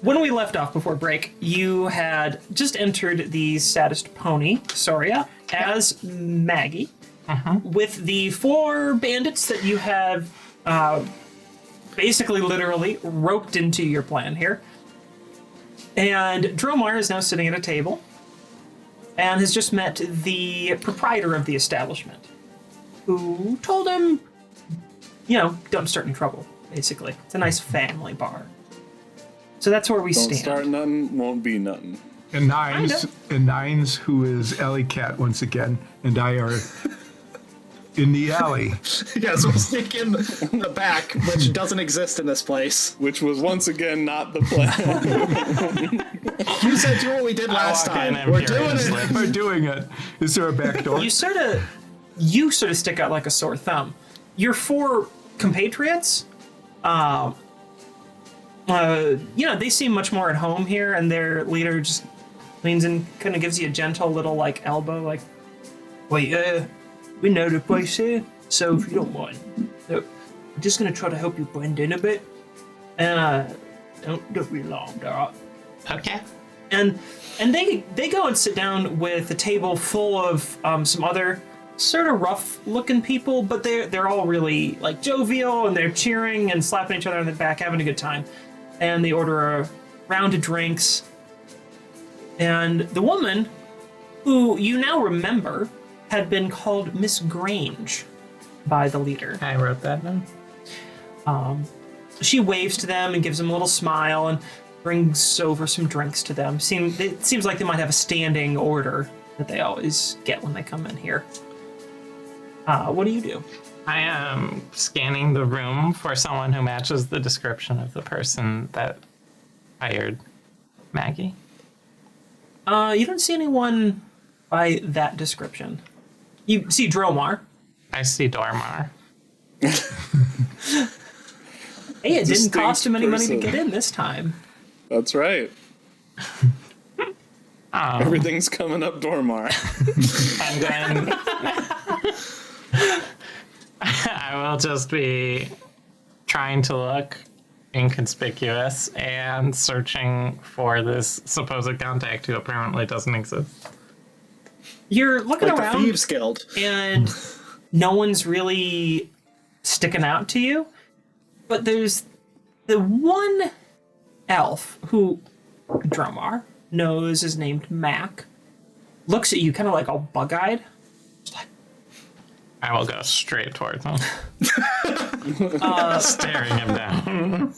When we left off before break, you had just entered the saddest pony, Soria, as Maggie, with the 4 bandits that you have basically literally roped into your plan here. And Dromar is now sitting at a table and has just met the proprietor of the establishment, who told him, don't start in trouble, basically. It's a nice family bar. So that's where we Don't stand. start nothing, won't be nothing. And Nines, who is Alley Cat once again, and I are in the alley. Yeah, so we'll sneak in the back, which doesn't exist in this place. Which was once again not the plan. You said do what we did last walk in time. We're doing imperiously. it. We're doing it. Is there a back door? You sort of stick out like a sore thumb. Your 4 compatriots, they seem much more at home here, and their leader just leans in, kind of gives you a gentle little elbow, like, "Wait, we know the place here, so if you don't mind, we're just gonna try to help you blend in a bit, and don't be alarmed, alright?" Okay. And they go and sit down with a table full of some other sort of rough-looking people, but they're all really jovial, and they're cheering and slapping each other on the back, having a good time. And they order a round of drinks. And the woman, who you now remember, had been called Miss Grange by the leader. I wrote that down. She waves to them and gives them a little smile and brings over some drinks to them. It seems like they might have a standing order that they always get when they come in here. What do you do? I am scanning the room for someone who matches the description of the person that hired Maggie. You don't see anyone by that description. You see Dromar. I see Dormar. Hey, it didn't Distinct cost him any money to person. get in this time. That's right. Everything's coming up Dormar. And then I will just be trying to look inconspicuous and searching for this supposed contact who apparently doesn't exist. You're looking Like the around, Thieves Guild. and no one's really sticking out to you. But there's the one elf who Dromar knows is named Mac. Looks at you kind of like all bug-eyed. I will go straight towards him. Staring him down.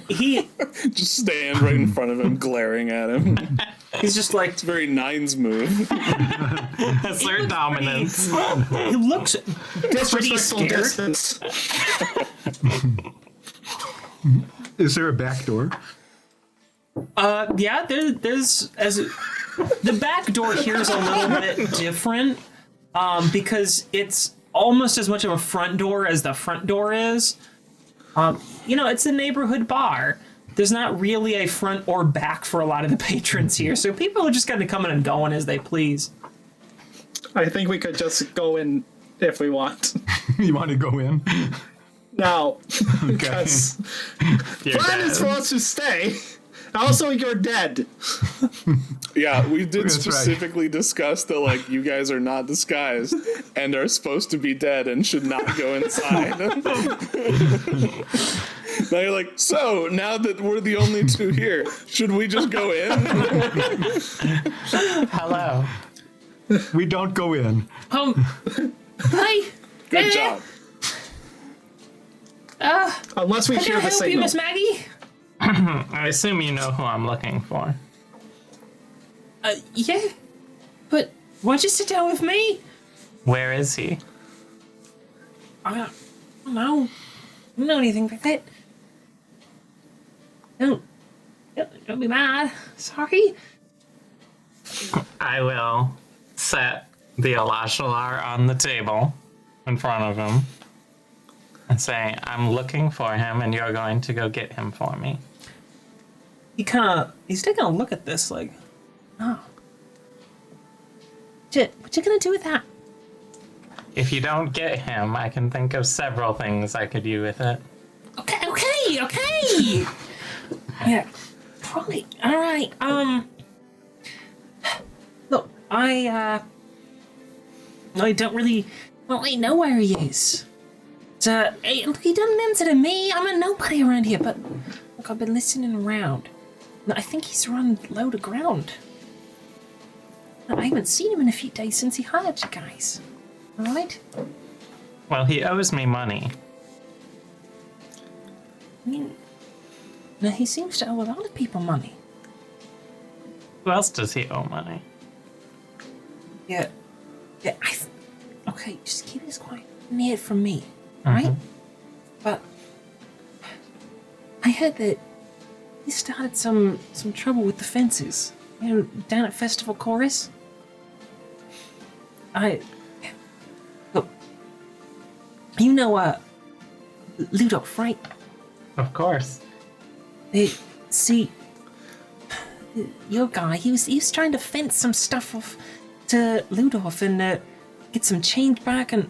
He Just stand right in front of him, glaring at him. he's just like, It's a very Nines move. Assert dominance. he looks pretty Disrespectful scared. distance. Is there a back door? Yeah, there's the back door here is a little bit different, because it's almost as much of a front door as the front door is. It's a neighborhood bar. There's not really a front or back for a lot of the patrons here, so people are just kind of coming and going as they please. I think we could just go in if we want. You want to go in? No. Okay. Because You're plan is for dead. us to stay. Also, you're dead. Yeah, we did That's right. specifically discuss that, you guys are not disguised and are supposed to be dead and should not go inside. Now you're like, so, now that we're the only 2 here, should we just go in? Hello. We don't go in. Hi. Good job. Unless we Can hear I the help you, signal. Miss Maggie? I assume you know who I'm looking for. Yeah. But why'd you sit down with me? Where is he? I don't know. I don't know anything about that. Don't be mad. Sorry. I will set the Alashalar on the table in front of him and say, I'm looking for him and you're going to go get him for me. He's taking a look at this like, oh. What you gonna do with that? If you don't get him, I can think of several things I could do with it. Okay. Yeah. Probably. All right. Look, I don't really know where he is. Hey, look, he doesn't answer to me. I'm a nobody around here, but look, I've been listening around. No, I think he's run low to ground. No, I haven't seen him in a few days since he hired you guys. All right? Well, he owes me money. I mean, no, he seems to owe a lot of people money. Who else does he owe money? Yeah. Okay, just keep this quiet. Near from me, right? But I heard that he started some trouble with the fences. You know, down at Festival Chorus. Look, you know, Ludolf, right? Of course. See, your guy, he was trying to fence some stuff off to Ludolf and get some change back, and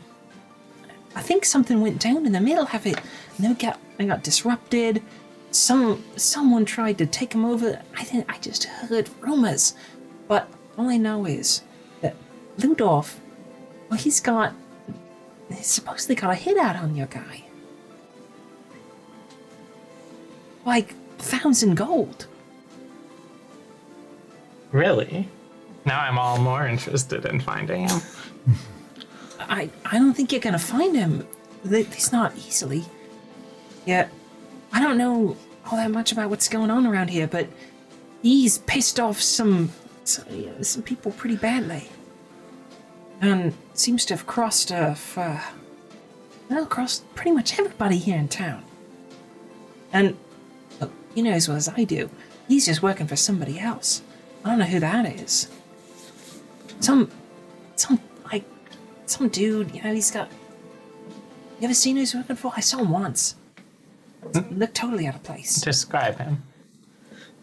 I think something went down in the middle of it, and they got disrupted. Someone tried to take him over. I just heard rumors, but all I know is that Ludolf, well, he's supposedly got a hit out on your guy. Like 1,000 gold. Really? Now I'm all more interested in finding him. I don't think you're gonna find him. At least not easily. Yeah, I don't know all that much about what's going on around here, but he's pissed off some people pretty badly, and seems to have crossed crossed pretty much everybody here in town. And look, you know as well as I do, he's just working for somebody else. I don't know who that is. Some dude, you know, he's got... You ever seen who he's working for? I saw him once. Looked totally out of place. Describe him.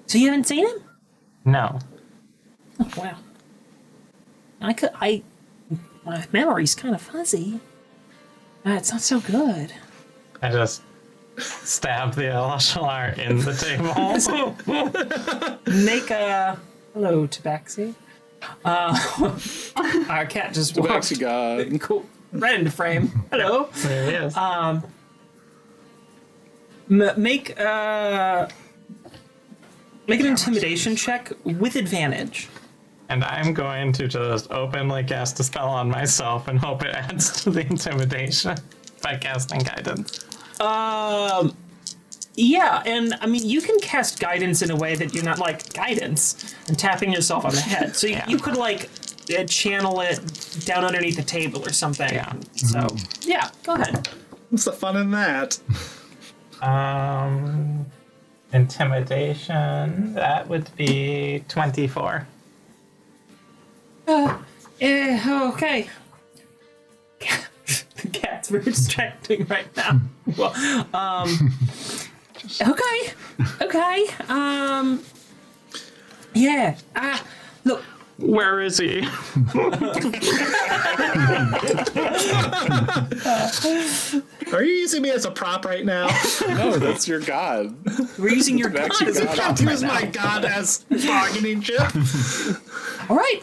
So you haven't seen him? No. Oh, wow. My memory's kind of fuzzy. It's not so good. I just stab the Alashalar in the table. Make a... Hello, Tabaxi. Our cat just walked... Tabaxi God. Cool. Right into frame. Hello. There he is. Make an intimidation check with advantage. And I'm going to just openly cast a spell on myself and hope it adds to the intimidation by casting guidance. Yeah, and I mean, you can cast guidance in a way that you're not like guidance and tapping yourself on the head. So you could like channel it down underneath the table or something. Yeah. So, yeah, go ahead. What's the fun in that? Intimidation, that would be 24. Okay. The cat's very distracting right now. Well, okay. Yeah. Look. Where is he? Are you using me as a prop right now? No, that's your god. We're using your god Tabaxi as a God. prop Use right my now. god as bargaining chip. All right.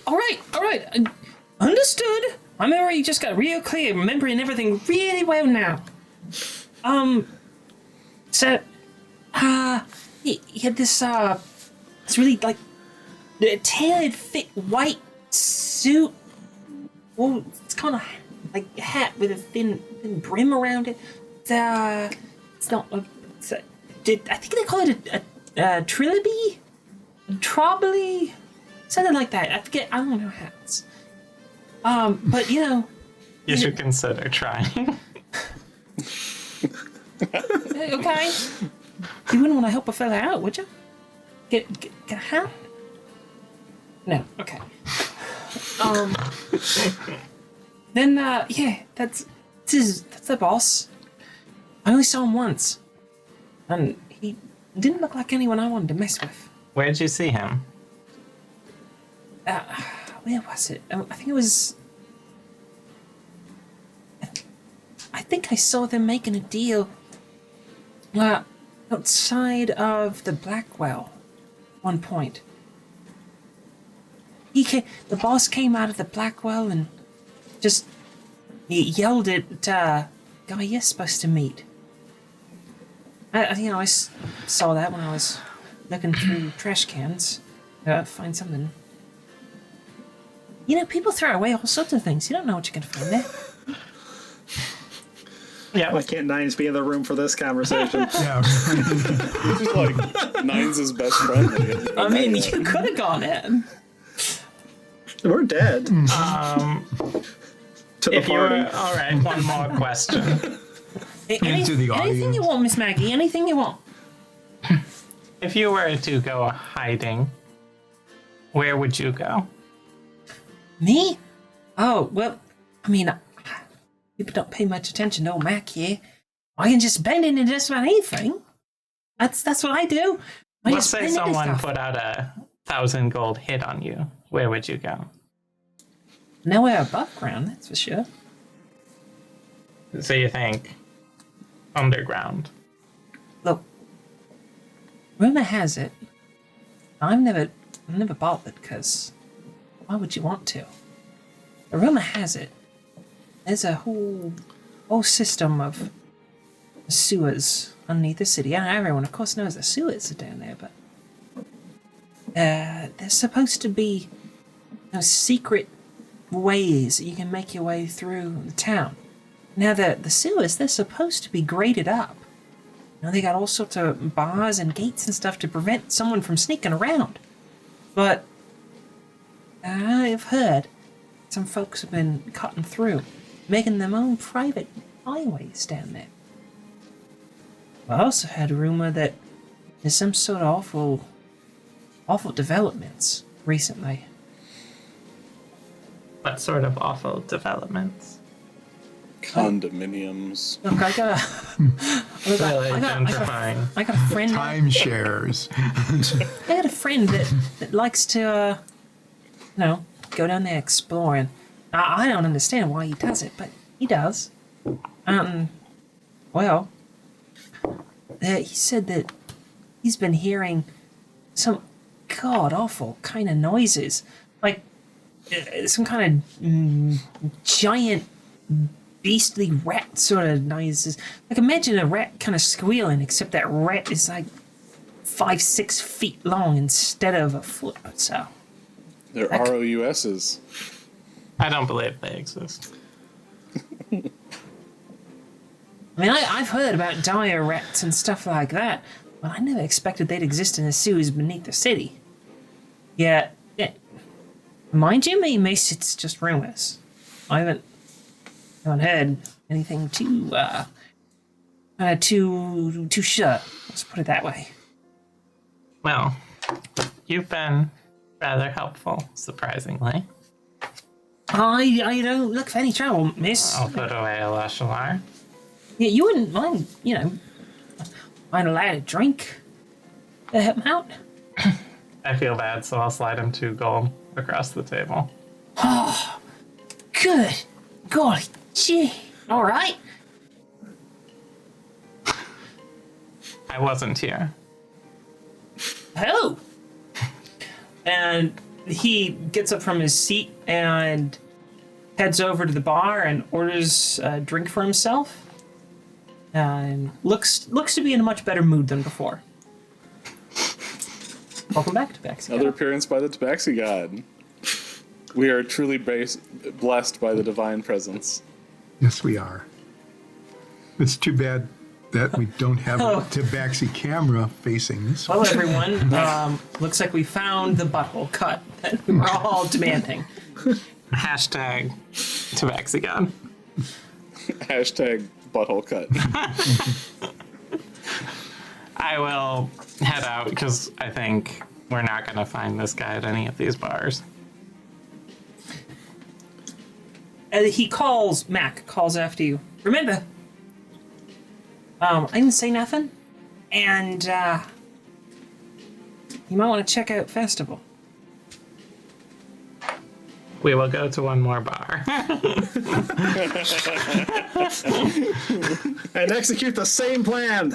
Understood. My memory just got real clear, remembering everything really well now. So, he had this really like tailored fit white suit well, it's kind of like a hat with a thin brim around it. It's not. I think they call it a trilby, trobly, something like that. I forget. I don't know hats. But you know, You should consider trying. okay. You wouldn't want to help a fella out, would you? Get a hat? No. Okay. Then yeah, that's the boss. I only saw him once, and he didn't look like anyone I wanted to mess with. Where'd you see him? Where was it? I think it was. I think I saw them making a deal outside of the Blackwell at one point. The boss came out of the Blackwell and he yelled at guy you're supposed to meet. I saw that when I was looking through trash cans. Find something. You know, people throw away all sorts of things. You don't know what you're going to find there. Yeah. Why can't Nines be in the room for this conversation? Yeah. This is like Nines' best friend. I mean, you could have gone in. We're dead. To the If you party. were, all right, one more question. Into the Anything audience. you want, Miss Maggie. Anything you want. If you were to go hiding, where would you go? Me? Oh, well, I mean, people don't pay much attention to old Mac here. I can just bend into just about anything. That's what I do. I Let's just say bend into someone stuff. put out 1,000 gold hit on you. Where would you go? Nowhere above ground, that's for sure. So you think underground? Look, rumor has it. I've never bothered because why would you want to? The rumor has it. There's a whole system of sewers underneath the city. Everyone, of course, knows the sewers are down there, but there's supposed to be secret ways that you can make your way through the town. Now, the sewers, they're supposed to be graded up. You know, they got all sorts of bars and gates and stuff to prevent someone from sneaking around. But I've heard some folks have been cutting through, making their own private highways down there. I also had a rumor that there's some sort of awful developments recently. What sort of awful developments? Condominiums. Look, I got Really gentrifying. I got a friend. Timeshares. I got a friend that likes to, go down there exploring. I don't understand why he does it, but he does. Well, he said that he's been hearing some god-awful kind of noises, like some kind of giant, beastly rat sort of noises. Like imagine a rat kind of squealing, except that rat is like 5-6 feet long instead of a foot or so. They're ROUSs. I don't believe they exist. I mean, I've heard about dire rats and stuff like that, but I never expected they'd exist in the sewers beneath the city. Yeah. Mind you, Mace, it's just rumors. I haven't heard anything too sure. Let's put it that way. Well, you've been rather helpful, surprisingly. I don't look for any trouble, miss. I'll put away a Lashalar. Yeah, you wouldn't mind, find a lad a drink to help him out? I feel bad, so I'll slide him 2 gold across the table. Good. Golly gee. All right. I wasn't here. Oh. And he gets up from his seat and heads over to the bar and orders a drink for himself. And looks to be in a much better mood than before. Welcome back to Tabaxi. Another appearance by the Tabaxi God. We are truly blessed by the divine presence. Yes, we are. It's too bad that we don't have Hello. a Tabaxi camera facing this way. Well, everyone, looks like we found the butthole cut that we were all demanding. Hashtag Tabaxigon. Hashtag butthole cut. I will head out because I think we're not going to find this guy at any of these bars. Mac calls after you. Remember, I didn't say nothing, and you might want to check out Festival. We will go to one more bar. And execute the same plan.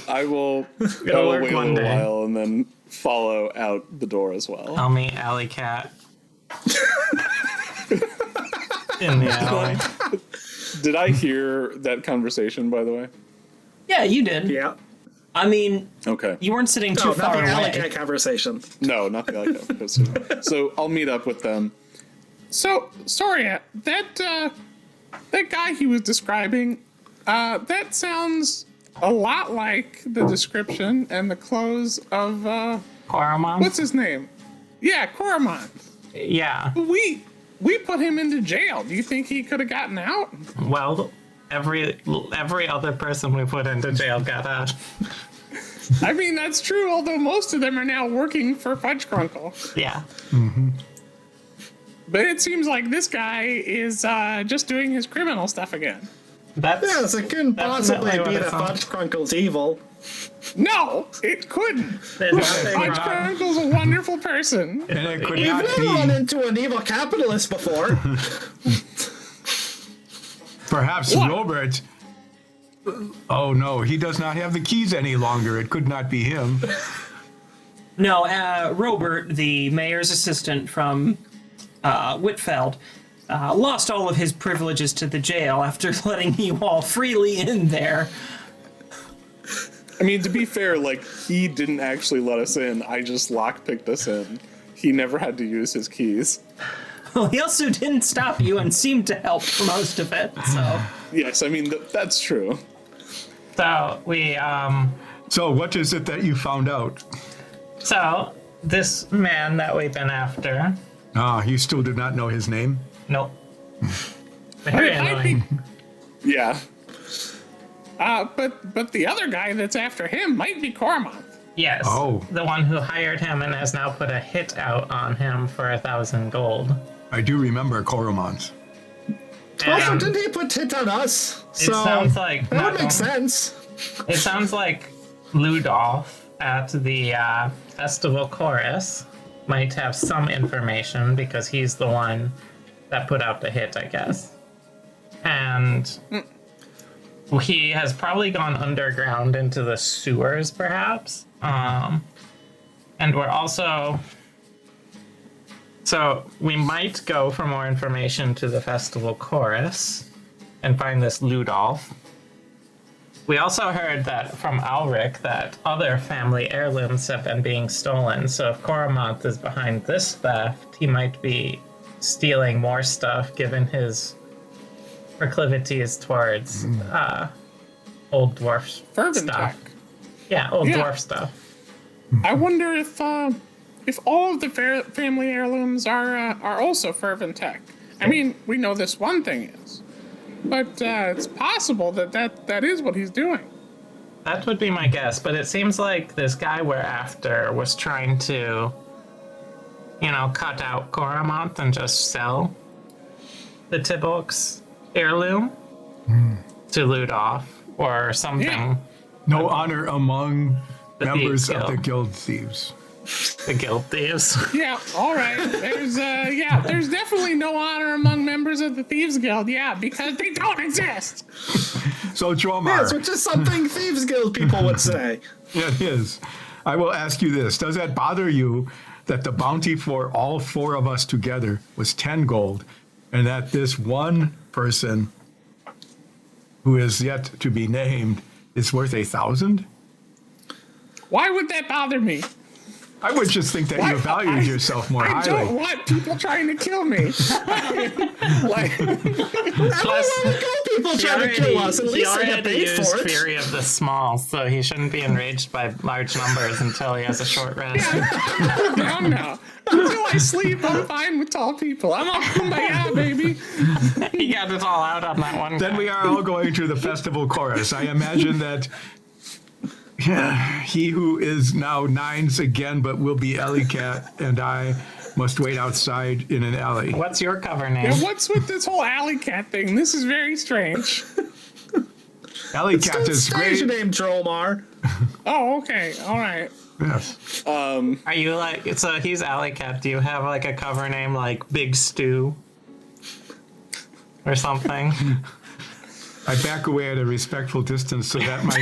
I will It'll go work away a one little day. while and then follow out the door as well. I'll meet Alley Cat in the alley. Did I hear that conversation, by the way? Yeah, you did. Yeah. I mean, Okay. you weren't sitting too No, not far the alley away. cat conversation. No, not the other guy. So I'll meet up with them. So, sorry, that guy he was describing, that sounds a lot like the description and the clothes of, Coromon? what's his name? Yeah, Coromon. Yeah. We put him into jail. Do you think he could have gotten out? Well, every other person we put into jail got out. I mean, that's true, although most of them are now working for Fudge Crunkle. Yeah. But it seems like this guy is just doing his criminal stuff again. That's Yes, it couldn't possibly definitely be what it that sounds- Fudge Crunkle's evil. No, it couldn't. There's nothing Fudge wrong. Crunkle's a wonderful person. And it could We've not never run be, into an evil capitalist before. perhaps What? Robert. Oh no, he does not have the keys any longer. It could not be him. No, Robert, the mayor's assistant from Whitfeld, lost all of his privileges to the jail after letting you all freely in there. I mean, to be fair, like, he didn't actually let us in. I just lockpicked us in. He never had to use his keys. Well, he also didn't stop you and seemed to help for most of it, so... Yes, I mean, that's true. So we So what is it that you found out? so this man that we've been after. Ah, you still do not know his name? Nope. Very Might be- annoying. Yeah. But the other guy that's after him might be Coromon. Yes. Oh. The one who hired him and has now put a hit out on him for 1,000 gold. I do remember Coromons. Also, And didn't he put hit on us? it sounds like that would make sense. It sounds like Ludolf at the festival chorus might have some information because he's the one that put out the hit, I guess. And he has probably gone underground into the sewers, perhaps. And we're also... So we might go for more information to the festival chorus and find this Ludolf. We also heard that from Alric that other family heirlooms have been being stolen. So if Coromonth is behind this theft, he might be stealing more stuff given his proclivities towards old dwarf Furven stuff. tech. Yeah, old Yeah. dwarf stuff. I wonder if all of the family heirlooms are also Furven tech. I mean, we know this one thing is, but it's possible that is what he's doing. That would be my guess, but it seems like this guy we're after was trying to, cut out Coromonth and just sell the Tibox heirloom to Ludolf or something. Yeah. No honor among The members Thieves of the Guild. Guild Thieves. The guild thieves. Yeah, all right. There's definitely no honor among members of the Thieves Guild. Yeah, because they don't exist. So Dromar, Yes, which is something Thieves Guild people would say. it is. I will ask you this. Does that bother you that the bounty for all four of us together was 10 gold and that this one person who is yet to be named is worth 1,000? Why would that bother me? I would just think that you valued yourself more I don't highly. want people trying to kill me. Like, Plus, People trying to kill us. At he least they get already paid used for it. Fury of the Small, so he shouldn't be enraged by large numbers until he has a short rest. no. Until I sleep, I'm fine with tall people. I'm all kumbaya, baby. He got it all out on that one. Then guy. we are all going to the festival chorus. I imagine that he who is now Nines again, but will be Alley Cat, and I must wait outside in an alley. What's your cover name? Yeah, what's with this whole alley cat thing? This is very strange. Alley Cat is Stage great. name Dromar. Oh, okay. All right. Yes. Are you like, so he's Alley Cat. Do you have like a cover name like Big Stew? Or something? I back away at a respectful distance so that my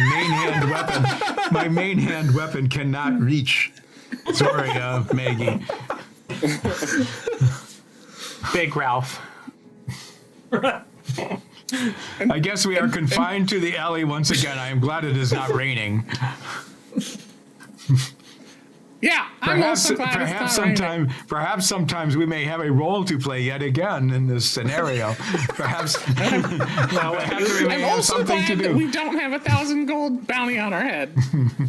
main hand weapon cannot reach Zoria Maggie. Big Ralph. I guess we are confined to the alley once again. I am glad it is not raining. Yeah, I'm also glad it's not raining. Perhaps sometimes we may have a role to play yet again in this scenario. Perhaps we may I'm have also something to glad that do. we don't have 1,000 gold bounty on our head.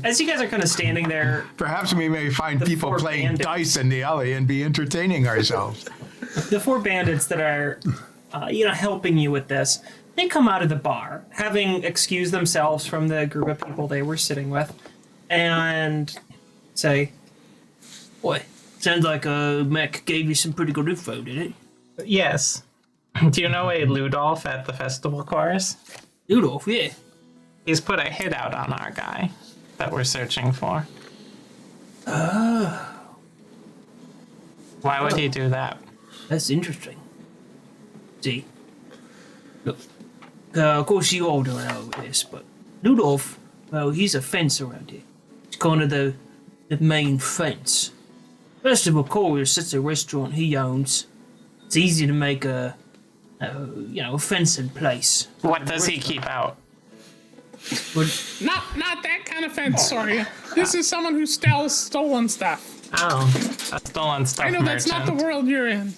As you guys are kind of standing there, Perhaps we may find The people four playing bandits. dice in the alley and be entertaining ourselves. the four bandits that are, helping you with this, they come out of the bar, having excused themselves from the group of people they were sitting with, and say, "Boy, sounds like Mac gave you some pretty good info, did it?" Yes. Do you know a Ludolf at the festival chorus? Rudolph, yeah. He's put a hit out on our guy that we're searching for. Why would he do that? That's interesting. See, look, of course you all don't know this, but Rudolph, well, he's a fence around here. He's kind of the main fence. Festival Chorus, it's a restaurant he owns. It's easy to make a fence in place. What does he keep out? But Not that kind of fence, sorry. This is someone who sells stolen stuff. Oh, a stolen stuff I know that's not the merchant. world you're in.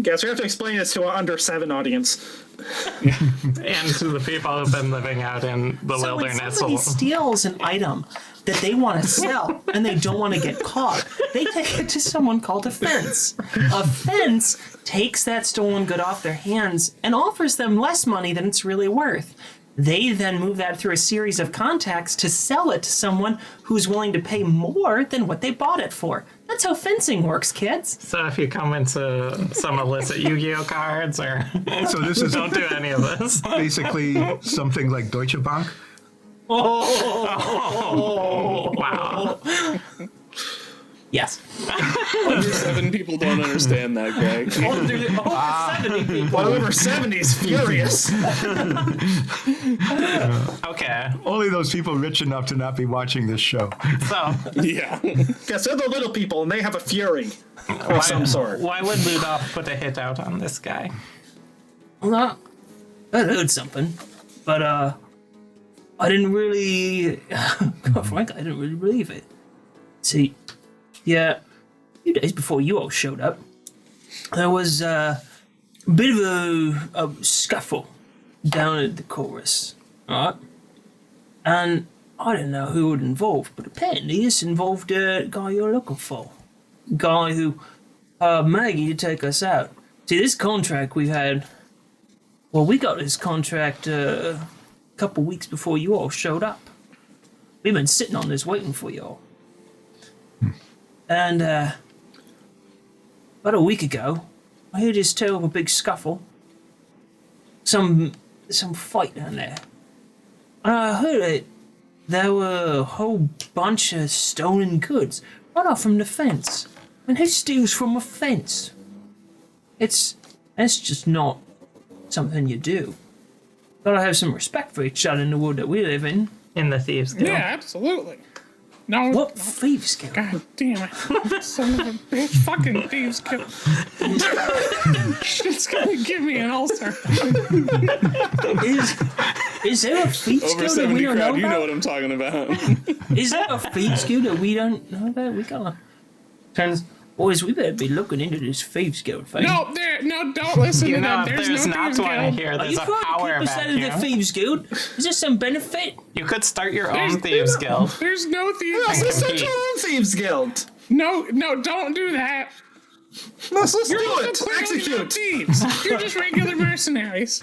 Guess we have to explain this to our under 7 audience. And to the people who've been living out in the so when wilderness. somebody steals an item that they want to sell and they don't want to get caught, they take it to someone called a fence. A fence takes that stolen good off their hands and offers them less money than it's really worth. They then move that through a series of contacts to sell it to someone who's willing to pay more than what they bought it for. That's how fencing works, kids. So if you come into some illicit Yu-Gi-Oh cards or So this is don't do any of this. basically something like Deutsche Bank. Wow. Yes. Under 7 people don't understand that, Greg. Over 70 people. Well, over 70's furious. Okay. Only those people rich enough to not be watching this show. So Yeah. Guess they're the little people, and they have a fury of some sort. why would Ludolf put a hit out on this guy? Well, I heard something, but I didn't really, frankly, I didn't really believe it. See, yeah, a few days before you all showed up, there was a bit of a scuffle down at the chorus, all right? And I didn't know who it involved, but apparently this involved a guy you're looking for. A guy who Maggie to take us out. See, this contract we've had, well, we got this contract a couple weeks before you all showed up. We've been sitting on this waiting for you all. And about a week ago, I heard this terrible big scuffle. Some fight down there. And I heard it. There were a whole bunch of stolen goods right off from the fence. And who steals from a fence? That's just not something you do. Gotta have some respect for each other in the world that we live in. In the Thieves Guild. Yeah, absolutely. No. What thieves kill? God damn it. Son of a bitch. Fucking thieves kill. Shit's gonna give me an ulcer. Is there a thieves Over guild that 70 we don't know crowd, you know about? what I'm talking about. Is there a thieves guild that we don't know about? Turns, boys, we better be looking into this Thieves Guild thing. No, don't listen You to know, them. if There's there's no not Thieves one Guild. here, Are there's you a trying to power keep us out of the vacuum. Thieves Guild? Is there some benefit? You could start your own Thieves Guild. There's no Thieves Let's Guild. start your own Thieves Guild. No, don't do that. Let's You're do also it. clearly not Execute. thieves. You're just regular mercenaries.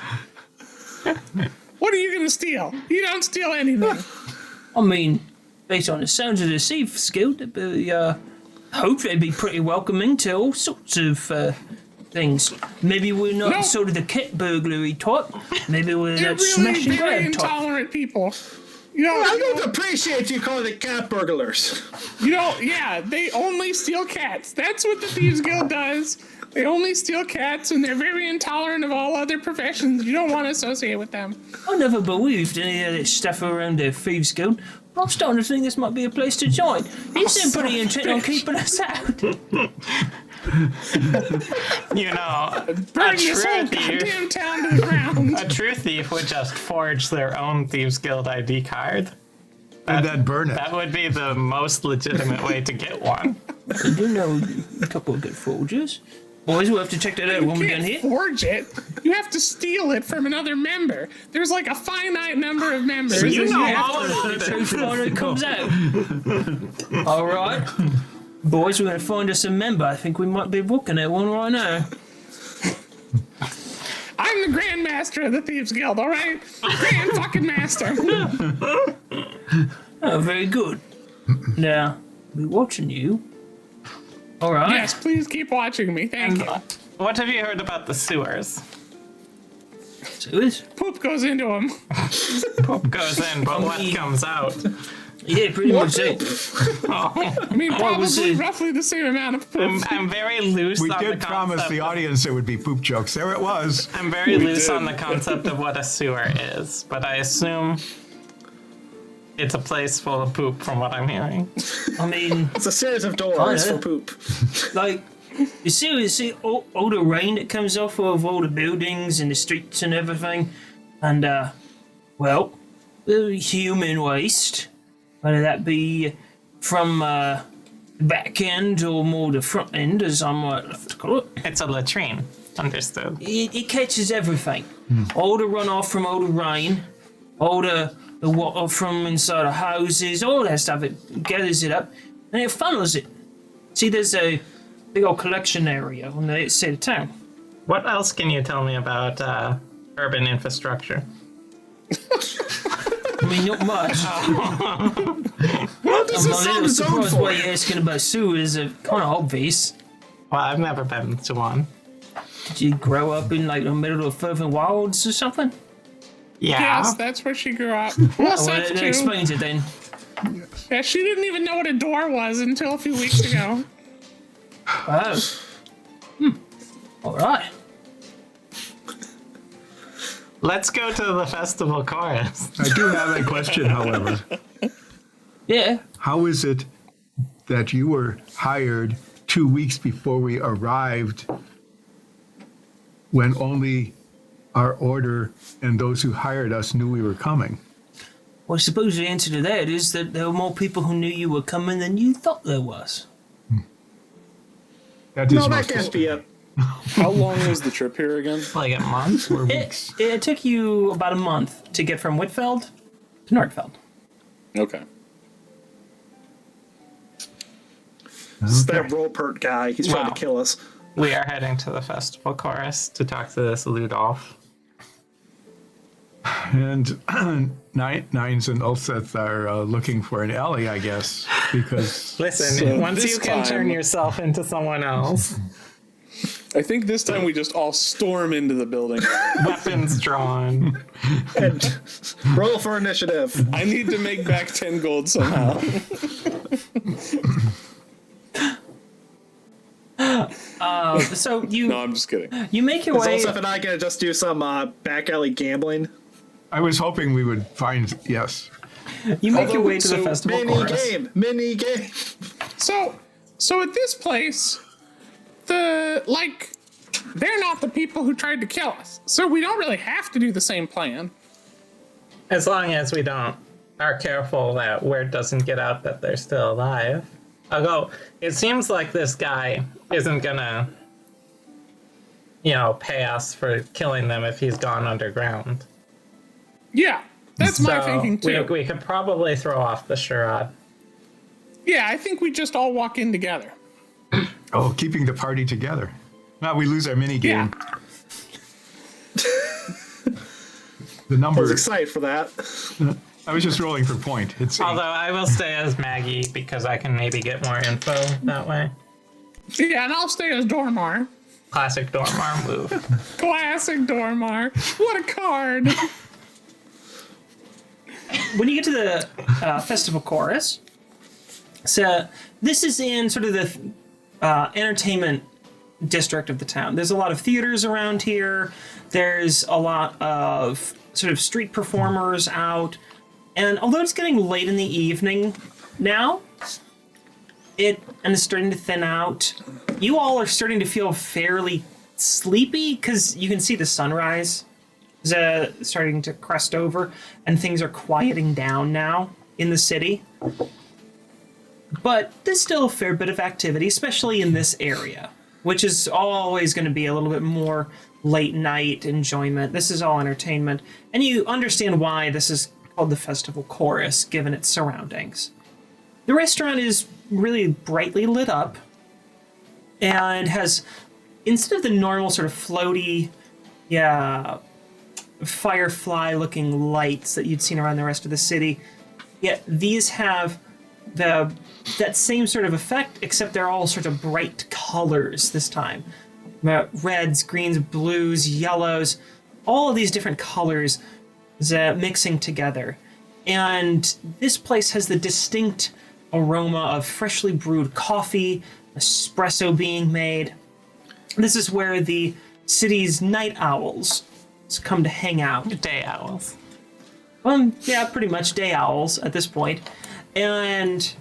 What are you gonna steal? You don't steal anything. I mean, based on the sounds of the Thieves Guild, hope they'd be pretty welcoming to all sorts of things. Maybe we're not No. sort of the kit burglary type. Maybe we're They're that really smash and very grab type. intolerant people. You know, I don't appreciate you calling it cat burglars. yeah, they only steal cats. That's what the Thieves Guild does. They only steal cats, and they're very intolerant of all other professions. You don't want to associate with them. I never believed any of this stuff around the Thieves Guild. I'm starting to think this might be a place to join. You seem pretty intent on keeping us out. You know, Burn a this whole true thief. goddamn town to the ground. A true thief would just forge their own Thieves Guild ID card. And then burn it. That would be the most legitimate way to get one. I do know a couple of good forgers. Boys, we'll have to check that out when You we're done can't here. forge it. You have to steal it from another member. There's like a finite number of members. You and know have all to- of So this. far it comes out. All right. Boys, we're going to find us a member. I think we might be booking at one right now. I'm the Grand Master of the Thieves Guild, all right? Grand fucking Master. Oh, very good. Now, we're watching you. All right. Yes, please keep watching me. Thank you. What have you heard about the sewers? So it's, Poop goes into them. Goes in, but what comes out? yeah, pretty much it. I mean, was probably it? roughly the same amount of poop. I'm very loose We on the did promise concept. the audience there would be poop jokes. There it was. I'm very We loose did. on the concept of what a sewer is, but I assume it's a place full of poop from what I'm hearing. I mean, It's a series of doors yeah. for poop. like, you see all the rain that comes off of all the buildings and the streets and everything. And, well, the human waste, whether that be from the back end or more the front end, as I might like to call it. It's a latrine. Understood. It catches everything. All the runoff from all the rain, all the water from inside of houses, all that stuff. It gathers it up and it funnels it. See, there's a big old collection area on the side of town. What else can you tell me about urban infrastructure? I mean, not much. What does I'm this a sound little zoned surprised for? why you're asking about sewers. Kind of obvious. Well, I've never been to one. Did you grow up in like the middle of Furven wilds or something? Yeah. Yes, that's where she grew up. Well, Well, such that too. explains it then. Yeah, she didn't even know what a door was until a few weeks ago. Oh. All right. Let's go to the festival chorus. I do have a question, however. Yeah. How is it that you were hired 2 weeks before we arrived when only our order and those who hired us knew we were coming? Well, I suppose the answer to that is that there were more people who knew you were coming than you thought there was. That is No, that most can't be it. How long was the trip here again? Like a month? 4 weeks. It took you about a month to get from Whitfeld to Nordfeld. Okay. It's that Rolpert guy. He's trying Wow. to kill us. We are heading to the festival chorus to talk to this Ludolf. And Nines and Ulseth are looking for an alley, I guess, because Listen, So once this you can turn time- yourself into someone else, I think this time we just all storm into the building. weapons drawn. And roll for initiative. I need to make back 10 gold somehow. So you No, I'm just kidding. you make your Is way. Olsef and I gonna just do some back alley gambling? I was hoping we would find, yes. You make your Although, way to the so festival Mini chorus. game. Mini game. So at this place, they're not the people who tried to kill us. So we don't really have to do the same plan. As long as we are careful that word doesn't get out that they're still alive. I'll go, it seems like this guy isn't gonna, pay us for killing them if he's gone underground. Yeah, that's my So thinking too. we could probably throw off the charade. Yeah, I think we just all walk in together. Oh, keeping the party together. Now we lose our mini game. Yeah. The I number. was excited for that. I was just rolling for point. It's Although I will stay as Maggie because I can maybe get more info that way. Yeah, and I'll stay as Dormar. Classic Dormar move. Classic Dormar. What a card. When you get to the festival chorus, so this is in sort of the entertainment district of the town. There's a lot of theaters around here. There's a lot of sort of street performers out. And although it's getting late in the evening now, and it's starting to thin out, you all are starting to feel fairly sleepy because you can see the sunrise starting to crest over, and things are quieting down now in the city. But there's still a fair bit of activity, especially in this area, which is always going to be a little bit more late night enjoyment. This is all entertainment, and you understand why this is called the Festival Chorus, given its surroundings. The restaurant is really brightly lit up and has, instead of the normal sort of floaty, firefly-looking lights that you'd seen around the rest of the city, these have that same sort of effect, except they're all sort of bright colors this time. Reds, greens, blues, yellows, all of these different colors mixing together. And this place has the distinct aroma of freshly brewed coffee, espresso being made. This is where the city's night owls come to hang out. Day owls. Yeah, pretty much day owls at this point. And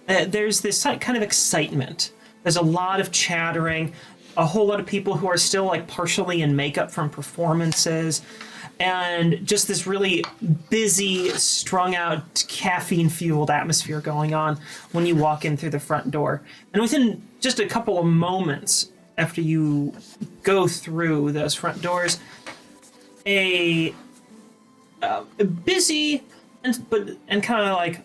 there's this kind of excitement. There's a lot of chattering, a whole lot of people who are still like partially in makeup from performances, and just this really busy, strung out, caffeine-fueled atmosphere going on when you walk in through the front door. And within just a couple of moments after you go through those front doors, a busy and kind of like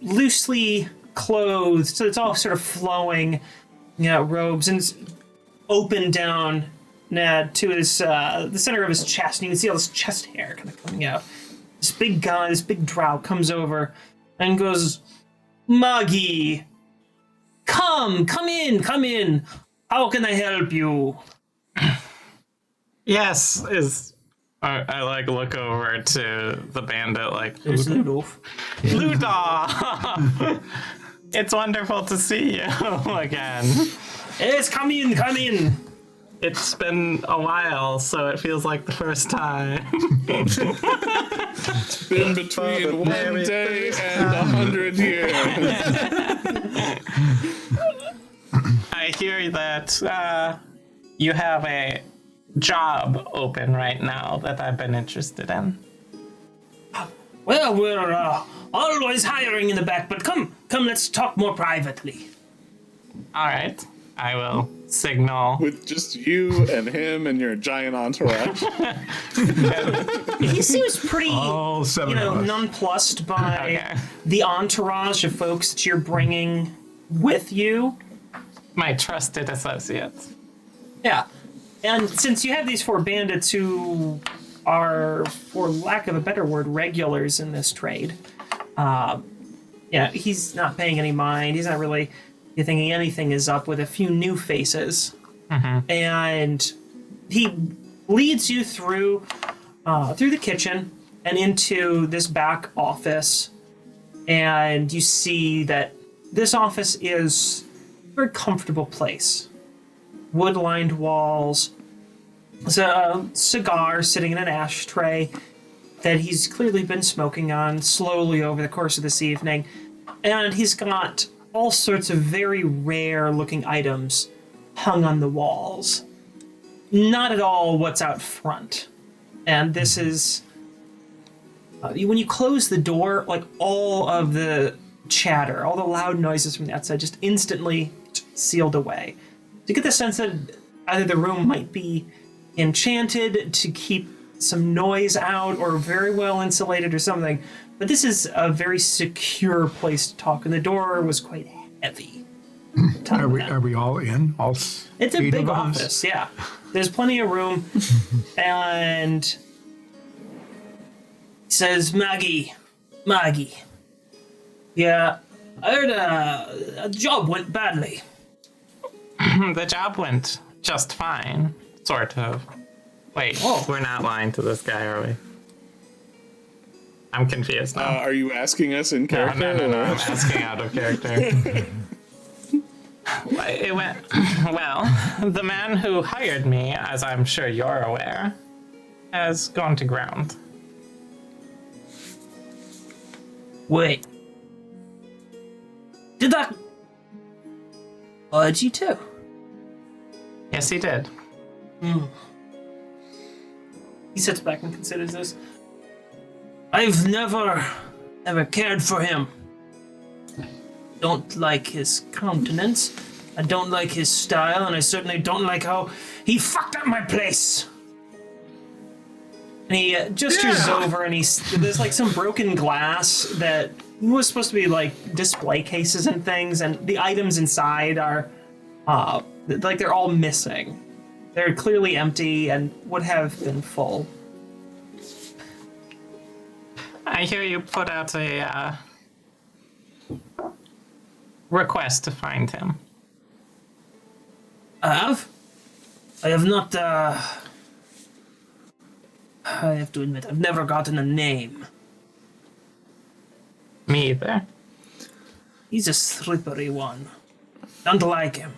loosely clothed, so it's all sort of flowing, robes, and it's open down to his the center of his chest, and you can see all this chest hair kind of coming out. This big guy, this big drow comes over and goes, "Maggie, come in. How can I help you?" Yes, I like look over to the bandit like, There's Ludolf. Luda! It's wonderful to see you again. Yes, come in. It's been a while, so it feels like the first time. It's been between one day and 100 years. I hear that you have a job open right now that I've been interested in. Well, we're always hiring in the back, but come, let's talk more privately. All right, I will signal. With just you and him and your giant entourage. He seems pretty, All seven of us. nonplussed by Okay. the entourage of folks that you're bringing with you. My trusted associates. Yeah. And since you have these four bandits who are, for lack of a better word, regulars in this trade, he's not paying any mind. He's not really thinking anything is up with a few new faces. And he leads you through the kitchen and into this back office. And you see that this office is a very comfortable place. Wood-lined walls. There's a cigar sitting in an ashtray that he's clearly been smoking on slowly over the course of this evening. And he's got all sorts of very rare-looking items hung on the walls. Not at all what's out front. And this is... when you close the door, like all of the chatter, all the loud noises from the outside just instantly sealed away. You get the sense that either the room might be enchanted to keep some noise out or very well insulated or something, but this is a very secure place to talk, and the door was quite heavy. Are we all in? It's a big office, yeah. There's plenty of room, and he says, Maggie, yeah, I heard a job went badly. The job went just fine, sort of. Wait, we're not lying to this guy, are we? I'm confused now. Are you asking us in character? No, I'm asking out of character. It went well. The man who hired me, as I'm sure you're aware, has gone to ground. Wait. Did that urge you too? Yes, he did. He sits back and considers this. I've never cared for him. Don't like his countenance. I don't like his style, and I certainly don't like how he fucked up my place. And he gestures over, and there's like some broken glass that was supposed to be like display cases and things, and the items inside are like they're all missing. They're clearly empty and would have been full. I hear you put out a request to find him. I have? I have not, I have to admit, I've never gotten a name. Me either. He's a slippery one. Don't like him.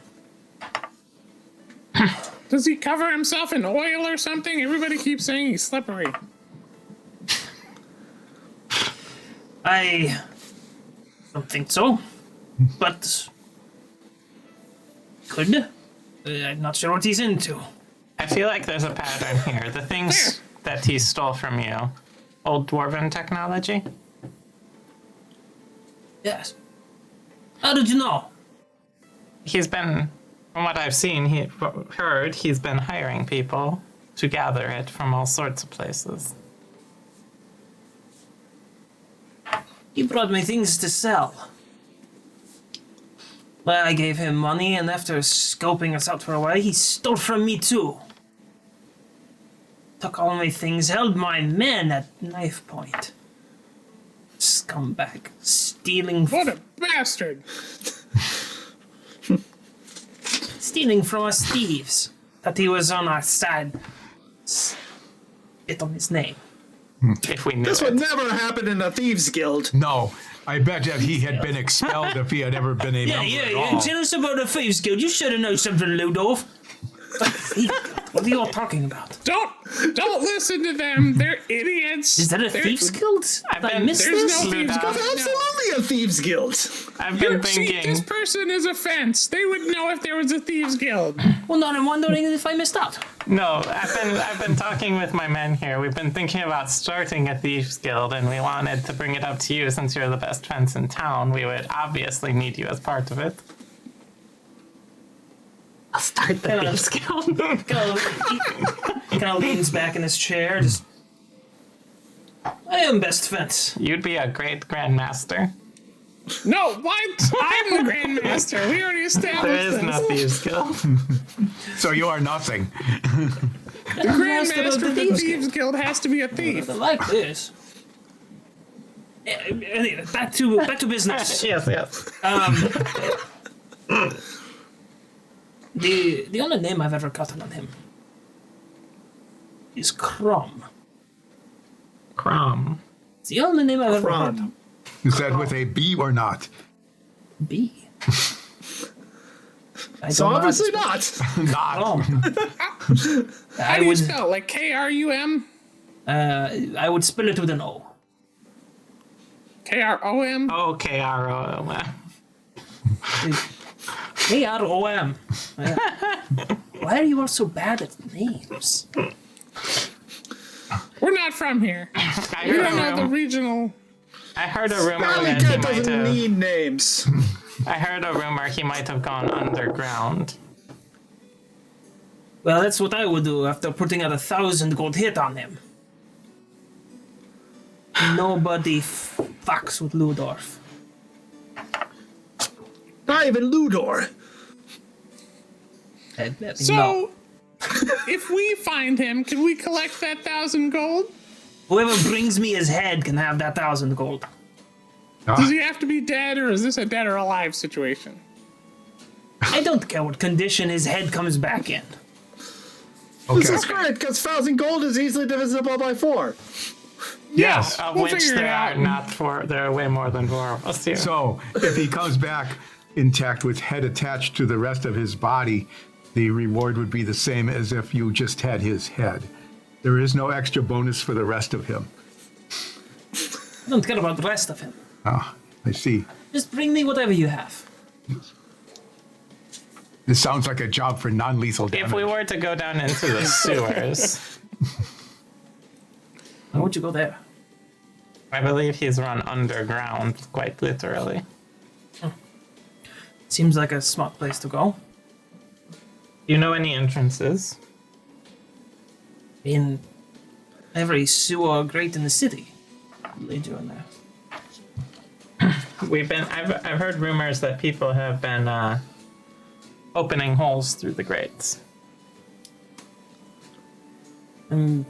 Does he cover himself in oil or something? Everybody keeps saying he's slippery. I don't think so, but could. I'm not sure what he's into. I feel like there's a pattern here. The things that he stole from you, old dwarven technology. Yes. How did you know? He's been, from what I've seen, he's been hiring people to gather it from all sorts of places. He brought me things to sell. Well, I gave him money, and after scoping us out for a while, he stole from me too. Took all my things, held my men at knife point. Scumbag. Stealing. What a bastard! Stealing from us thieves. That he was on our side. Spit on his name. If we knew This it. would never happen in a thieves guild. No, I bet that he had been expelled if he had ever been a member at all. Tell us about the thieves guild. You should have known something, Ludolf. What are you all talking about? Don't listen to them. They're idiots. Is that a thieves guild? I missed there's this? no thieves guild. There's absolutely a thieves guild. I've been See, thinking. this person is a fence. They would know if there was a thieves guild. Well, no, I'm wondering if I missed out. No, I've been talking with my men here. We've been thinking about starting a thieves guild, and we wanted to bring it up to you since you're the best fence in town. We would obviously need you as part of it. I'll start the thieves guild. He kind of leans back in his chair. Just, I am best fence. You'd be a great grandmaster. No, what? I'm the grandmaster. We already established There is this. no thieves guild. So you are nothing. The grandmaster of the thieves guild has to be a thief. I like this. Anyway, back to business. Yes. The only name I've ever gotten on him is Crom. Crom. It's the only name I've ever heard. Crom. Is that with a B or not? B. I So don't know how to obviously spell not. Not. Crom. How do you spell? Like K-R-U-M? I would spell it with an O. K-R-O-M? Oh, K-R-O. K-R-O-M. Why are you all so bad at names? We're not from here. I We don't heard know the regional I heard a rumor Valley that he Cat might doesn't have. need names. I heard a rumor he might have gone underground. Well, that's what I would do after putting out 1,000 gold hit on him. Nobody fucks with Ludorf. Not even Ludor. No. So, if we find him, can we collect that 1,000 gold? Whoever brings me his head can have that 1,000 gold. Does he have to be dead, or is this a dead or alive situation? I don't care what condition his head comes back in. This Okay. is great, because 1,000 gold is easily divisible by 4. Yes. Of We'll which figure it there are out. not four. There are way more than 4 of us here. So if he comes back intact with head attached to the rest of his body, the reward would be the same as if you just had his head. There is no extra bonus for the rest of him. I don't care about the rest of him. Ah, I see. Just bring me whatever you have. This sounds like a job for non-lethal damage. If we were to go down into the sewers, Why would you go there? I believe he's run underground, quite literally. Seems like a smart place to go. Do you know any entrances? In every sewer grate in the city. What lead you in there? I've heard rumors that people have been opening holes through the grates. I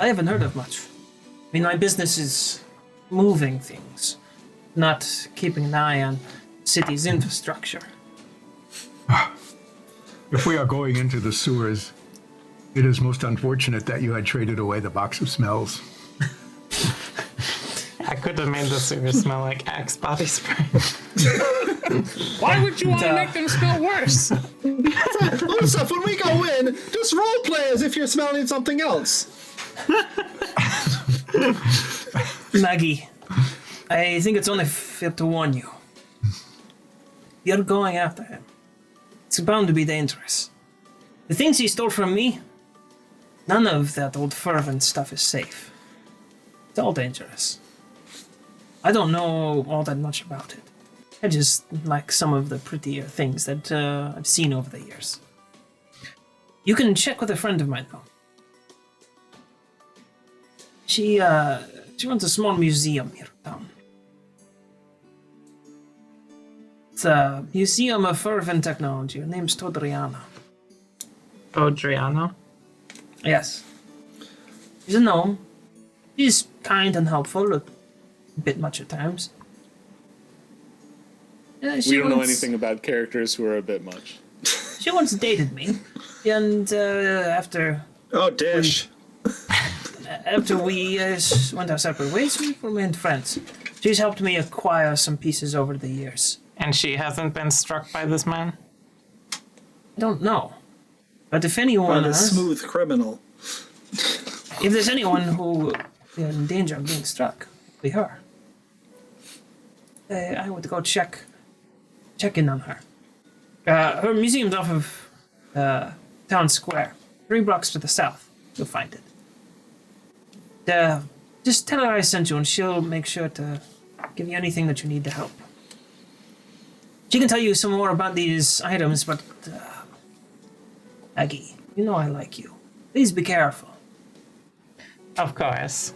haven't heard of much. I mean, my business is moving things, not keeping an eye on city's infrastructure. If we are going into the sewers, it is most unfortunate that you had traded away the box of smells. I could have made the sewers smell like Axe body spray. Why would you want to make them smell worse? Unsuf, when we go in, just role play as if you're smelling something else. Maggie, I think it's only fair to warn you. You're going after him. It's bound to be dangerous. The things he stole from me, none of that old Furven stuff is safe. It's all dangerous. I don't know all that much about it. I just like some of the prettier things that I've seen over the years. You can check with a friend of mine, though. She runs a small museum here in town. It's a museum of Furven technology. Her name's Todriana. Odriana? Yes. She's a gnome. She's kind and helpful, a bit much at times. We don't know anything about characters who are a bit much. She once dated me, and after Oh, Dish. we went our separate ways, we remained friends. She's helped me acquire some pieces over the years. And she hasn't been struck by this man? I don't know, but if anyone On a has, smooth criminal. if there's anyone who is in danger of being struck, it'll be her. I would go check in on her. Her museum's off of Town Square, 3 blocks to the south. You'll find it. Just tell her I sent you, and she'll make sure to give you anything that you need to help. She can tell you some more about these items, but Aggie, you know I like you. Please be careful. Of course.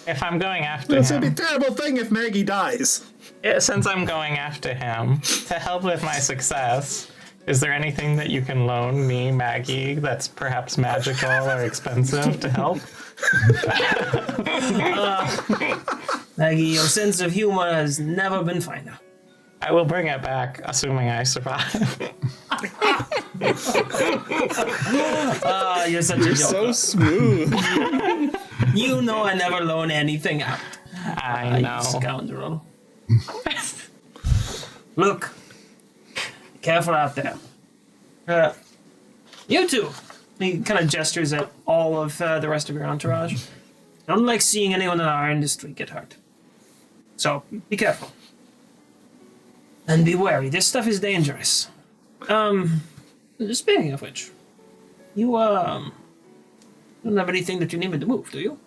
If I'm going after It's gonna be him, a terrible thing if Maggie dies. since I'm going after him, to help with my success, is there anything that you can loan me, Maggie, that's perhaps magical or expensive to help? Maggie, your sense of humor has never been finer. I will bring it back, assuming I survive. You're such a So joker. smooth. You know I never loan anything out. I know. You scoundrel. Look, be careful out there. You two. He kind of gestures at all of the rest of your entourage. Don't like seeing anyone in our industry get hurt. So be careful. And be wary. This stuff is dangerous. Speaking of which, you don't have anything that you need me to move, do you?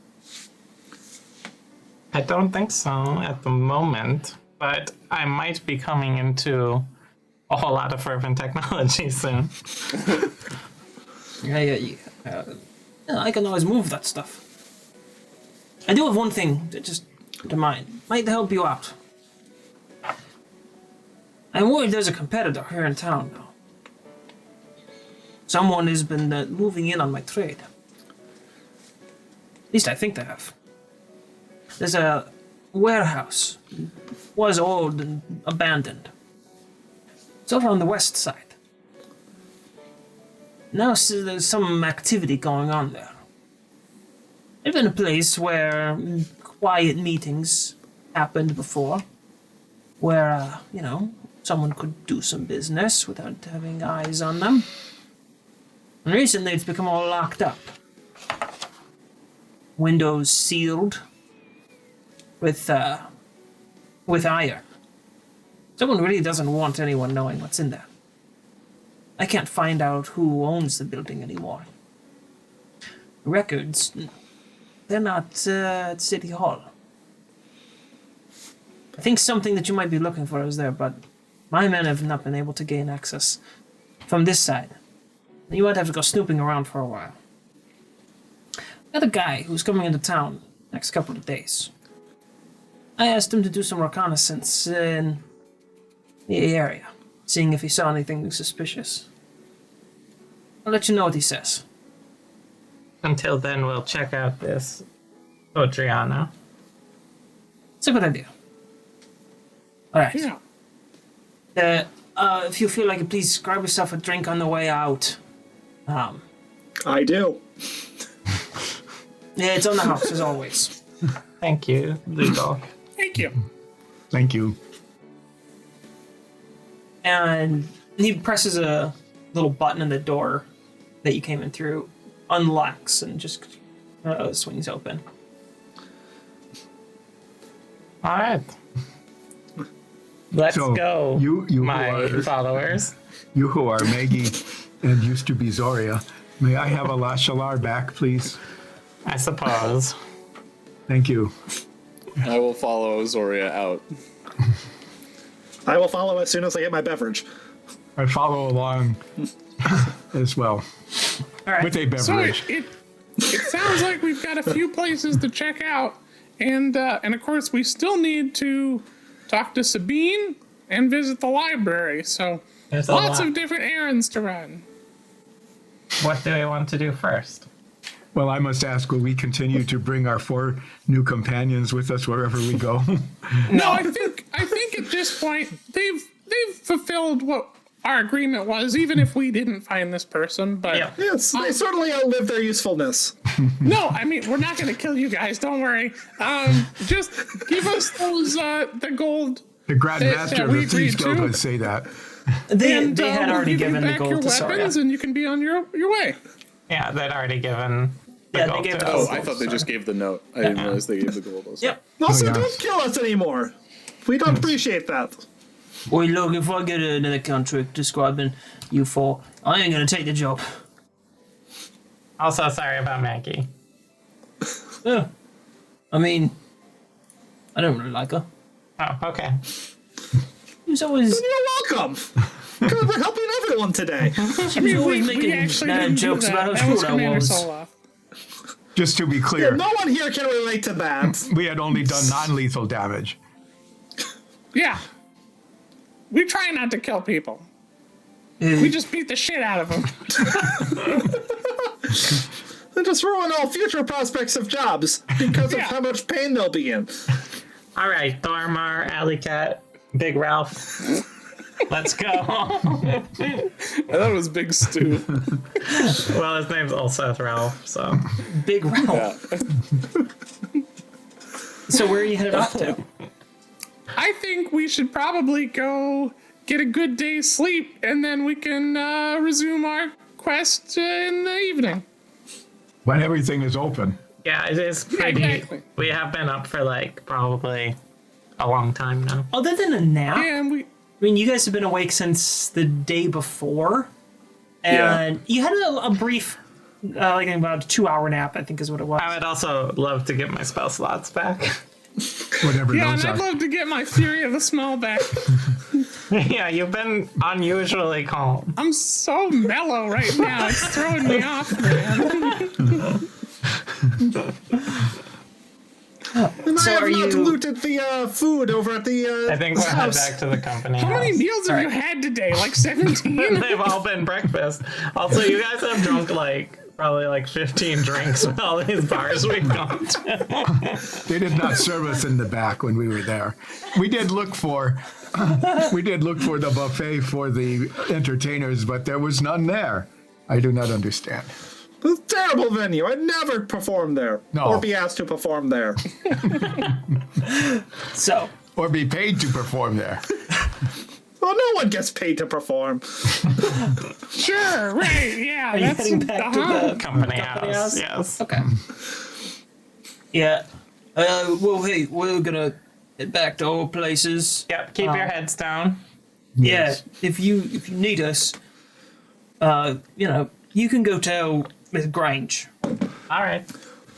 I don't think so at the moment, but I might be coming into a whole lot of Furven technology soon. Yeah, I can always move that stuff. I do have one thing that just to mind. Might help you out. I'm worried there's a competitor here in town now. Someone has been moving in on my trade. At least I think they have. There's a warehouse. Was old and abandoned. It's over on the west side. Now there's some activity going on there. There's been a place where quiet meetings happened before. Where, someone could do some business without having eyes on them. And recently it's become all locked up. Windows sealed with iron. Someone really doesn't want anyone knowing what's in there. I can't find out who owns the building anymore. Records, they're not at City Hall. I think something that you might be looking for is there, but my men have not been able to gain access from this side. You might have to go snooping around for a while. Got a guy who's coming into town next couple of days. I asked him to do some reconnaissance in the area, seeing if he saw anything suspicious. I'll let you know what he says. Until then, we'll check out this Adriana. It's a good idea. All right. Yeah. If you feel like it, please grab yourself a drink on the way out. I do. Yeah, it's on the house as always. Thank you, Ludo. Thank you. Thank you. And he presses a little button in the door that you came in through, unlocks, and just swings open. All right. Let's So, go, you my who are- followers. You who are Maggie and used to be Zoria, may I have a La Shalar back, please? I suppose. Thank you. I will follow Zoria out. I will follow as soon as I get my beverage. I follow along as well All right. with a So beverage. it sounds like we've got a few places to check out, and of course we still need to talk to Sabine and visit the library. So There's a lots lot. of different errands to run. What do we want to do first? Well, I must ask, will we continue to bring our 4 new companions with us wherever we go? No, I think at this point they've fulfilled what our agreement was, even if we didn't find this person. But Yeah. Yes, they certainly outlived their usefulness. no, I mean we're not going to kill you guys. Don't worry. Just give us those the gold. The Grand That- Master that of we the Thieves agreed Guild to. would say that. They And had we'll already give you given the back gold your to weapons, Soria. and you can be on your way. Yeah, they'd already given the Yeah, they gold gave to the us. Oh, gold. I thought they just gave the note. I didn't realize they gave the gold also. Yep. Also, yeah. don't kill us anymore. We don't appreciate that. Well, look, if I get another contract describing you 4, I ain't gonna take the job. Also, sorry about Maggie. I mean, I don't really like her. Oh, okay. She was always, You're welcome. Because we're helping everyone today. she was always making actually mad didn't do jokes that. about how That was short I Commander was. Soloff. Just to be clear, No one here can relate to that. we had only done non-lethal damage. Yeah. We try not to kill people. We just beat the shit out of them. And just ruin all future prospects of jobs because of Yeah. how much pain they'll be in. All right, Thormar, Alley Cat, Big Ralph. Let's go. I thought it was Big Stu. Well, his name's also Ralph, so. Big Ralph. Yeah. So where are you headed off to? I think we should probably go get a good day's sleep, and then we can resume our quest in the evening. When everything is open. Yeah, it is pretty. exactly. We have been up for probably a long time now. Other than a nap, And we. I mean, you guys have been awake since the day before, and you had a brief, like about a 2-hour nap, I think is what it was. I would also love to get my spell slots back. Whatever Yeah, and those I'd are. love to get my fury of the smell back. Yeah, you've been unusually calm. I'm so mellow right now. It's throwing me off, man. And So I have are not you- looted the food over at the I think we'll head house. back to the company How many house. meals have you had today? Like 17? They've all been breakfast. Also, you guys have drunk probably 15 drinks with all these bars we've gone to. They did not serve us in the back when we were there. We did look for the buffet for the entertainers, but there was none there. I do not understand. It's a terrible venue. I'd never perform there. No. Or be asked to perform there. So, Or be paid to perform there. Well, no one gets paid to perform. Sure, right, yeah. are you heading back to the Company Company house. house? Yes. Okay. Yeah. Well, hey, we're gonna head back to our places. Yep. Keep your heads down. Yes. Yeah. If you need us, you can go tell Miss Grange All right.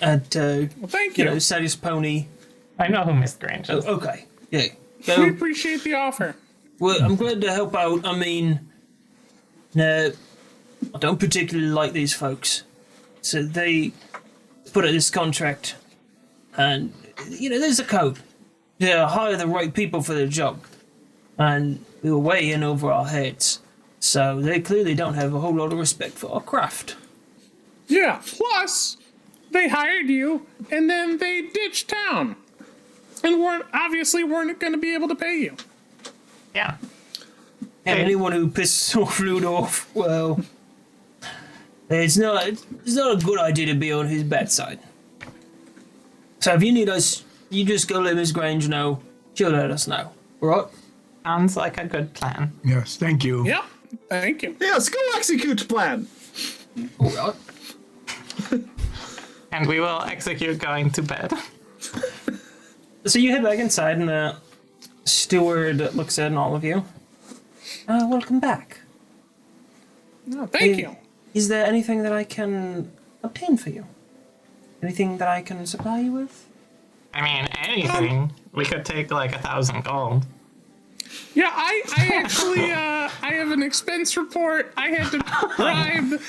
at Well, thank you. Sadie's Pony. I know who Miss Grange is. Oh, okay. Yeah. We So, appreciate the offer. well, I'm glad to help out. I mean, I don't particularly like these folks. So they put out this contract, and, there's a code. Yeah, hire the right people for the job. And we were way in over our heads. So they clearly don't have a whole lot of respect for our craft. Yeah, plus, they hired you, and then they ditched town. And weren't going to be able to pay you. Yeah. And Hey. anyone who pisses off Rudolph, well, it's not a good idea to be on his bad side. So if you need us, you just go let Miss Grange know. She'll let us know. All right? Sounds like a good plan. Yes, thank you. Yep, thank you. Yes, go execute the plan. All right. And we will execute going to bed. So you head back inside, and the steward looks at all of you. Welcome back. No, thank you. Is there anything that I can obtain for you? Anything that I can supply you with? I mean, anything. We could take 1,000 gold. Yeah, I actually, I have an expense report. I had to bribe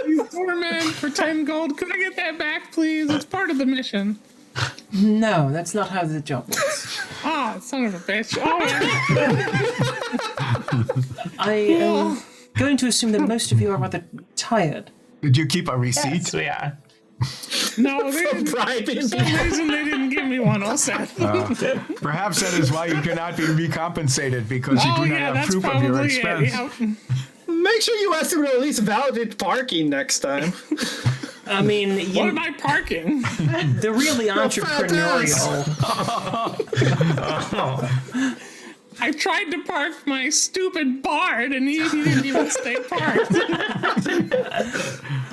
these doormen for 10 gold. Could I get that back, please? It's part of the mission. No, that's not how the job works. Ah, son of a bitch. Oh, yeah. I am going to assume that most of you are rather tired. Did you keep a receipt? So yeah. No, they didn't. Bribing For some reason, they didn't give me one. All set. Perhaps that is why you cannot be recompensated, because you Oh, do not yeah, have that's proof of your probably expense. it. Yeah. Make sure you ask them to at least validate parking next time. I mean, What am I parking? they're really entrepreneurial. I tried to park my stupid bard, and he didn't even stay parked.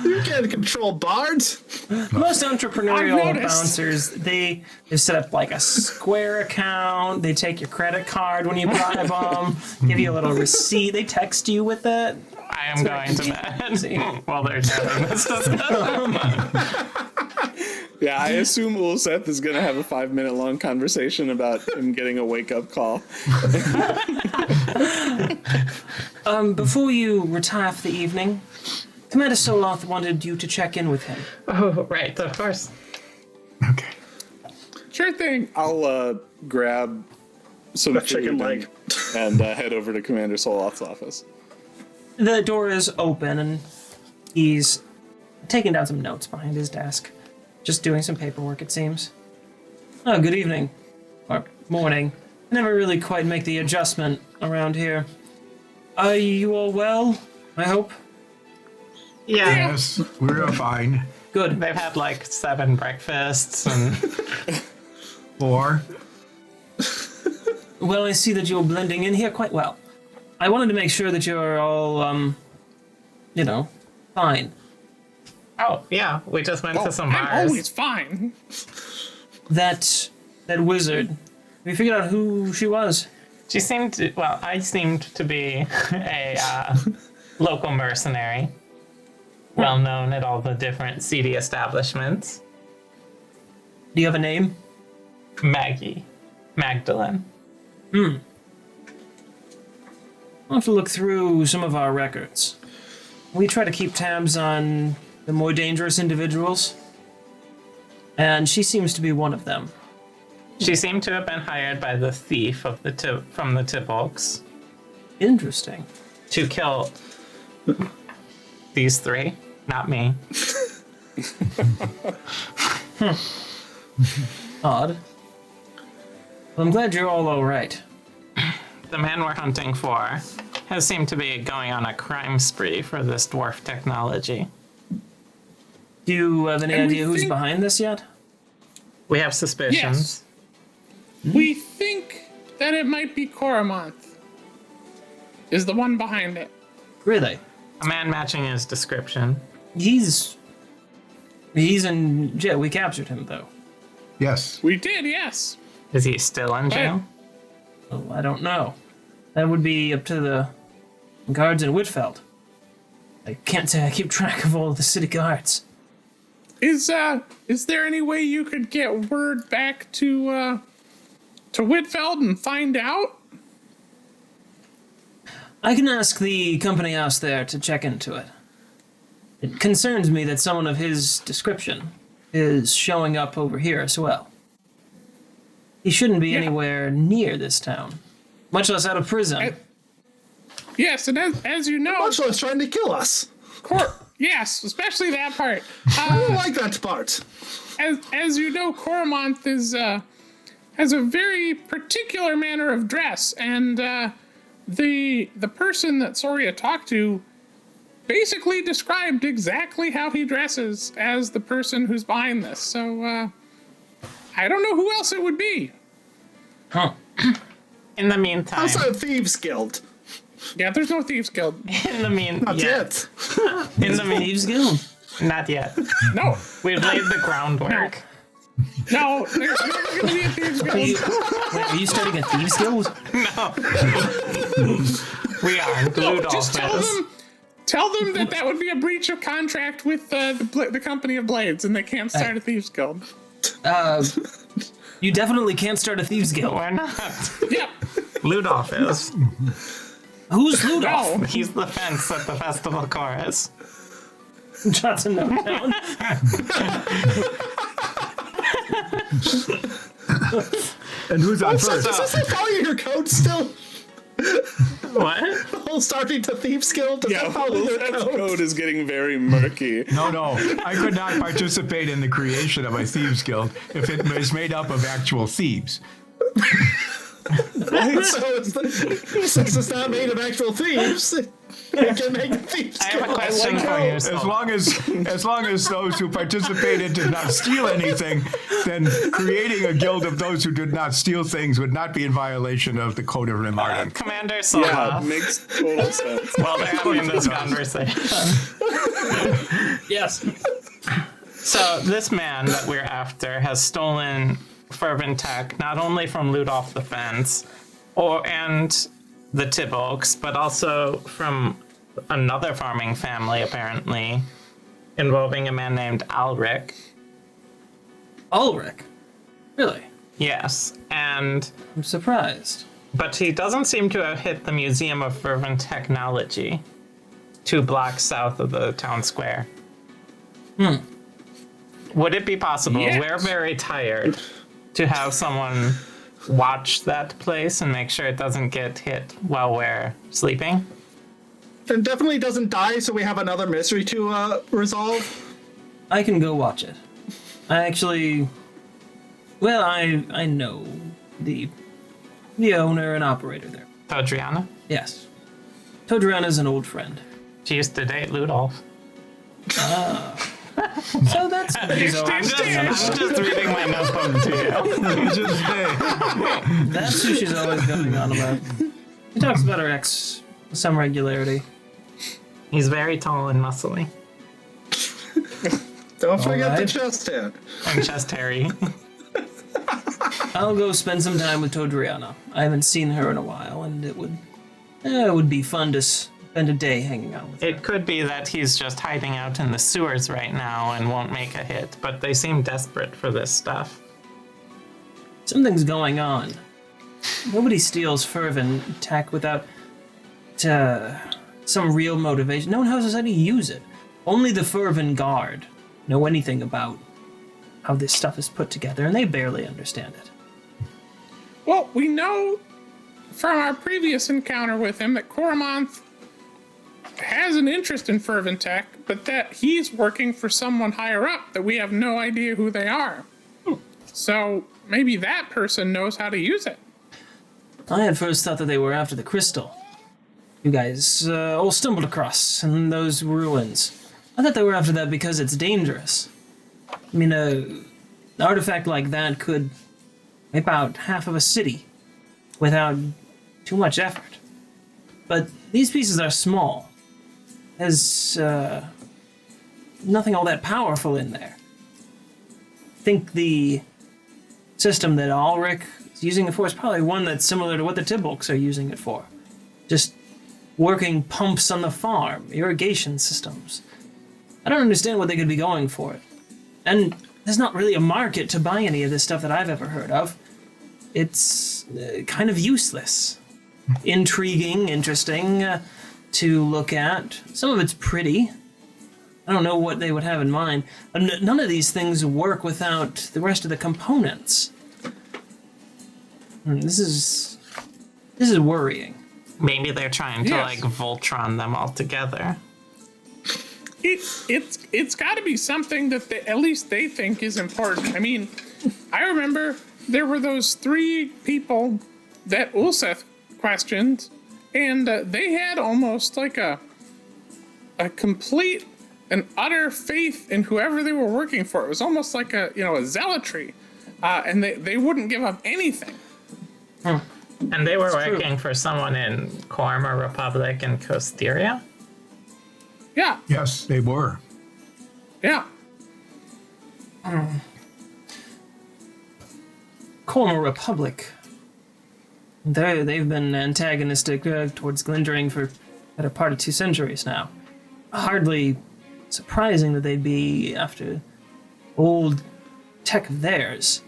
You can't control bards. Most I've entrepreneurial noticed. bouncers, they set up a Square account. They take your credit card when you bribe them, give you a little receipt. They text you with it. I am going to bed while they're having this discussion. Yeah, I assume Ulseth is going to have a 5-minute long conversation about him getting a wake-up call. Before you retire for the evening, Commander Soloth wanted you to check in with him. Oh, right, of course. Okay. Sure thing. I'll grab some A food chicken leg. and head over to Commander Soloth's office. The door is open, and he's taking down some notes behind his desk. Just doing some paperwork, it seems. Oh, good evening. Or morning. Never really quite make the adjustment around here. Are you all well? I hope. Yeah. Yes, we're fine. Good. They've had 7 breakfasts and 4. Well, I see that you're blending in here quite well. I wanted to make sure that you're all, fine. oh yeah, we just went to some I'm bars. always fine. That wizard. Have you figured out who she was? She seemed to, I seemed to be a local mercenary, well known at all the different seedy establishments. Do you have a name? Magdalene. I'll have to look through some of our records. We try to keep tabs on the more dangerous individuals, and she seems to be one of them. She seemed to have been hired by the thief from the Tibolks Interesting. to kill these three, not me. Odd. Well, I'm glad you're all right. The man we're hunting for has seemed to be going on a crime spree for this dwarf technology. Do you have any And we idea who's think- behind this yet? We have suspicions. We think that it might be Coromonth is the one behind it. Really? A man matching his description. He's in jail. We captured him, though. Yes. We did, yes. Is he still in jail? Oh, I don't know. That would be up to the guards in Whitfeld. I can't say I keep track of all of the city guards. Is there any way you could get word back to Whitfeld and find out? I can ask the company house there to check into it. It concerns me that someone of his description is showing up over here as well. He shouldn't be anywhere near this town, much less out of prison. Yes, and as you know, Much less trying to kill us. yes, especially that part. I don't like that part. As you know, Coromonth has a very particular manner of dress, and the person that Soria talked to basically described exactly how he dresses as the person who's behind this. So I don't know who else it would be. Huh. In the meantime, Also, Thieves Guild. Yeah, there's no Thieves Guild. Not yet. In the Thieves Guild. not yet. No, We've laid the groundwork. no, there's never going to be a Thieves Are you, Guild. wait, are you starting a Thieves Guild? We aren't. No, Ludolf just tell is. them that would be a breach of contract with the company of Blades, and they can't start a Thieves Guild. You definitely can't start a Thieves Guild. We're not. Yep. Ludolf is. Who's Ludolf? No. He's the fence at the festival chorus. Johnson no down. And who's on first? Is this part of your code still? What? The whole starting to Thieves Guild? Is that part of your that code? code is getting very murky. No. I could not participate in the creation of a thieves guild if it was made up of actual thieves. Since it's not made of actual thieves, it can make a Thieves I have a Guild. question for you. As long as those who participated did not steal anything, then creating a guild of those who did not steal things would not be in violation of the Code of Remartin. Commander Yeah, Solov, makes total sense. while they're having this conversation. Yes. So this man that we're after has stolen Furven tech not only from Ludolf the Fence and the Tibolks, but also from another farming family apparently, involving a man named Alric. Ulrich. Really? Yes, and I'm surprised. but he doesn't seem to have hit the Museum of Furven Technology, 2 blocks south of the town square. Would it be possible? Yes. We're very tired. To have someone watch that place and make sure it doesn't get hit while we're sleeping? And definitely doesn't die, so we have another mystery to resolve. I can go watch it. I actually, well, I know the owner and operator there. Todriana? Yes. Todriana's an old friend. She used to date Ludolf. So that's I'm just reading my notebook to you. that's who she's always going on about. She talks about her ex with some regularity. He's very tall and muscly. Don't forget the right. chest hair. And chest hairy. I'll go spend some time with Todriana. I haven't seen her in a while, and it would be fun to spend a day hanging out with her. It could be that he's just hiding out in the sewers right now and won't make a hit, but they seem desperate for this stuff. Something's going on. Nobody steals Furven tech without some real motivation. No one knows how to use it. Only the Furven guard know anything about how this stuff is put together, and they barely understand it. Well, we know from our previous encounter with him that Coromonth has an interest in Furven tech, but that he's working for someone higher up that we have no idea who they are. So maybe that person knows how to use it. I had first thought that they were after the crystal. You guys all stumbled across in those ruins. I thought they were after that because it's dangerous. I mean, an artifact like that could wipe out half of a city without too much effort. But these pieces are small. There's nothing all that powerful in there. I think the system that Ulrich is using it for is probably one that's similar to what the Tibbolks are using it for. Just working pumps on the farm, irrigation systems. I don't understand what they could be going for it. And there's not really a market to buy any of this stuff that I've ever heard of. It's kind of useless. Intriguing, interesting to look at. Some of it's pretty. I don't know what they would have in mind. None of these things work without the rest of the components. This is worrying. Maybe they're trying to, Yes. Voltron them all together. It's got to be something that at least they think is important. I mean, I remember there were those 3 people that Ulseth questioned, and they had almost like a complete and utter faith in whoever they were working for. It was almost like a zealotry, and they wouldn't give up anything. And they were working for someone in Korma Republic and Costeria? Yeah, Yes, they were. yeah. Korma Republic. They've been antagonistic towards Glindering for better part of 2 centuries now. Hardly surprising that they'd be after old tech of theirs.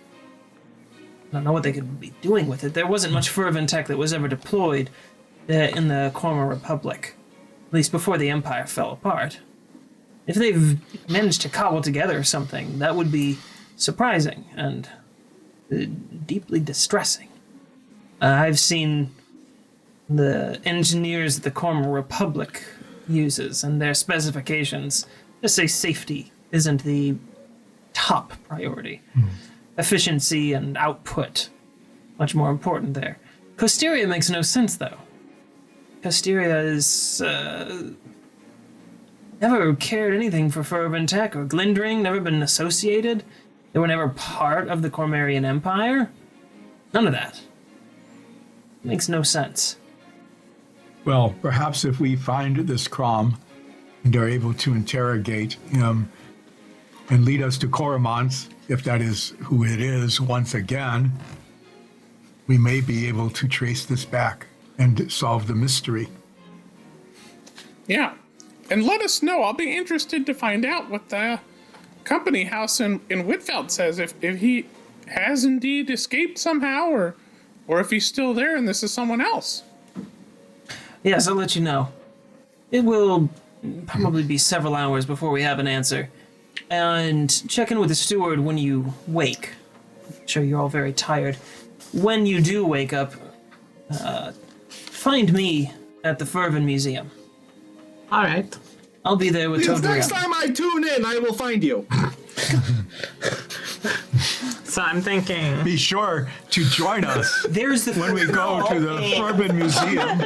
I don't know what they could be doing with it. There wasn't much Furven tech that was ever deployed in the Korma Republic, at least before the Empire fell apart. If they've managed to cobble together something, that would be surprising and deeply distressing. I've seen the engineers that the Korma Republic uses and their specifications. Just say safety isn't the top priority. Efficiency and output, much more important there. Costeria makes no sense, though. Costeria is never cared anything for Furven tech or Glindering, never been associated. They were never part of the Cormarian Empire. None of that. Makes no sense. Well, perhaps if we find this Crom and are able to interrogate him and lead us to Coromant, if that is who it is, once again, we may be able to trace this back and solve the mystery. Yeah. And let us know. I'll be interested to find out what the company house in Whitfeld says, if he has indeed escaped somehow, or if he's still there and this is someone else. Yes, I'll let you know. It will probably be several hours before we have an answer. And check in with the steward when you wake. I'm sure you're all very tired. When you do wake up, find me at the Furven Museum. All right. I'll be there with Because Todriel. next time I tune in, I will find you. So I'm thinking, Be sure to join us There's the when we go to the Furben Museum,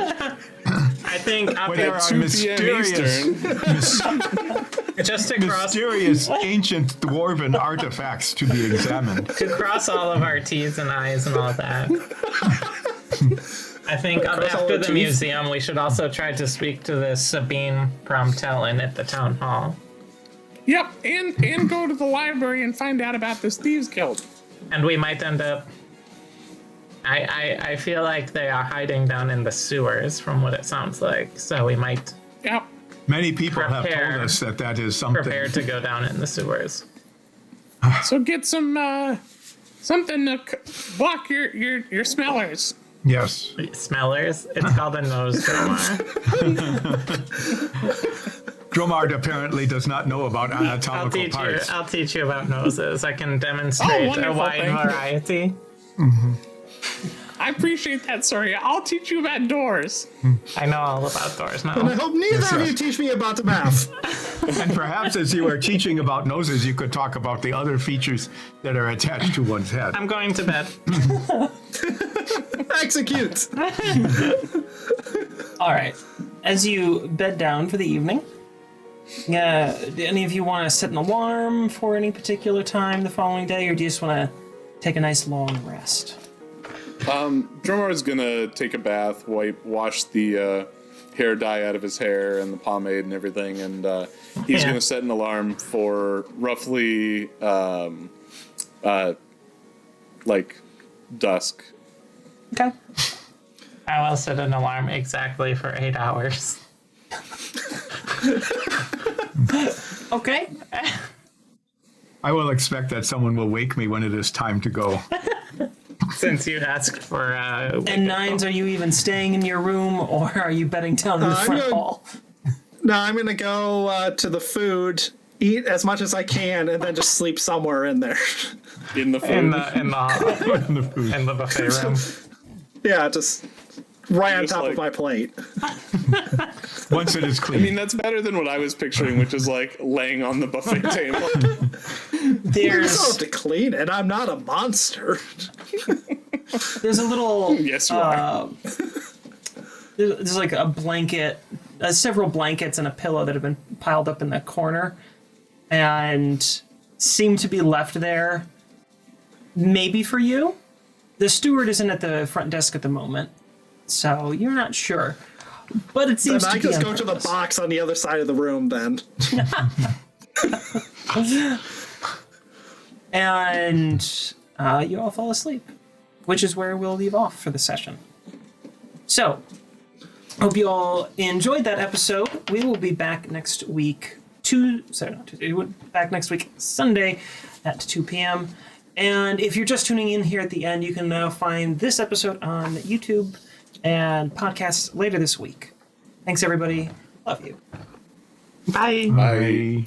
I think up where there here, are 2 p.m. mysterious, just to cross, mysterious ancient dwarven artifacts to be examined. to cross all of our T's and I's and all that. I think up after the museum, we should also try to speak to this Sabine Promtellen at the town hall. Yep, and go to the library and find out about this Thieves Guild. And we might end up... I feel like they are hiding down in the sewers, from what it sounds like. So we might Yep. Many people have Prepare. told us that is something. prepare to go down in the sewers. So get some something to block your smellers. Yes. Smellers. It's called a nose Dromar. Dromard apparently does not know about anatomical parts. I'll teach you about noses. I can demonstrate a wonderful, wide thank you. variety. I appreciate that, Soria. I'll teach you about doors. I know all about doors And I now. hope neither of you teach me about the math. And perhaps as you are teaching about noses, you could talk about the other features that are attached to one's head. I'm going to bed. Execute. All right. As you bed down for the evening, do any of you want to set an alarm for any particular time the following day, or do you just want to take a nice long rest? Dromar's gonna take a bath, wash the hair dye out of his hair and the pomade and everything, and he's Yeah. gonna set an alarm for roughly like dusk. Okay. I will set an alarm exactly for 8 hours. Okay. I will expect that someone will wake me when it is time to go. Since you asked for And Nines, are you even staying in your room, or are you bedding down in the I'm front gonna- hall? No, I'm going to go to the food, eat as much as I can, and then just sleep somewhere in there. In the food. in the buffet room. Yeah, just right on Just top of like- my plate. Once it is I clean. mean, that's better than what I was picturing, which is like laying on the buffet table. You still have There's to clean it. I'm not a monster. there's a little Yes, you are. there's like a blanket, several blankets and a pillow that have been piled up in the corner, and seem to be left there. Maybe for you. The steward isn't at the front desk at the moment, so you're not sure. But it Then seems I to be just on go to the purpose. box on the other side of the room then. And you all fall asleep, which is where we'll leave off for the session. So, hope you all enjoyed that episode. We will be back next week, back next week, Sunday at 2 p.m. And if you're just tuning in here at the end, you can now find this episode on YouTube and podcasts later this week. Thanks, everybody. Love you. Bye. I